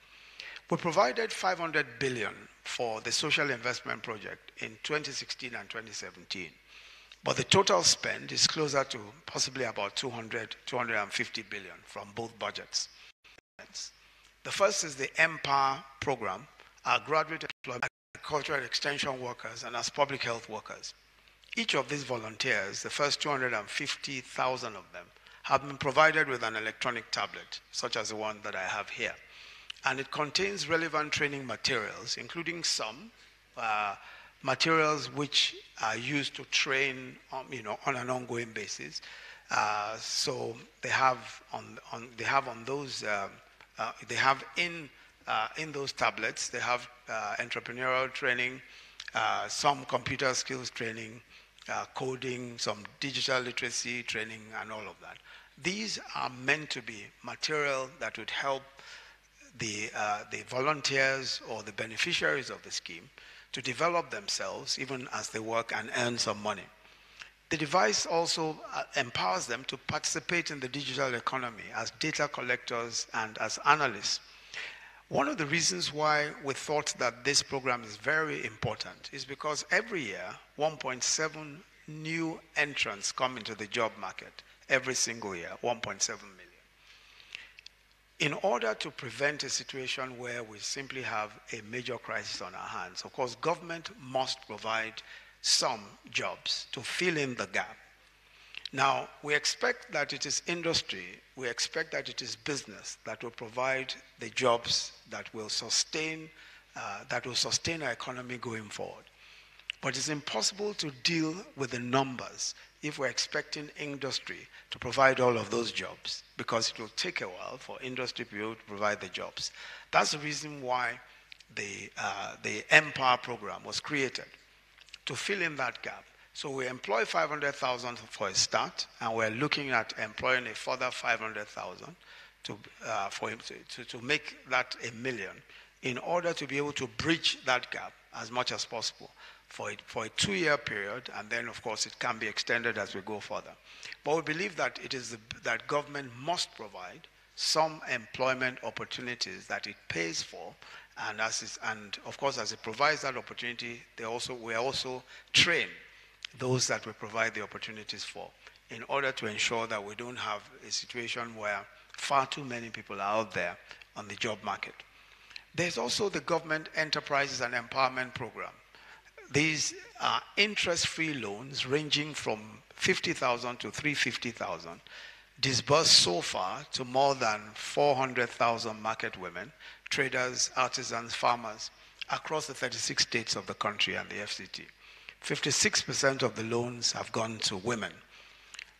We provided 500 billion for the social investment project in 2016 and 2017. But the total spend is closer to possibly about 250 billion from both budgets. The first is the Empower program, our graduate employment, agricultural extension workers, and as public health workers. Each of these volunteers, the first 250,000 of them, have been provided with an electronic tablet, such as the one that I have here. And it contains relevant training materials, including some materials which are used to train on an ongoing basis. So they have in those tablets, they have entrepreneurial training, some computer skills training, coding, some digital literacy training, and all of that. These are meant to be material that would help the volunteers or the beneficiaries of the scheme to develop themselves even as they work and earn some money. The device also empowers them to participate in the digital economy as data collectors and as analysts. One of the reasons why we thought that this program is very important is because every year, 1.7 new entrants come into the job market. Every single year, 1.7 million. In order to prevent a situation where we simply have a major crisis on our hands, of course, government must provide some jobs to fill in the gap. Now, we expect that it is industry, we expect that it is business that will provide the jobs that will sustain our economy going forward. But it's impossible to deal with the numbers if we're expecting industry to provide all of those jobs, because it will take a while for industry to be able to provide the jobs. That's the reason why the Empower program was created, to fill in that gap. So we employ 500,000 for a start, and we're looking at employing a further 500,000 to make that 1 million, in order to be able to bridge that gap as much as possible for a 2-year period, and then of course it can be extended as we go further. But we believe that that government must provide some employment opportunities that it pays for, and of course as it provides that opportunity, we also train those that we provide the opportunities for, in order to ensure that we don't have a situation where far too many people are out there on the job market. There's also the Government Enterprises and Empowerment Program. These are interest-free loans ranging from 50,000 to 350,000, disbursed so far to more than 400,000 market women, traders, artisans, farmers across the 36 states of the country and the FCT. 56% of the loans have gone to women.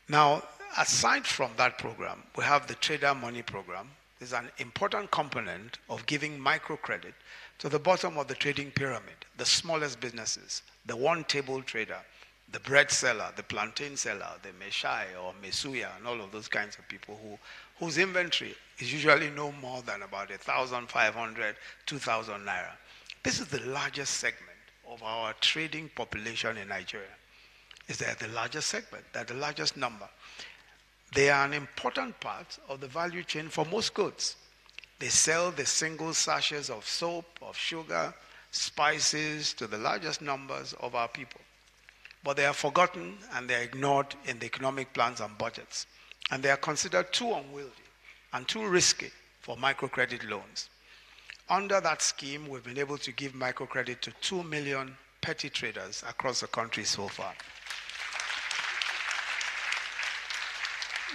Now, aside from that program, we have the Trader Money Program. It's an important component of giving microcredit to the bottom of the trading pyramid, the smallest businesses, the one-table trader, the bread seller, the plantain seller, the meshai or mesuya, and all of those kinds of people whose inventory is usually no more than about 1,500, 2,000 naira. This is the largest segment of our trading population in Nigeria. Is that the largest segment? They're the largest number. They are an important part of the value chain for most goods. They sell the single sachets of soap, of sugar, spices to the largest numbers of our people. But they are forgotten and they are ignored in the economic plans and budgets. And they are considered too unwieldy and too risky for microcredit loans. Under that scheme, we've been able to give microcredit to 2 million petty traders across the country so far.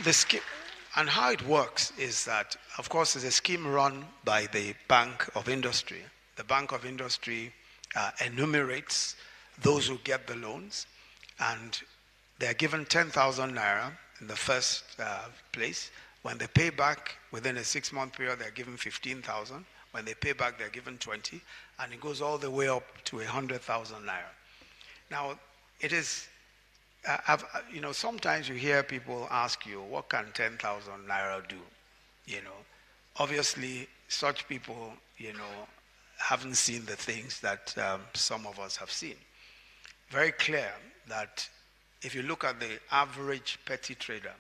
The scheme, and how it works is that, of course, it's a scheme run by the Bank of Industry. The Bank of Industry enumerates those who get the loans, and they're given 10,000 naira in the first place. When they pay back within a 6-month period, they're given 15,000. When they pay back, they're given 20, and it goes all the way up to 100,000 naira. Now, it is, sometimes you hear people ask you, what can 10,000 naira do? Obviously, such people, haven't seen the things that some of us have seen. Very clear that if you look at the average petty trader,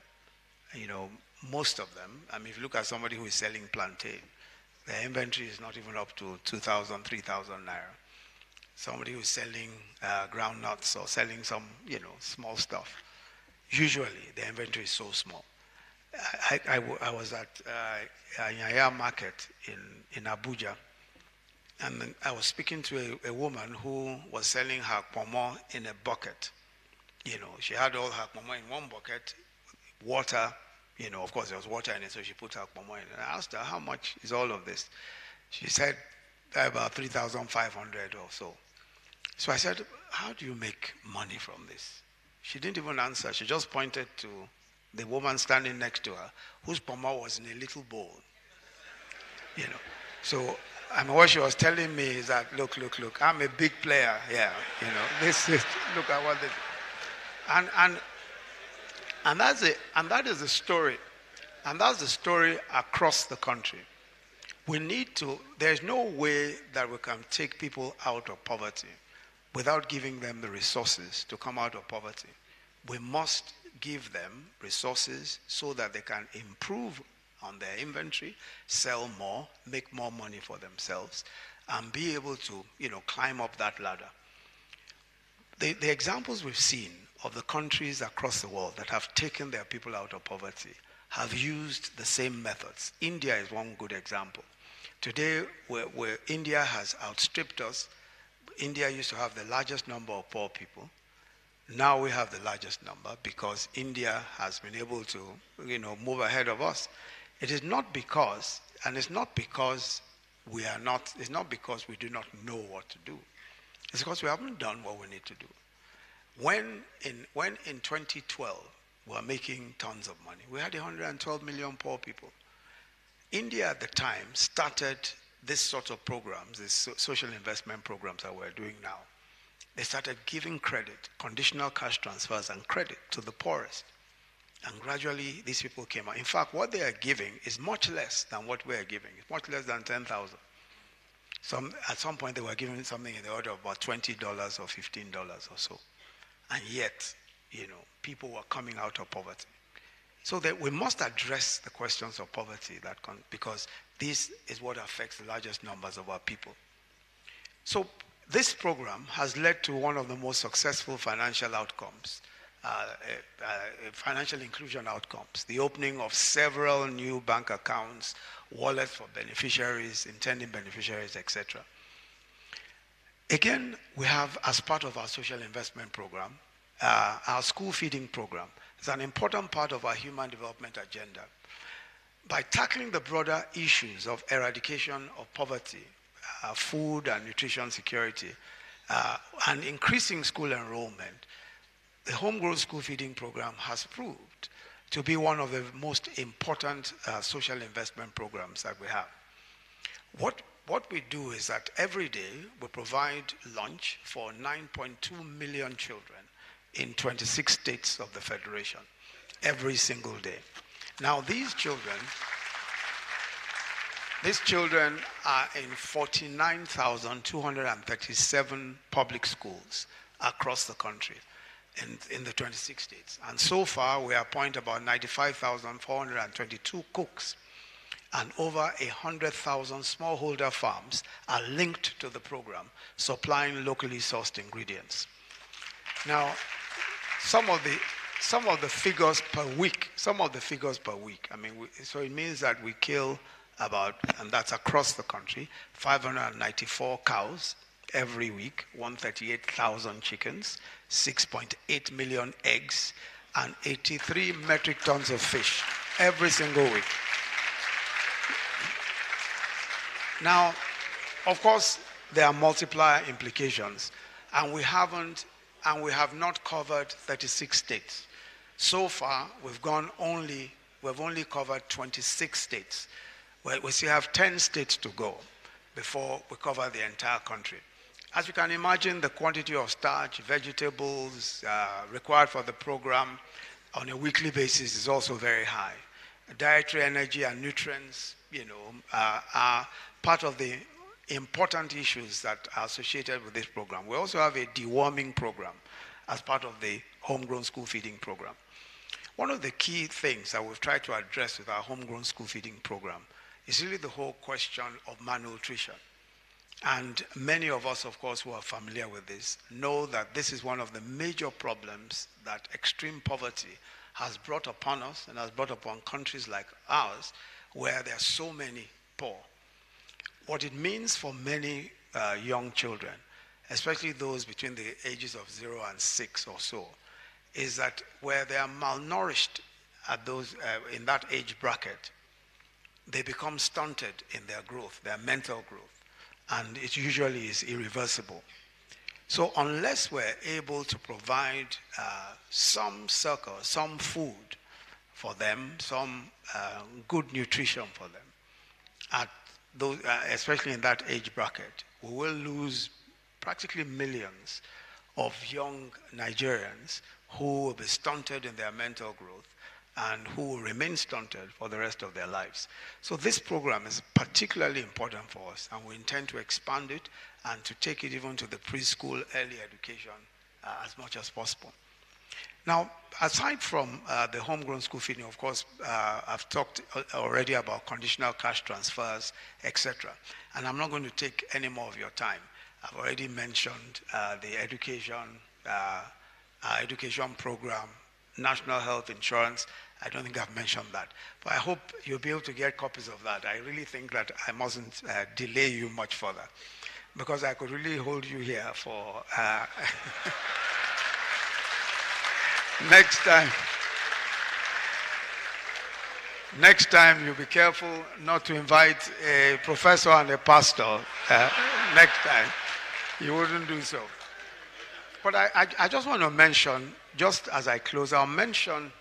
most of them, if you look at somebody who is selling plantain, their inventory is not even up to 2,000, 3,000 naira. Somebody who's selling groundnuts or selling some, small stuff, usually the inventory is so small. I was at Yaya market in Abuja, and I was speaking to a woman who was selling her pomo in a bucket. She had all her pomo in one bucket, water. Of course, there was water in it, so she put her pomo in it. And I asked her, how much is all of this? She said, about 3,500 or so. So I said, how do you make money from this? She didn't even answer. She just pointed to the woman standing next to her, whose pomo was in a little bowl. So, what she was telling me is that, look, I'm a big player here. This is, look at what this. And that is the story. And that's the story across the country. There's no way that we can take people out of poverty without giving them the resources to come out of poverty. We must give them resources so that they can improve on their inventory, sell more, make more money for themselves, and be able to, climb up that ladder. The examples we've seen of the countries across the world that have taken their people out of poverty have used the same methods. India is one good example. Today, where India has outstripped us, India used to have the largest number of poor people. Now we have the largest number because India has been able to, move ahead of us. It is not because, and it's not because it's not because we do not know what to do. It's because we haven't done what we need to do. When in 2012, we were making tons of money. We had 112 million poor people. India at the time started this sort of programs, these social investment programs that we're doing now. They started giving credit, conditional cash transfers and credit to the poorest. And gradually, these people came out. In fact, what they are giving is much less than what we are giving. It's much less than 10,000. At some point, they were giving something in the order of about $20 or $15 or so. And yet, people were coming out of poverty. So that we must address the questions of poverty because this is what affects the largest numbers of our people. So this program has led to one of the most successful financial outcomes, financial inclusion outcomes, the opening of several new bank accounts, wallets for beneficiaries, intending beneficiaries, etc. Again, we have, as part of our social investment program, our school feeding program. It's an important part of our human development agenda. By tackling the broader issues of eradication of poverty, food and nutrition security, and increasing school enrollment, the homegrown school feeding program has proved to be one of the most important social investment programs that we have. What we do is that every day we provide lunch for 9.2 million children in 26 states of the Federation, every single day. Now these children are in 49,237 public schools across the country in the 26 states. And so far we appoint about 95,422 cooks, and over 100,000 smallholder farms are linked to the program, supplying locally sourced ingredients. Now, some of the figures per week, I mean, so it means that we kill about, and that's across the country, 594 cows every week, 138,000 chickens, 6.8 million eggs, and 83 metric tons of fish every single week. Now, of course, there are multiplier implications, and we have not covered 36 states. So far, we've only covered 26 states. We still have 10 states to go before we cover the entire country. As you can imagine, the quantity of starch, vegetables required for the program on a weekly basis is also very high. Dietary energy and nutrients, are part of the important issues that are associated with this program. We also have a deworming program as part of the homegrown school feeding program. One of the key things that we've tried to address with our homegrown school feeding program is really the whole question of malnutrition. And many of us, of course, who are familiar with this, know that this is one of the major problems that extreme poverty has brought upon us and has brought upon countries like ours, where there are so many poor. What it means for many young children, especially those between the ages of 0 and 6 or so, is that where they are malnourished at those in that age bracket, they become stunted in their growth, their mental growth, and it usually is irreversible. So unless we're able to provide some circle, some food for them, some good nutrition for them, at those, especially in that age bracket, we will lose practically millions of young Nigerians who will be stunted in their mental growth and who will remain stunted for the rest of their lives. So this program is particularly important for us, and we intend to expand it and to take it even to the preschool early education as much as possible. Now, aside from the homegrown school feeding, of course, I've talked already about conditional cash transfers, etc. And I'm not going to take any more of your time. I've already mentioned the education program, national health insurance. I don't think I've mentioned that. But I hope you'll be able to get copies of that. I really think that I mustn't delay you much further, because I could really hold you here for... Next time, you'll be careful not to invite a professor and a pastor next time, You wouldn't do so. But I just want to mention, just as I close, I'll mention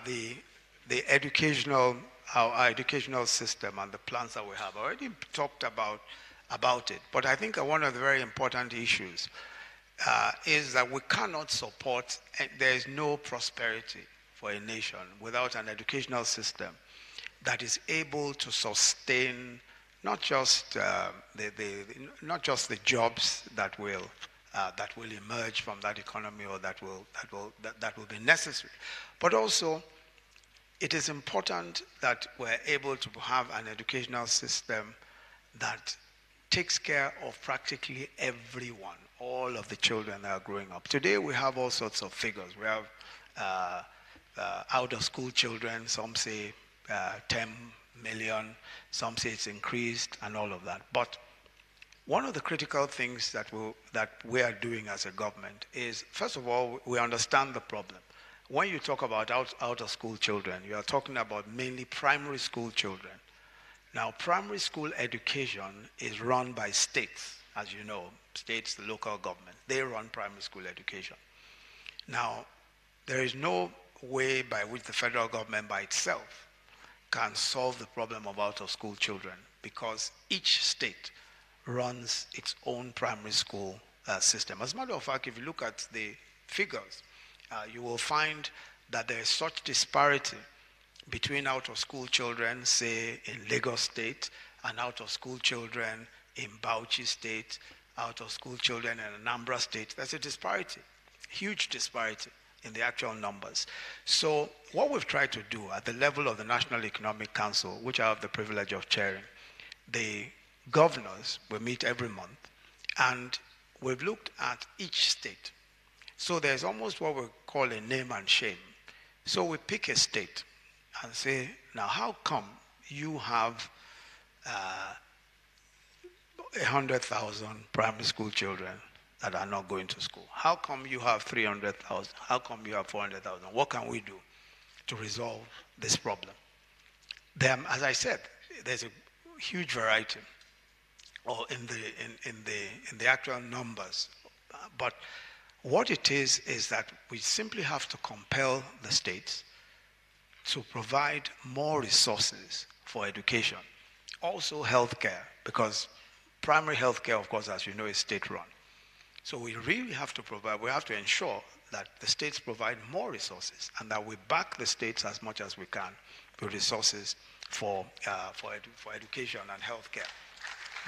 the educational, our educational system and the plans that we have. I already talked about it, but I think one of the very important issues is that we cannot support, and there is no prosperity for a nation without an educational system that is able to sustain not just not just the jobs that will emerge from that economy or that will be necessary, but also it is important that we're able to have an educational system that takes care of practically everyone, all of the children that are growing up. Today we have all sorts of figures. We have out of school children, some say 10 million, some say it's increased and all of that. But one of the critical things that we are doing as a government is, first of all, we understand the problem. When you talk about out of school children, you are talking about mainly primary school children. Now, primary school education is run by states, as you know, states, the local government. They run primary school education. Now, there is no way by which the federal government by itself can solve the problem of out of school children, because each state runs its own primary school system. As a matter of fact, if you look at the figures, you will find that there is such disparity between out-of-school children, say, in Lagos State, and out-of-school children in Bauchi State, out-of-school children in Anambra State. There's a disparity, huge disparity in the actual numbers. So what we've tried to do at the level of the National Economic Council, which I have the privilege of chairing, the governors will meet every month, and we've looked at each state. So there's almost what we call a name and shame. So we pick a state and say, now how come you have 100,000 primary school children that are not going to school? How come you have 300,000? How come you have 400,000? What can we do to resolve this problem? Then, as I said, there's a huge variety or in the actual numbers, but what it is that we simply have to compel the states to provide more resources for education. Also healthcare, because primary healthcare, of course, as you know, is state-run. So we really have to provide, we have to ensure that the states provide more resources and that we back the states as much as we can with resources for education and healthcare.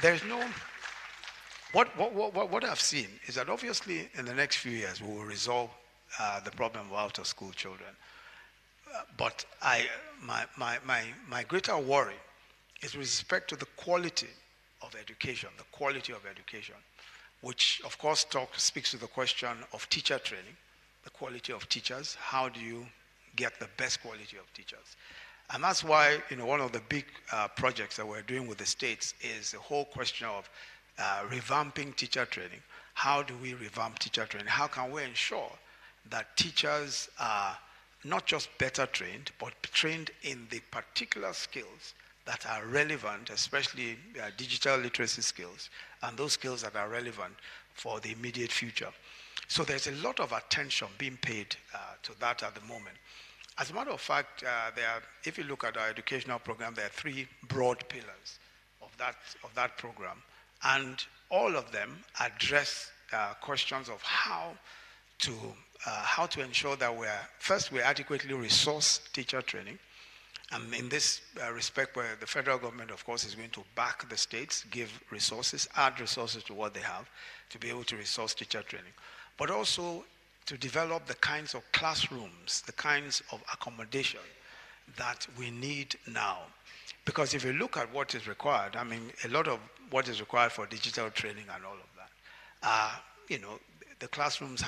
There's no... What I've seen is that obviously in the next few years we will resolve the problem of out-of-school children. But my greater worry is with respect to the quality of education, which of course speaks to the question of teacher training, the quality of teachers. How do you get the best quality of teachers? And that's why, one of the big projects that we're doing with the states is the whole question of revamping teacher training. How do we revamp teacher training? How can we ensure that teachers are not just better trained, but trained in the particular skills that are relevant, especially digital literacy skills, and those skills that are relevant for the immediate future. So there's a lot of attention being paid to that at the moment. As a matter of fact, if you look at our educational program, there are 3 broad pillars of that program. And all of them address questions of how to ensure that we adequately resource teacher training. And in this respect, where the federal government, of course, is going to back the states, give resources, add resources to what they have to be able to resource teacher training. But also to develop the kinds of classrooms, the kinds of accommodation that we need now. Because if you look at what is required, a lot of what is required for digital training and all of that, the classrooms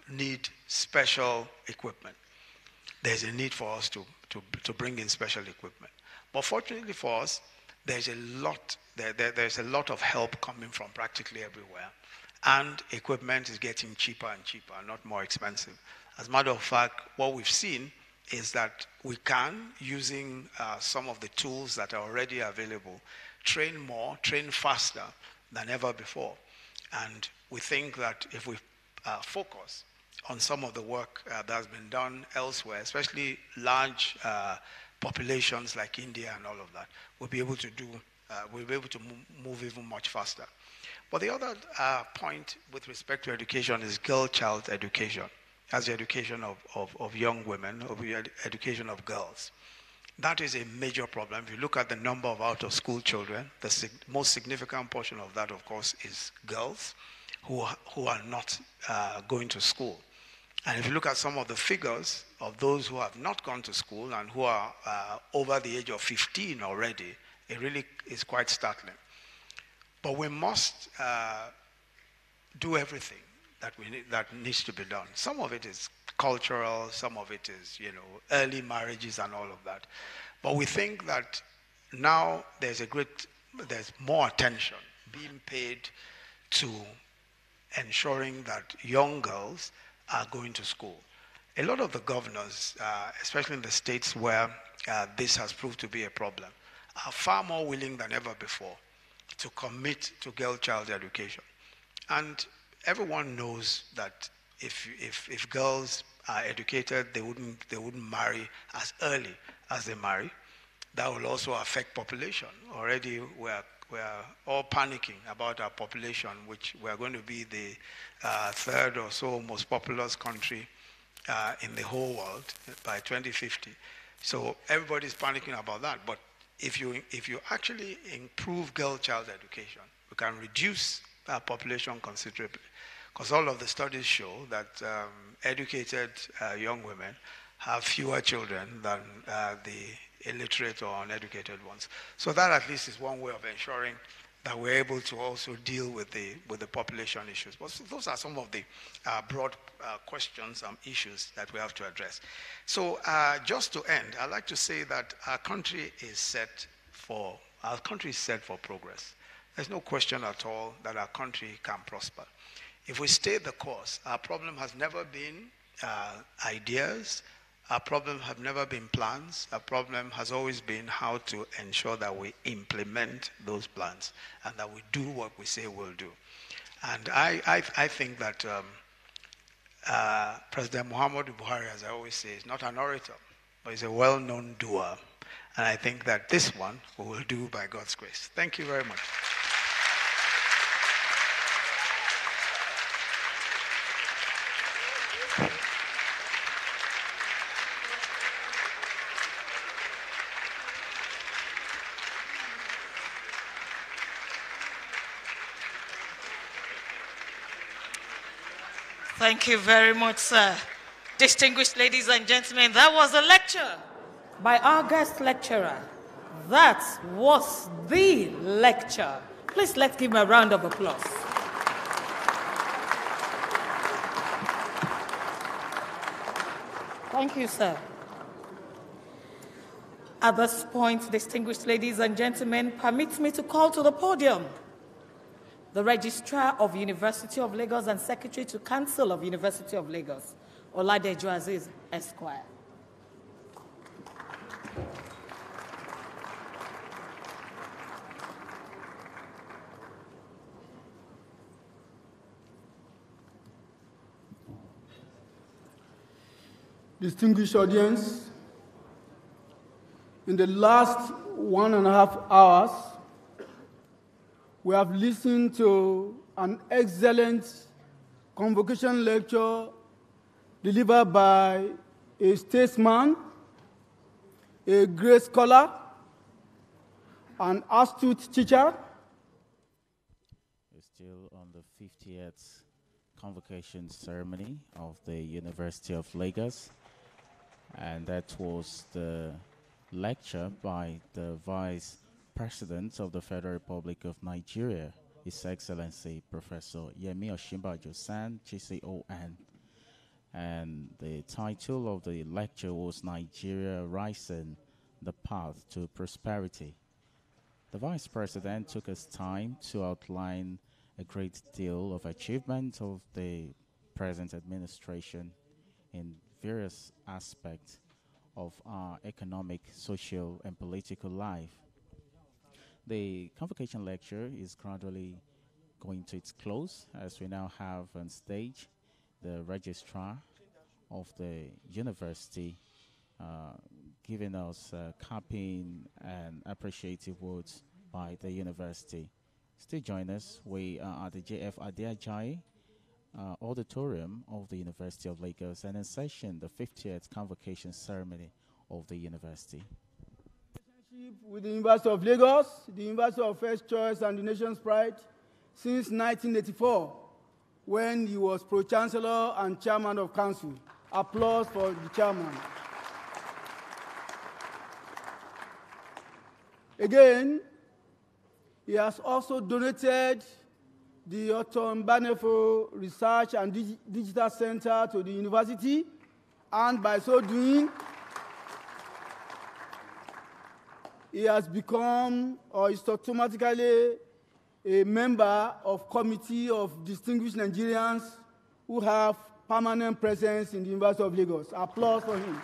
need special equipment. There's a need for us to bring in special equipment. But fortunately for us, there's a lot of help coming from practically everywhere. And equipment is getting cheaper and cheaper, not more expensive. As a matter of fact, what we've seen is that we can, using some of the tools that are already available, train more, train faster than ever before. And we think that if we focus on some of the work that has been done elsewhere, especially large populations like India and all of that, we'll be able to move even much faster. But the other point with respect to education is girl-child education, as the education of young women, of the education of girls. That is a major problem. If you look at the number of out-of-school children, the most significant portion of that, of course, is girls who are not going to school. And if you look at some of the figures of those who have not gone to school and who are over the age of 15 already, it really is quite startling. But we must do everything that needs to be done. Some of it is cultural, some of it is, early marriages and all of that. But we think that now there's more attention being paid to ensuring that young girls are going to school. A lot of the governors, especially in the states where this has proved to be a problem, are far more willing than ever before to commit to girl-child education. And everyone knows that if girls are educated, they wouldn't marry as early as they marry. That will also affect population. Already we're all panicking about our population, which we're going to be the third or so most populous country in the whole world by 2050. So everybody's panicking about that. But if you actually improve girl-child education, we can reduce our population considerably. Because all of the studies show that educated young women have fewer children than the illiterate or uneducated ones. So that at least is one way of ensuring that we're able to also deal with the population issues. But those are some of the broad questions and issues that we have to address. So just to end, I'd like to say that our country is set for progress. There's no question at all that our country can prosper. If we stay the course, our problem has never been ideas. Our problem have never been plans. Our problem has always been how to ensure that we implement those plans and that we do what we say we'll do. And I think that President Muhammadu Buhari, as I always say, is not an orator, but he's a well-known doer. And I think that this one we will do by God's grace. Thank you very much. Thank you very much, sir. Distinguished ladies and gentlemen, that was a lecture by our guest lecturer. That was the lecture. Please let's give him a round of applause. Thank you, sir. At this point, distinguished ladies and gentlemen, permit me to call to the podium the Registrar of University of Lagos and Secretary to Consul of University of Lagos, Oladejo Aziz Esquire. Distinguished audience, in the last 1.5 hours, we have listened to an excellent convocation lecture delivered by a statesman, a great scholar, an astute teacher. We're still on the 50th convocation ceremony of the University of Lagos, and that was the lecture by the Vice President of the Federal Republic of Nigeria, His Excellency Professor Yemi Osinbajo-San, GCON. And the title of the lecture was Nigeria Rising, the Path to Prosperity. The Vice President took his time to outline a great deal of achievement of the present administration in various aspects of our economic, social, and political life. The convocation lecture is gradually going to its close, as we now have on stage the Registrar of the university giving us capping and appreciative words by the university. Still join us. We are at the JF Adeajayi auditorium of the University of Lagos, and in session the 50th convocation ceremony of the university. With the University of Lagos, the University of First Choice and the nation's pride, since 1984, when he was Pro-Chancellor and Chairman of Council. Applause for the Chairman. Again, he has also donated the Otombanefo Research and Digital Center to the university, and by so doing, he has become, or is automatically, a member of Committee of Distinguished Nigerians who have permanent presence in the University of Lagos. Applause for him.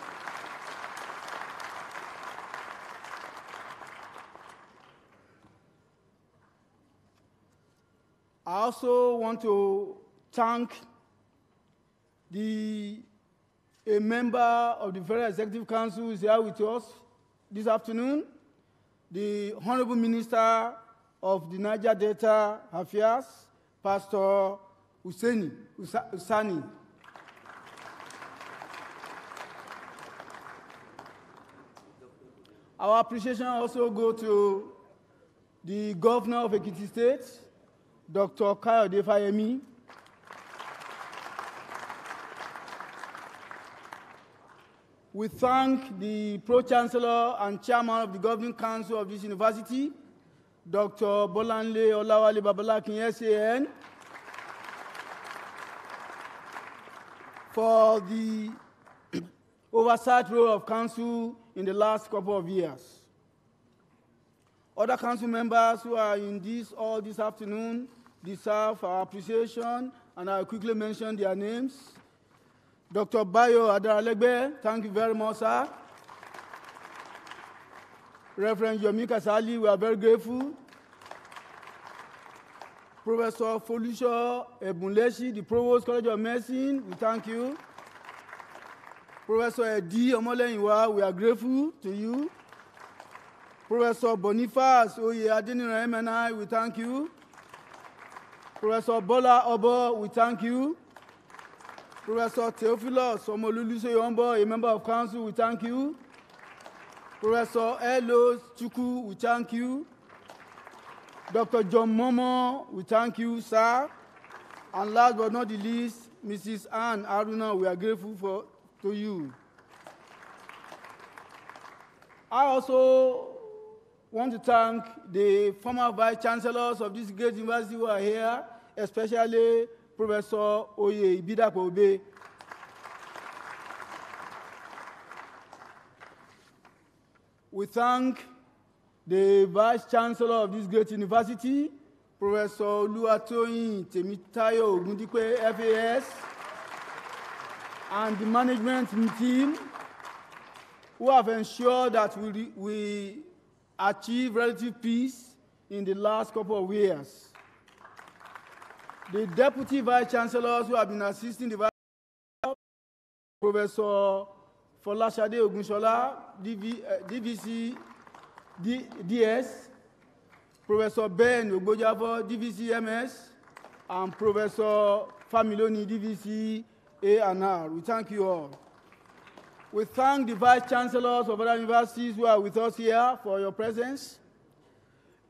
I also want to thank a member of the Federal Executive Council who is here with us this afternoon, the Honorable Minister of the Niger Delta Affairs, Pastor Usani. Our appreciation also goes to the Governor of Ekiti State, Dr. Kayode Fayemi. We thank the Pro-Chancellor and Chairman of the Governing Council of this university, Dr. Bolanle Olawale Babalakin, SAN, for the oversight role of Council in the last couple of years. Other Council members who are in this all this afternoon deserve our appreciation, and I'll quickly mention their names. Dr. Bayo Adaralegbe, thank you very much, sir. Reverend Yomi Kasali, we are very grateful. Professor Folusho Ebunleshi, the Provost College of Medicine, we thank you. Professor Edi Omoleyiwa, we are grateful to you. Professor Boniface Oye Adenira MNI, we thank you. Professor Bola Obo, we thank you. Professor Theophilus Omoluluso Yombo, a member of council, we thank you. Professor Elo Chuku, we thank you. Dr. John Momo, we thank you, sir. And last but not the least, Mrs. Anne Aruna, we are grateful to you. I also want to thank the former vice-chancellors of this great university who are here, especially Professor Oye Ibidapo Obe. We thank the Vice-Chancellor of this great university, Professor Oluwatoyin Temitayo Ogundipe, FAS, and the management team who have ensured that we achieve relative peace in the last couple of years. The Deputy Vice-Chancellors who have been assisting the Vice-Chancellor, Professor Folashade Ogunshola, DVC, DS, Professor Ben Ogbojabo, DVC MS, and Professor Familoni, DVC A&R. We thank you all. We thank the Vice-Chancellors of other universities who are with us here for your presence.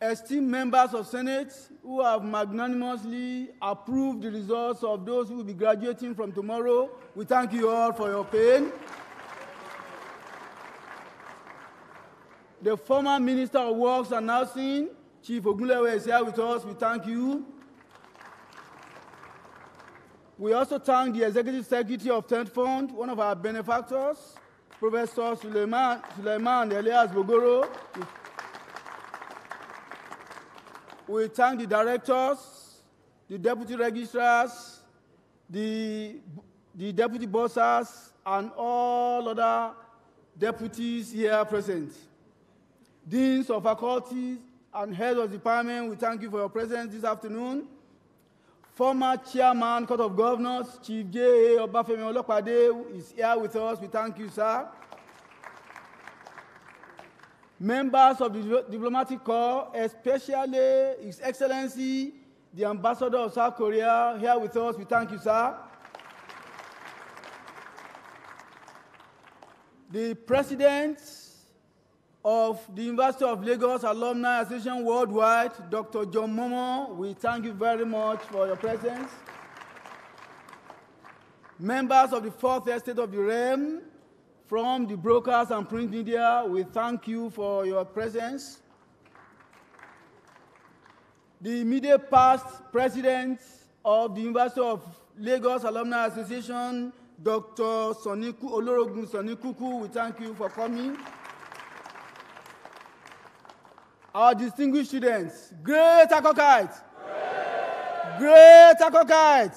Esteemed members of Senate who have magnanimously approved the results of those who will be graduating from tomorrow, we thank you all for your pain. The former Minister of Works and Housing, Chief Ogunlewe, is here with us. We thank you. We also thank the Executive Secretary of Tent Fund, one of our benefactors, Professor Suleiman Elias Bogoro. We thank the directors, the deputy registrars, the deputy bosses, and all other deputies here present. Deans of faculties and heads of department, we thank you for your presence this afternoon. Former Chairman, Court of Governors, Chief J.A. Obafemi Olopade is here with us. We thank you, sir. Members of the Diplomatic Corps, especially His Excellency, the Ambassador of South Korea, here with us. We thank you, sir. The President of the University of Lagos Alumni Association Worldwide, Dr. John Momo, we thank you very much for your presence. Members of the Fourth Estate of the Realm, from the brokers and print media, we thank you for your presence. The immediate past President of the University of Lagos Alumni Association, Dr. Olorogun Sonikuku, we thank you for coming. Our distinguished students, great Akokite! Great Akokite!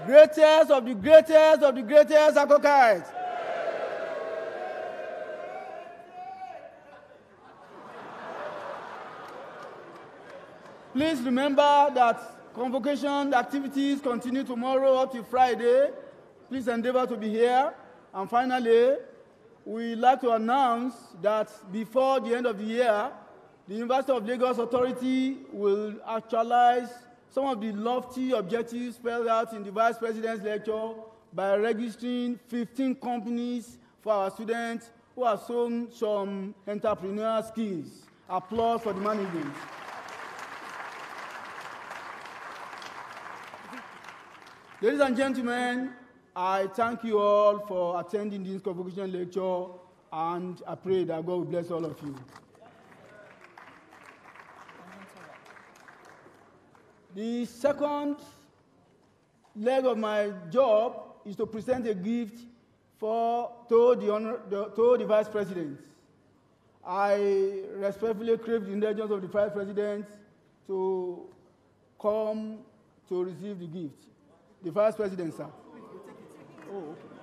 Greatest of the greatest of the greatest Akokite! Please remember that convocation activities continue tomorrow up to Friday. Please endeavor to be here. And finally, we'd like to announce that before the end of the year, the University of Lagos Authority will actualize some of the lofty objectives spelled out in the Vice President's lecture by registering 15 companies for our students who have shown some entrepreneurial skills. Applause for the management. Ladies and gentlemen, I thank you all for attending this convocation lecture, and I pray that God will bless all of you. The second leg of my job is to present a gift to the Vice President. I respectfully crave the indulgence of the Vice President to come to receive the gift. The Vice President, sir. Oh, okay.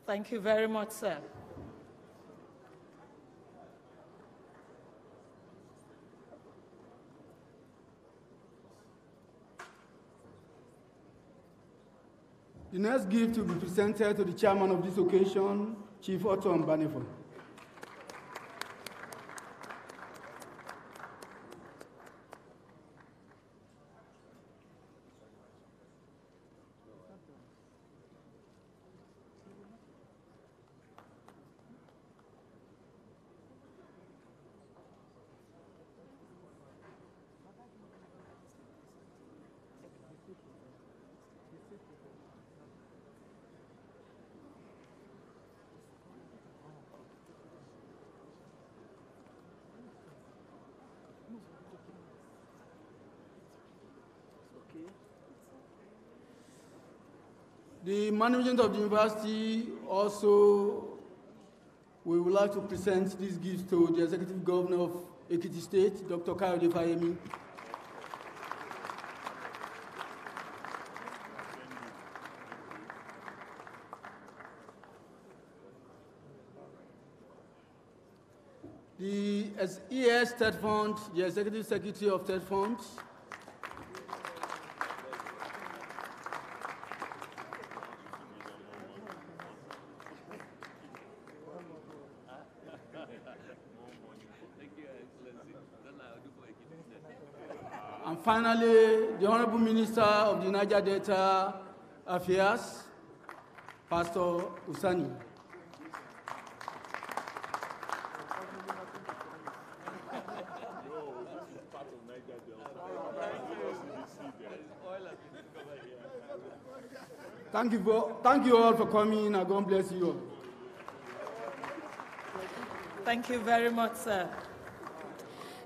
Thank you very much, sir. The next gift will be presented to the chairman of this occasion, Chief Otto Mbanefo. The management of the university also, we would like to present these gifts to the Executive Governor of Ekiti State, Dr. Kayode Fayemi. The ES State Fund, the Executive Secretary of State Fund. And finally, the Honorable Minister of the Niger Delta Affairs, Pastor Usani. Thank you all for coming, and God bless you all. Thank you very much, sir.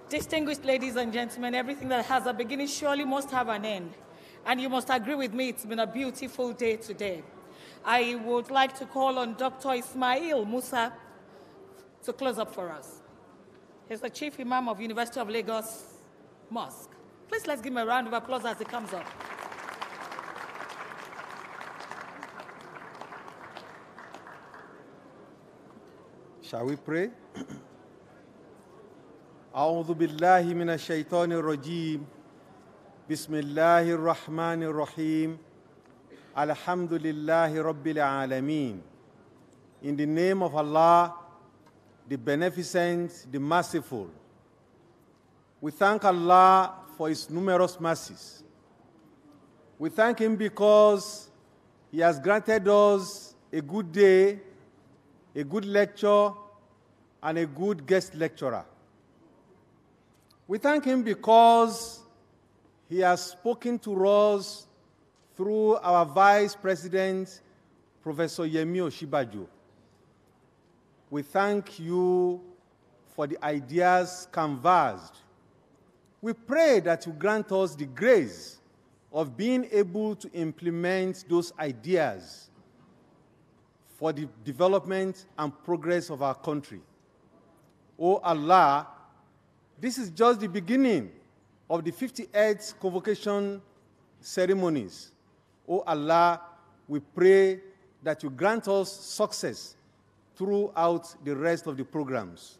Distinguished ladies and gentlemen, everything that has a beginning surely must have an end. And you must agree with me, it's been a beautiful day today. I would like to call on Dr. Ismail Musa to close up for us. He's the Chief Imam of University of Lagos Mosque. Please let's give him a round of applause as he comes up. Shall we pray? أعوذ بالله من الشيطان الرجيم بسم الله الرحمن الرحيم الحمد لله رب العالمين. In the name of Allah, the Beneficent, the Merciful. We thank Allah for His numerous mercies. We thank Him because He has granted us a good day, a good lecture, and a good guest lecturer. We thank Him because He has spoken to us through our Vice President, Professor Yemi Osinbajo. We thank you for the ideas canvassed. We pray that you grant us the grace of being able to implement those ideas for the development and progress of our country. O Allah, this is just the beginning of the 58th convocation ceremonies. O Allah, we pray that you grant us success throughout the rest of the programs.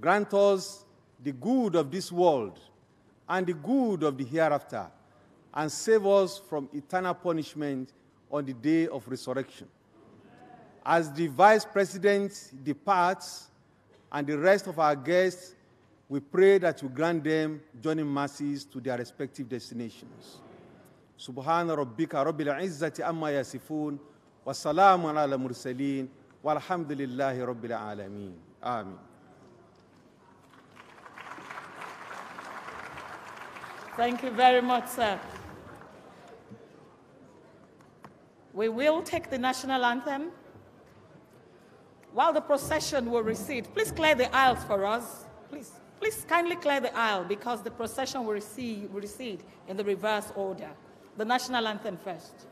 Grant us the good of this world and the good of the hereafter, and save us from eternal punishment on the day of resurrection. As the Vice President departs and the rest of our guests, we pray that you grant them journey mercies to their respective destinations. Subhana rabbika rabbil izzati amma yasifun, wa salamun ala mursaleen, walhamdulillahi rabbil alameen. Amen. Thank you very much, sir. We will take the national anthem. While the procession will recede, please clear the aisles for us. Please kindly clear the aisle because the procession will recede in the reverse order. The national anthem first.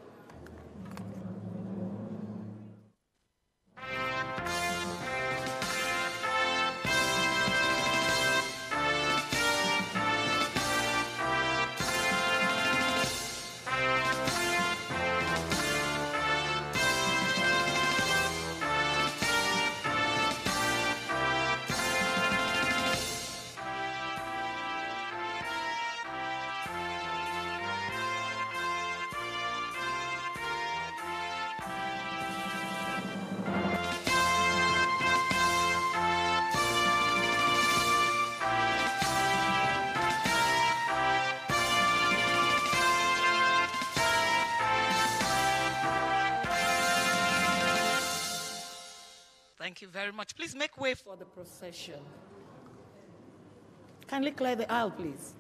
Thank you very much. Please make way for the procession. Kindly clear the aisle, please.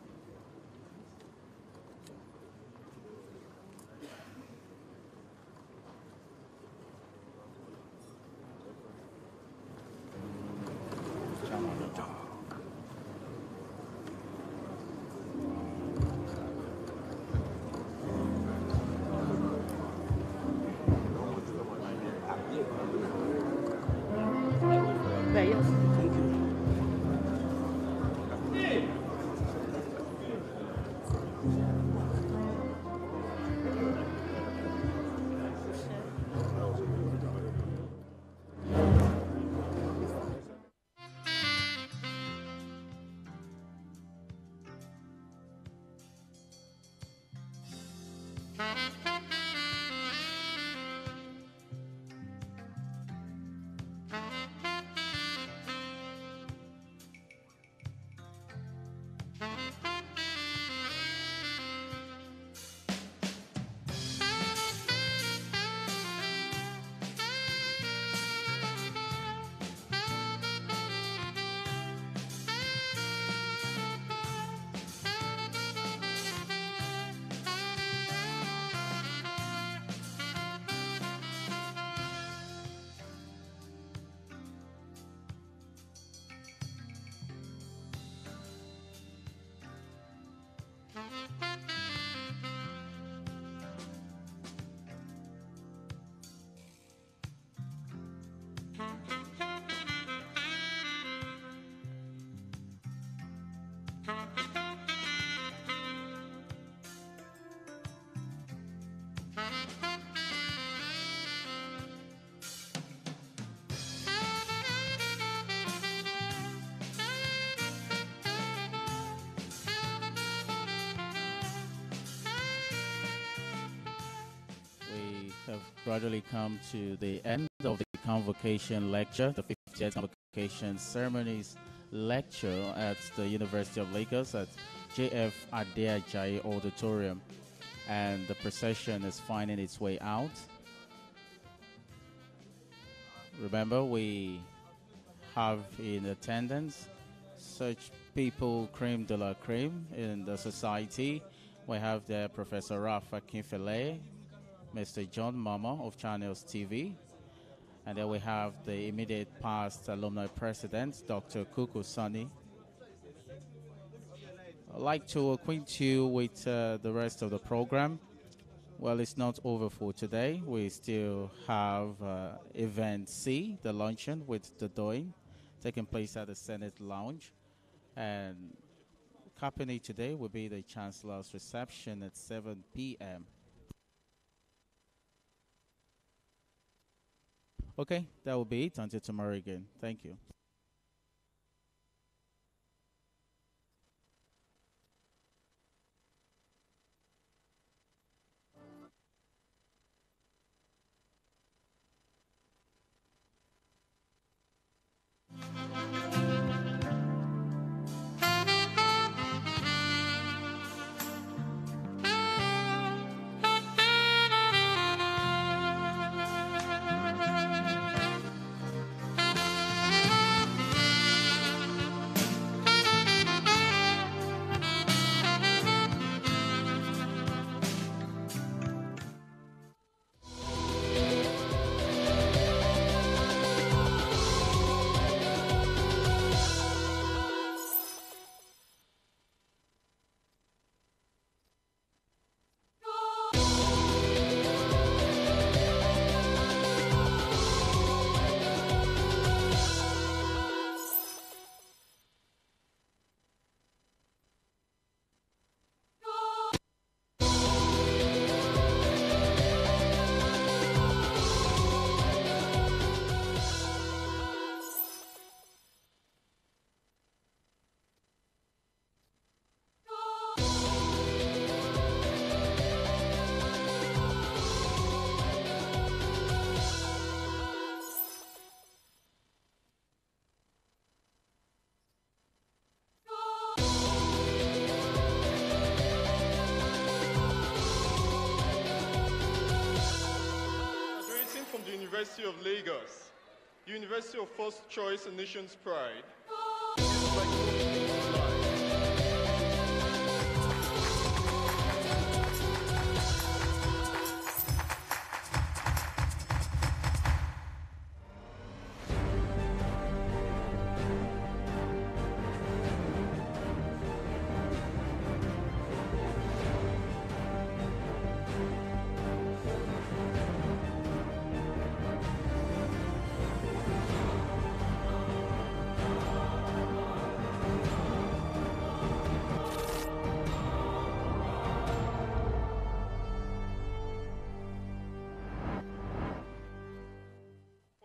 gradually come to the end of the Convocation Lecture, the 50th Convocation Ceremonies Lecture at the University of Lagos at JF Adeajayi Auditorium. And the procession is finding its way out. Remember, we have in attendance such people, cream de la cream in the society. We have there Professor Rafa Kinfele, Mr. John Mama of Channels TV, and then we have the immediate past alumni president, Dr. Kuku Sani. I'd like to acquaint you with the rest of the program. Well, it's not over for today. We still have event C, the luncheon with the Doing, taking place at the Senate Lounge. And capping it today will be the Chancellor's reception at 7 p.m. Okay, that will be it until tomorrow again. Thank you. University of Lagos, University of First Choice and Nation's Pride.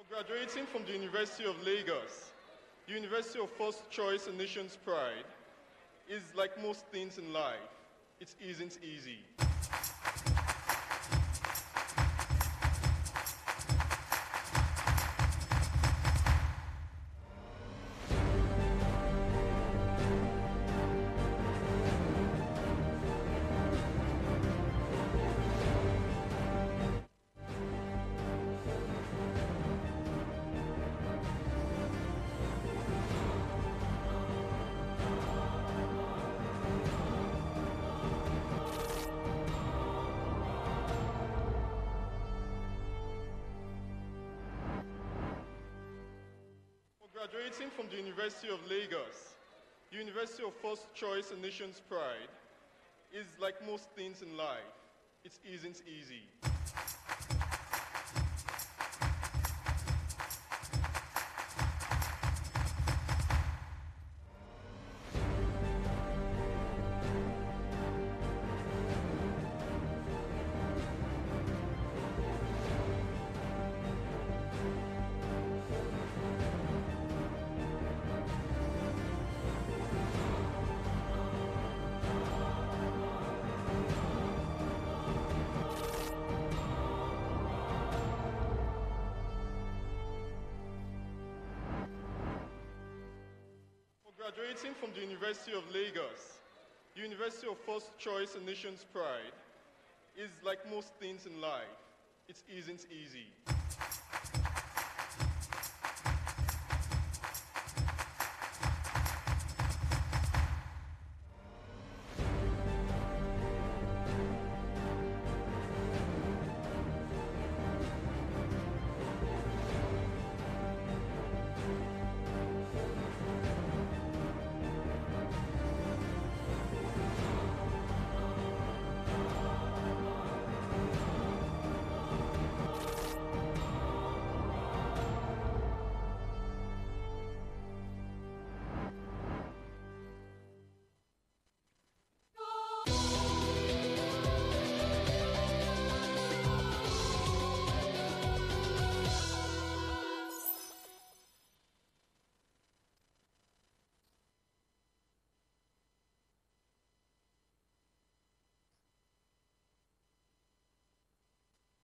Graduating from the University of Lagos, University of First Choice and Nation's Pride, is like most things in life, it isn't easy. Graduating from the University of Lagos, University of First Choice and Nation's Pride, is like most things in life, it isn't easy. Graduating from the University of Lagos, University of First Choice and Nation's Pride, is like most things in life. It isn't easy.